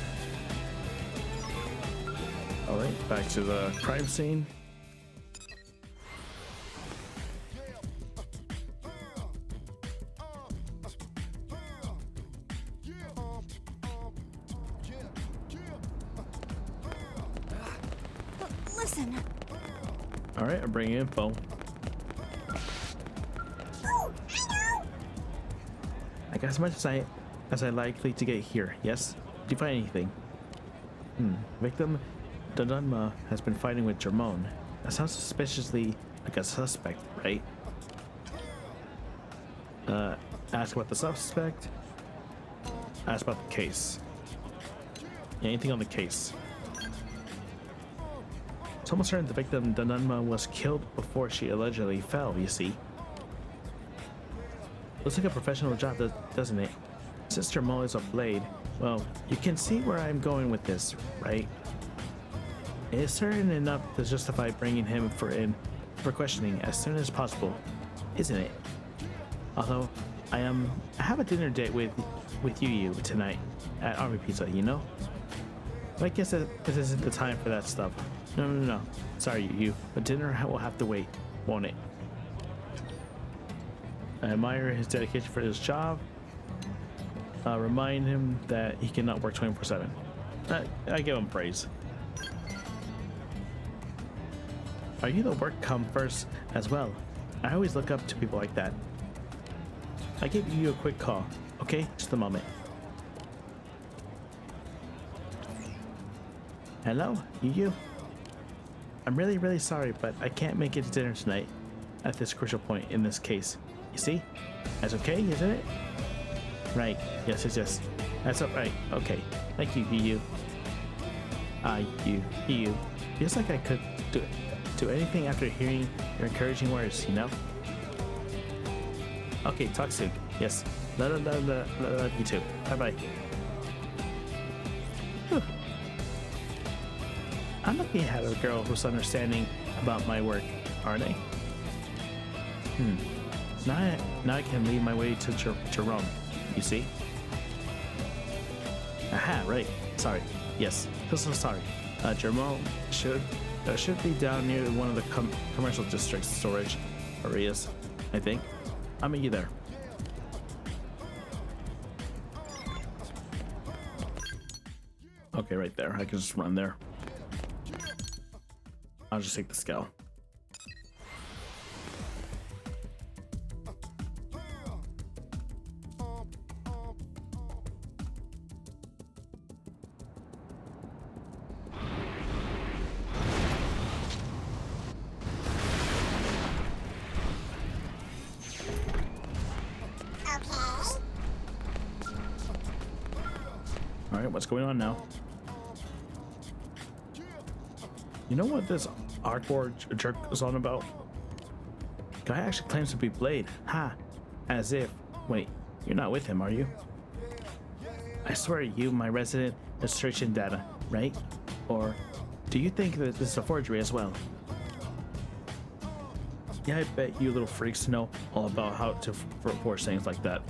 Alright, back to the crime scene. Listen. Alright, I'm bringing info. Oh, I know. I got as much as I likely to get here. Yes? Did you find anything? Victim Dunma has been fighting with Jermon. That sounds suspiciously like a suspect, right? Ask about the suspect. Ask about the case. Anything on the case? It's almost certain the victim Dunma was killed before she allegedly fell, you see. Looks like a professional job, doesn't it? Since Jermon is a blade, well, you can see where I'm going with this, right? It is certain enough to justify bringing him for questioning as soon as possible, isn't it? Although I have a dinner date with you tonight at Army Pizza, you know? But I guess this isn't the time for that stuff. No. Sorry, you. But dinner will have to wait, won't it? I admire his dedication for his job. Remind him that he cannot work 24/7. I give him praise. Are you the work come first as well? I always look up to people like that. I give you a quick call, okay? Just a moment. Hello, you? I'm really sorry, but I can't make it to dinner tonight at this crucial point in this case. You see? That's okay, isn't it? Right. Yes. That's up right. Okay. Thank you, you. You. Feels like I could do anything after hearing your encouraging words, you know? Okay, talk soon. Yes. Love you too. Bye-bye. I'm lucky I have a girl who's understanding about my work, aren't I? Now I can lead my way to Rome, you see? Aha, right. Sorry. Yes. So sorry. Jermon should be down near one of the commercial district's storage areas, I think. I'll meet you there. Okay, right there. I can just run there. I'll just take the scale. Alright, what's going on now? You know what this Arkboard jerk is on about? Guy actually claims to be Blade. Ha! As if. Wait, You're not with him, are you? I swear you, my resident administration data, right? Or do you think that this is a forgery as well? Yeah, I bet you little freaks know all about how to forge things like that.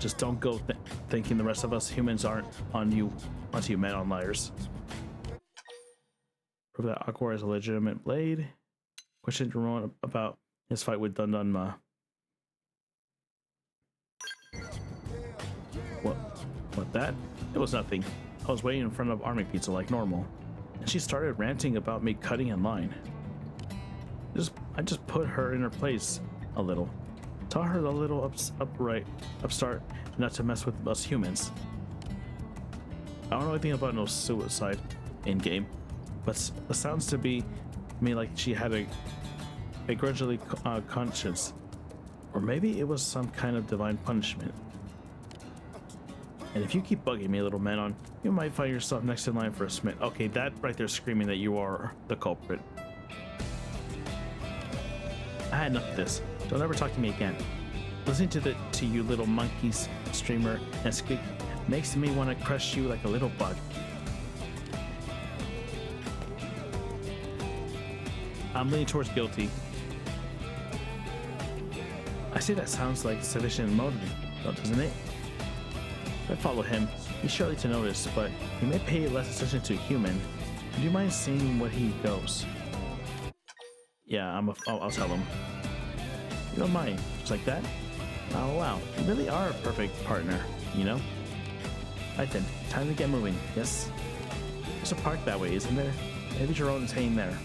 Just don't go thinking the rest of us humans aren't onto you men on liars. Prove that Aqua is a legitimate blade. Question Ramon about his fight with Dun Dun Ma. What that? It was nothing. I was waiting in front of Army Pizza like normal, and she started ranting about me cutting in line. I just put her in her place a little. Taught her a little upstart, not to mess with us humans. I don't know anything about no suicide in game, but it sounds to me like she had a grudgingly conscience, or maybe it was some kind of divine punishment. And if you keep bugging me, little Manon, you might find yourself next in line for a Smith. Okay, that right there screaming that you are the culprit. I had enough of this. Don't ever talk to me again. Listening to you little monkeys streamer and squeak makes me want to crush you like a little bug. I'm leaning towards guilty. I say that sounds like sufficient motive, doesn't it? If I follow him, he's surely to notice, but he may pay less attention to a human. Do you mind seeing what he goes? Yeah, I'll tell him. You don't mind, just like that? Oh wow, you really are a perfect partner, you know? Right then, time to get moving, yes? There's a park that way, isn't there? Maybe Jerome is hanging there.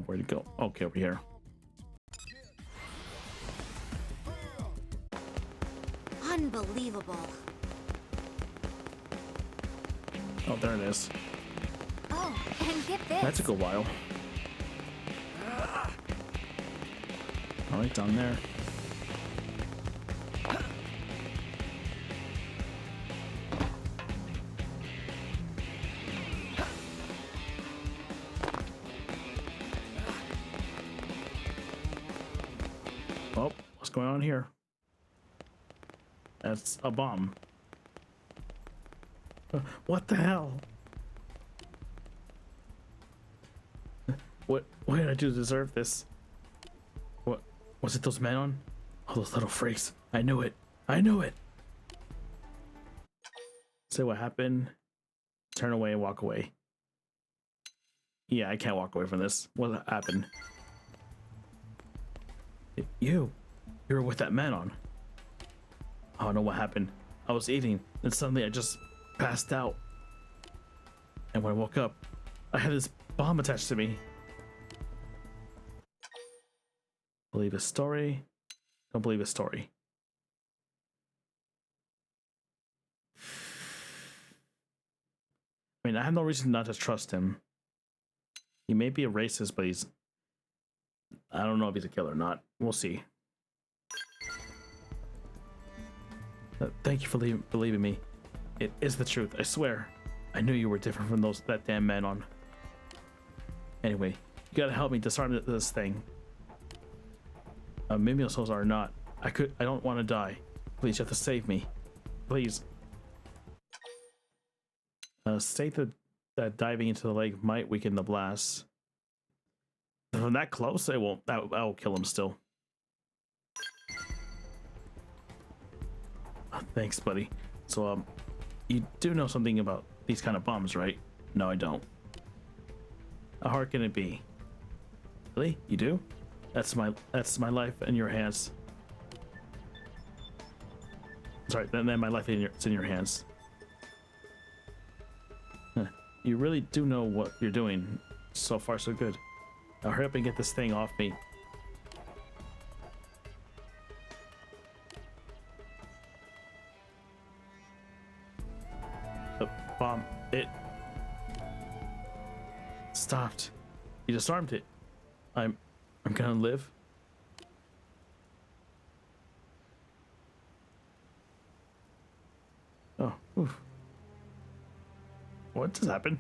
Where'd he go? Okay, over here. Unbelievable. Oh, there it is. Oh, and get this. That took a while. All right, down there. Oh, what's going on here? That's a bomb. What the hell? What did I do to deserve this? What was it? Those men on? Oh, those little freaks! I knew it! I knew it! Say what happened. Turn away and walk away. Yeah, I can't walk away from this. What happened? You were with that man on. I don't know what happened. I was eating, and suddenly I just passed out. And when I woke up, I had this bomb attached to me. Believe his story. Don't believe his story. I mean, I have no reason not to trust him. He may be a racist, but I don't know if he's a killer or not. We'll see. Thank you for believing me. It is the truth, I swear. I knew you were different from that damn man on. Anyway, you gotta help me disarm this thing. Maybe souls are not. I don't want to die. Please, you have to save me. Please. State that diving into the lake might weaken the blast. From that close, it won't. That will kill him still. Thanks, buddy. So, you do know something about these kind of bombs, right? No, I don't. How hard can it be? Really? You do? That's my life in your hands. Sorry, then my life it's in your hands. Huh. You really do know what you're doing. So far, so good. Now hurry up and get this thing off me. The bomb. It stopped. You disarmed it. I'm gonna live. Oh, oof. What just happened?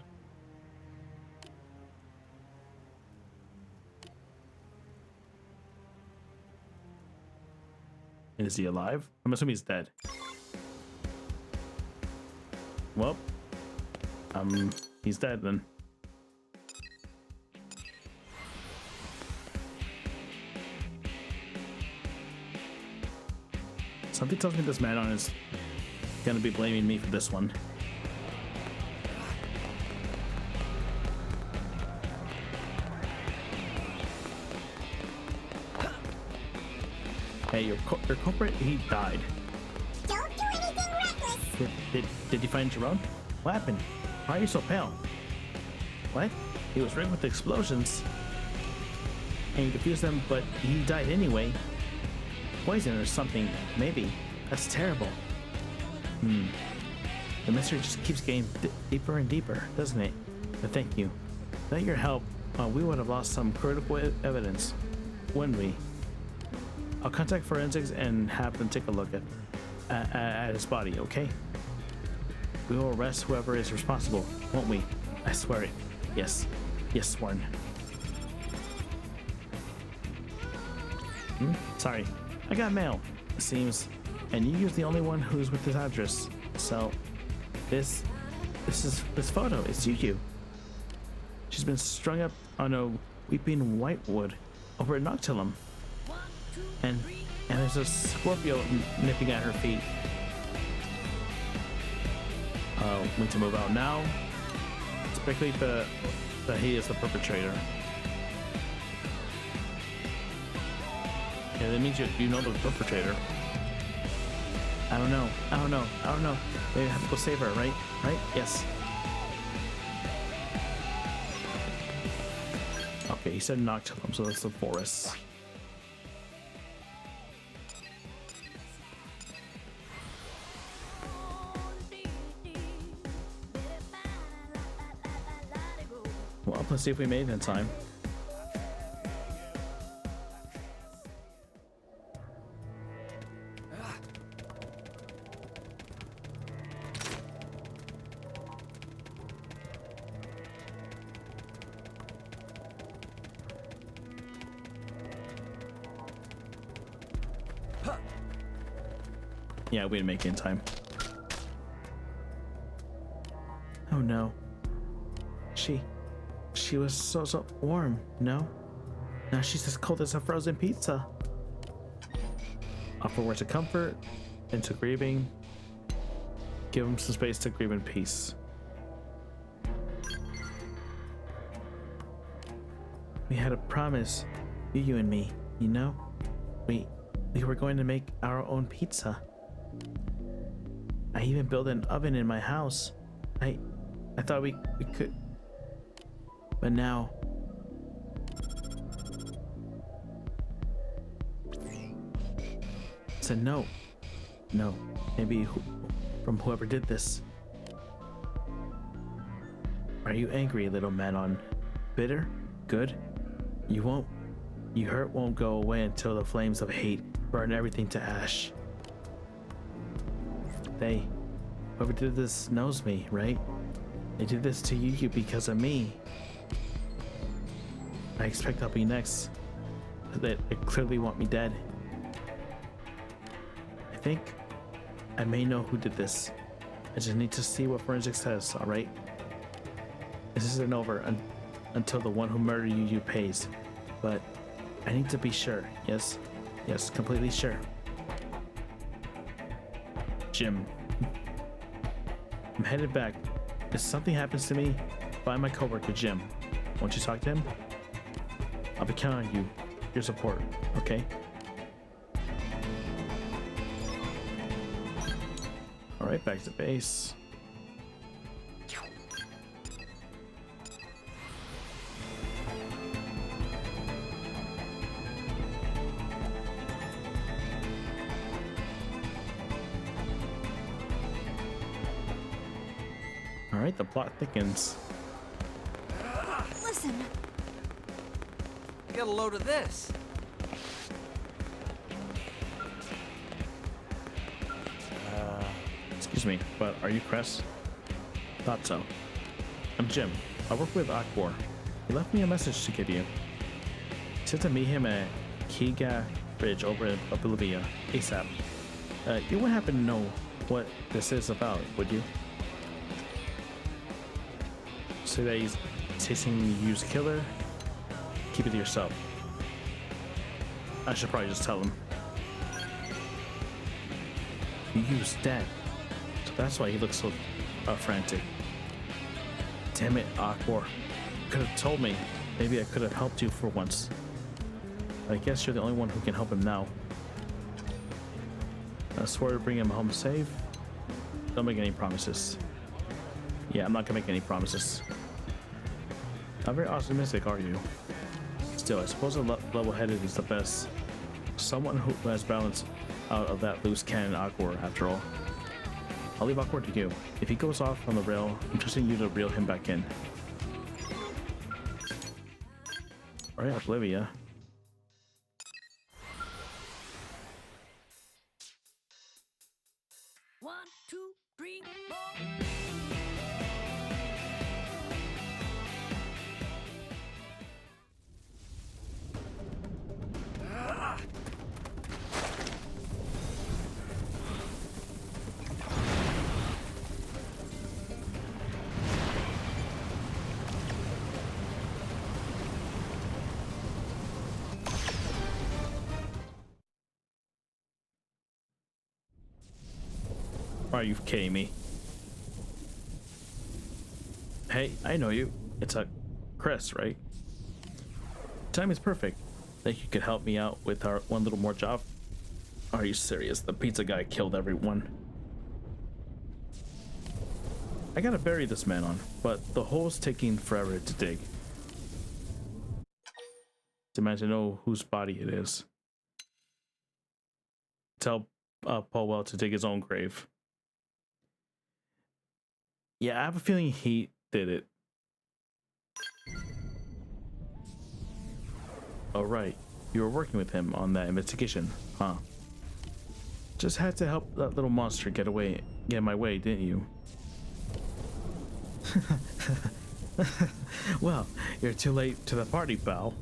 Is he alive? I'm assuming he's dead. Well, he's dead then. Something tells me this Manon is gonna be blaming me for this one. Hey, your culprit, he died. Don't do anything reckless. Did you find Jerome? What happened? Why are you so pale? What? He was ringed with explosions. And you confused them, but he died anyway. Poison or something, maybe. That's terrible. The mystery just keeps getting deeper and deeper, doesn't it? But thank you. Without your help, we would have lost some critical evidence, wouldn't we? I'll contact forensics and have them take a look at his body, okay? We will arrest whoever is responsible, won't we? I swear it. Yes. Yes, sworn. Sorry. I got mail, it seems. And you're the only one who's with this address. So, this photo is Yu. She's been strung up on a weeping whitewood over at Noctilum. And there's a Scorpio nipping at her feet. We need to move out now. Speculate that he is the perpetrator. Yeah, that means you know the perpetrator. I don't know. Maybe I have to go save her, right? Right? Yes. Okay, he said Noctilum, so that's the forest. Well, let's see if we made it in time. Yeah, we didn't make it in time. Oh no. She was so warm, no? Now she's as cold as a frozen pizza. Offer words of comfort, into grieving. Give him some space to grieve in peace. We had a promise, you and me, you know? We were going to make our own pizza. I even built an oven in my house. I thought we could, but now it's a no. Maybe from whoever did this. Are you angry, little Manon? Bitter? Good? Your hurt won't go away until the flames of hate burn everything to ash. Whoever did this knows me, right? They did this to you because of me. I expect I'll be next. They clearly want me dead. I think I may know who did this. I just need to see what forensics says, alright? This isn't over until the one who murdered you pays. But I need to be sure, yes? Yes, completely sure. Jim. I'm headed back. If something happens to me, find my coworker Jim. Won't you talk to him? I'll be counting on you, your support, okay? Alright, back to base. Alright, the plot thickens. Listen. Get a load of this. Excuse me, but are you Cress? Thought so. I'm Jim. I work with Akbar. He left me a message to give you. He said to meet him at bridge over in Bolivia ASAP. You wouldn't happen to know what this is about, would you? Say that he's chasing you use killer. Keep it to yourself. I should probably just tell him. You used that. So that's why he looks so frantic. Damn it, Aquor. Could have told me. Maybe I could have helped you for once. I guess you're the only one who can help him now. I swear to bring him home safe. Don't make any promises. Yeah, I'm not gonna make any promises. Not very optimistic, are you? Still, I suppose a level-headed is the best. Someone who has balance out of that loose cannon Aquor, after all. I'll leave Aquor to you. If he goes off on the rail, I'm trusting you to reel him back in. Alright, Oblivion. One, two, three, four. Are you kidding me? Hey, I know you. It's a Chris, right? Time is perfect. Think you could help me out with our one little more job? Are you serious? The pizza guy killed everyone. I gotta bury this man on, but the hole's taking forever to dig. Demand to know whose body it is. Tell Powell to dig his own grave. Yeah, I have a feeling he did it. Oh, right. You were working with him on that investigation, huh? Just had to help that little monster get in my way, didn't you? Well, you're too late to the party, pal.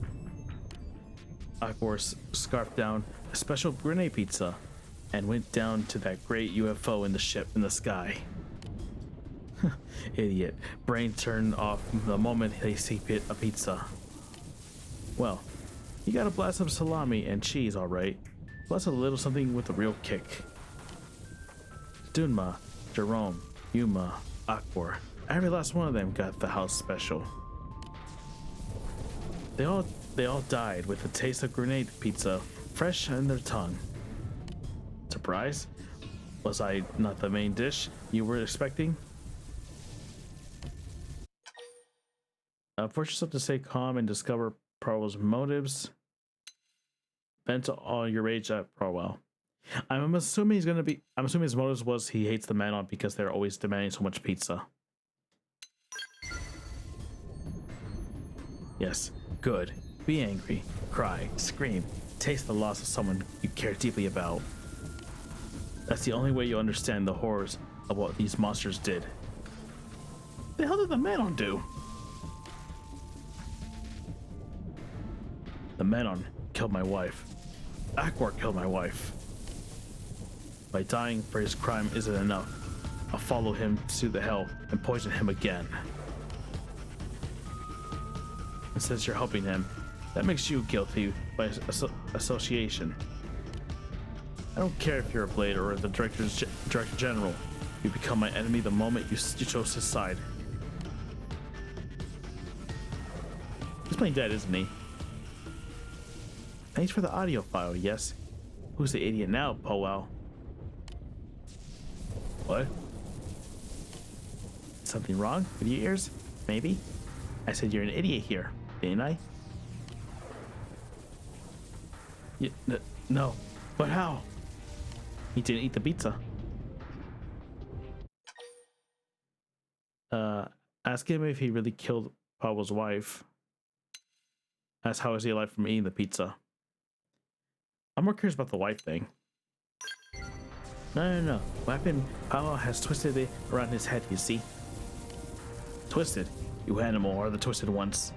Aquor scarfed down a special grenade pizza and went down to that great UFO in the ship in the sky. Idiot. Brain turned off the moment they see a pizza. Well, you gotta blast some salami and cheese, alright. Plus a little something with a real kick. Dunma, Jerome, Yuma, Aquor. Every last one of them got the house special. They all died with a taste of grenade pizza fresh in their tongue. Surprise? Was I not the main dish you were expecting? Force yourself to stay calm and discover Prowell's motives. Vent all your rage at Prowell. I'm assuming his motives was he hates the Manon because they're always demanding so much pizza. Yes, good. Be angry, cry, scream, taste the loss of someone you care deeply about. That's the only way you understand the horrors of what these monsters did. What the hell did the Manon do? The Manon killed my wife. Aquor killed my wife. By dying for his crime isn't enough. I'll follow him to the hell and poison him again. And since you're helping him, that makes you guilty by association. I don't care if you're a Blade or the Director General. You become my enemy the moment you chose his side. He's playing dead, isn't he? Thanks for the audio file, yes. Who's the idiot now, Powell? What? Something wrong with your ears? Maybe? I said you're an idiot here, didn't I? No, but how? He didn't eat the pizza. Ask him if he really killed Powell's wife. Ask how is he alive from eating the pizza. I'm more curious about the wife thing. No. What happened? Powell has twisted it around his head, you see? Twisted? You animal are the twisted ones.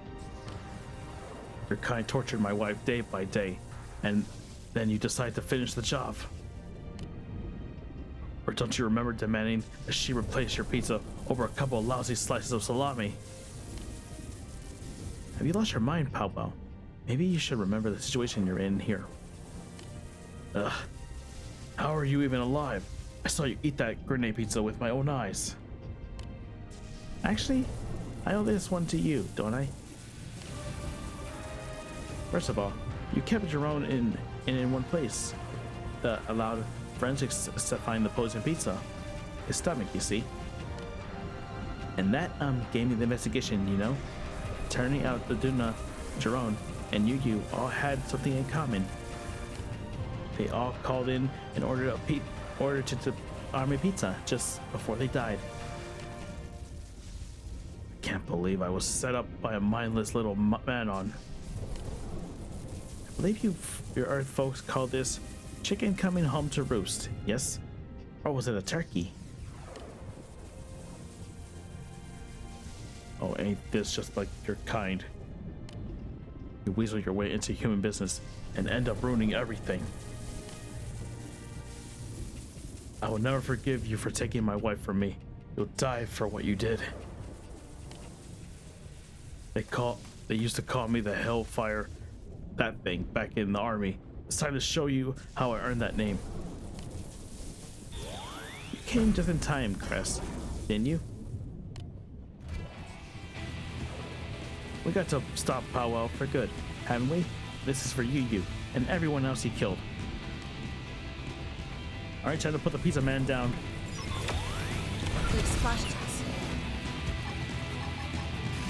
Your kind tortured my wife day by day, and Then you decide to finish the job. Or don't you remember demanding that she replace your pizza over a couple of lousy slices of salami? Have you lost your mind, Pow Pow? Maybe you should remember the situation you're in here. Ugh. How are you even alive? I saw you eat that grenade pizza with my own eyes. Actually, I owe this one to you, don't I? First of all, you kept your own in one place that allowed forensics to find the poison pizza. His stomach, you see. And that gave me the investigation, you know? Turning out the Duna, Jerome, and you all had something in common. They all called in order to army pizza just before they died. I can't believe I was set up by a mindless little man-on. I believe your Earth folks call this chicken coming home to roost, yes? Or was it a turkey? Oh, ain't this just like your kind? You weasel your way into human business and end up ruining everything. I will never forgive you for taking my wife from me. You'll die for what you did. They used to call me the Hellfire, that thing, back in the army. It's time to show you how I earned that name. You came just in time, Crest, didn't you? We got to stop Powwow for good, haven't we? This is for you, and everyone else he killed. Alright, time to put the pizza man down. We've splashed us.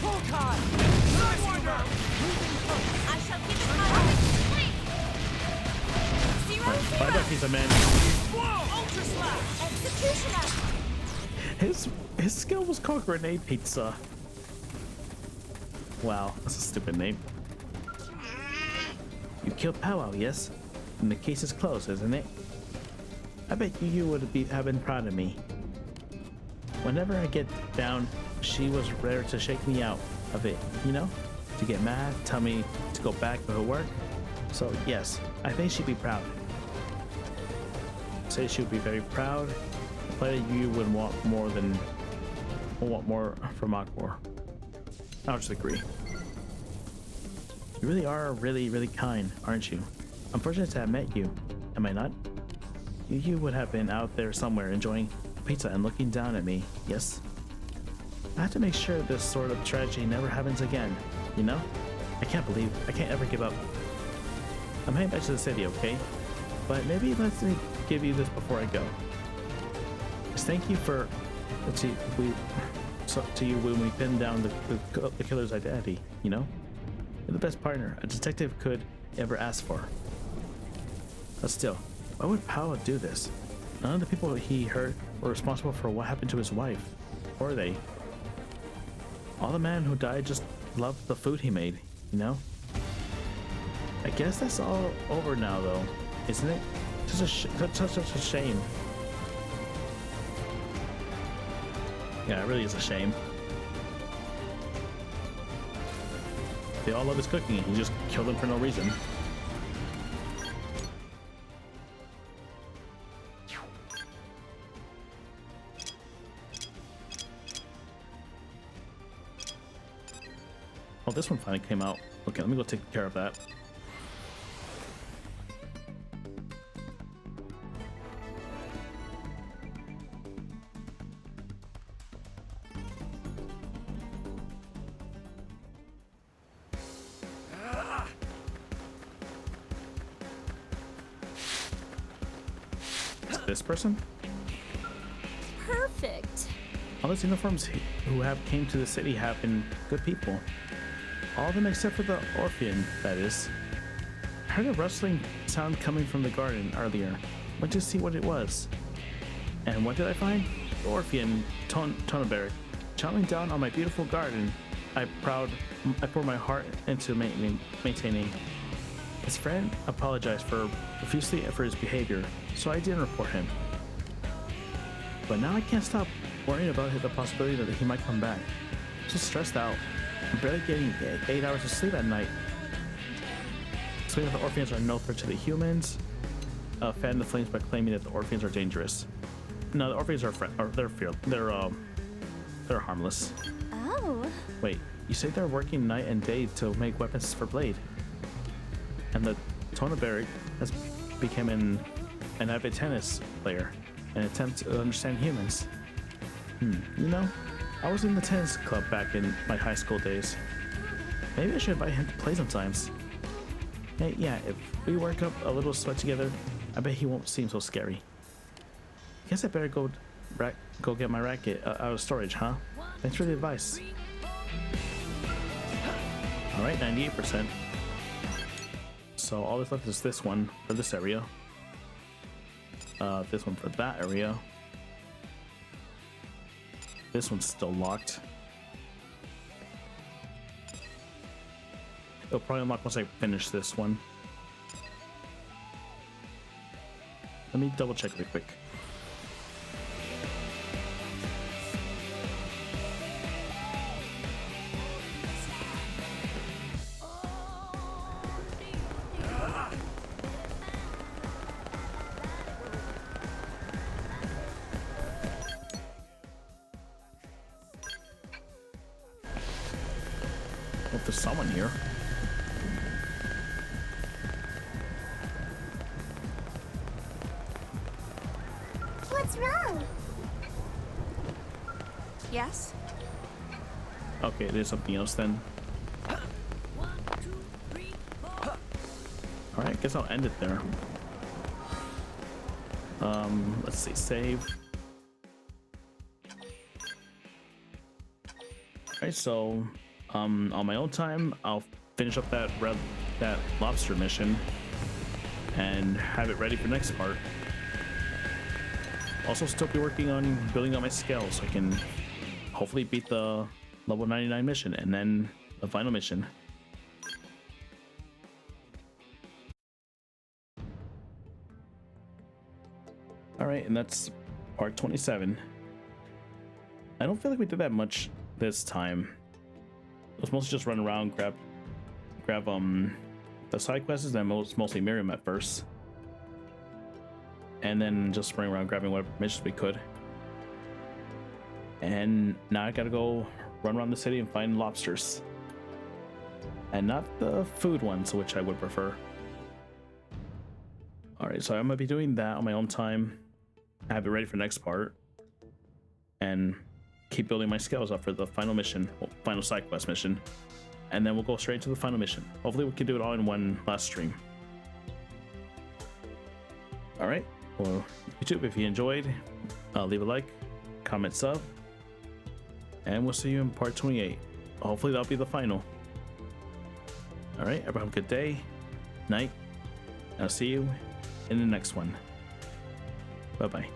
Hawkeye! Sidewinder! I shall give it my Zero Bye bye, pizza man. Whoa! Ultra Slap! Executioner! His skill was called Grenade Pizza. Wow, that's a stupid name. You killed Powwow, yes? And the case is closed, isn't it? I bet you would have been proud of me. Whenever I get down, she was rare to shake me out of it, you know? To get mad, tell me to go back to her work. So yes, I think she'd be proud. Say she would be very proud. The player you would want more from Akbar. I'll just agree. You really are really kind, aren't you? I'm fortunate to have met you. Am I not? You would have been out there somewhere enjoying pizza and looking down at me, yes? I have to make sure this sort of tragedy never happens again, you know? I can't ever give up. I'm heading back to the city, okay? But maybe let me give you this before I go. Just thank you for to you when we pinned down the killer's identity, you know? You're the best partner a detective could ever ask for. But still, why would Powell do this? None of the people he hurt were responsible for what happened to his wife, were they? All the man who died just loved the food he made, you know? I guess that's all over now, though, isn't it? Such a shame. Yeah, it really is a shame. They all love his cooking and he just killed them for no reason. Oh, this one finally came out. Okay, let me go take care of that. This person? Perfect. All those uniforms who have came to the city have been good people. All of them except for the Orphean, that is. I heard a rustling sound coming from the garden earlier. Went to see what it was. And what did I find? The Orphean Tonberg chomping down on my beautiful garden I pour my heart into maintaining. His friend apologized profusely for his behavior, so I didn't report him. But now I can't stop worrying about the possibility that he might come back. I'm so stressed out. I'm barely getting 8 hours of sleep at night. Explain that the Orpheans are no threat to the humans. Fan the flames by claiming that the Orpheans are dangerous. No, the Orpheans are they're harmless. Oh. Wait, you say they're working night and day to make weapons for Blade, and the Tonabaric has become an avid tennis player, an attempt to understand humans. You know, I was in the tennis club back in my high school days. Maybe I should invite him to play sometimes. Hey, yeah, if we work up a little sweat together, I bet he won't seem so scary. Guess I better go get my racket out of storage, huh? Thanks for the advice. Alright, 98%. So all that's left is this one for this area. This one for that area. This one's still locked. It'll probably unlock once I finish this one. Let me double check really quick. Well, if there's someone here. What's wrong? Yes? Okay, there's something else then. 1, 2, 3, 4. Alright, guess I'll end it there. Let's see, save. Alright, so on my own time, I'll finish up that lobster mission and have it ready for next part. Also still be working on building up my skills so I can hopefully beat the level 99 mission and then the final mission. Alright, and that's part 27. I don't feel like we did that much this time. It was mostly just run around, grab the side quests, and then mostly Miriam at first. And then just running around grabbing whatever missions we could. And now I gotta go run around the city and find lobsters. And not the food ones, which I would prefer. Alright, so I'm gonna be doing that on my own time. I have it ready for next part. And keep building my skills up for the final mission, well, final side quest mission. And then we'll go straight to the final mission. Hopefully we can do it all in one last stream. Alright, well, YouTube, if you enjoyed, leave a like, comment, sub, and we'll see you in part 28. Hopefully that'll be the final. Alright, everyone have a good day, night, and I'll see you in the next one. Bye-bye.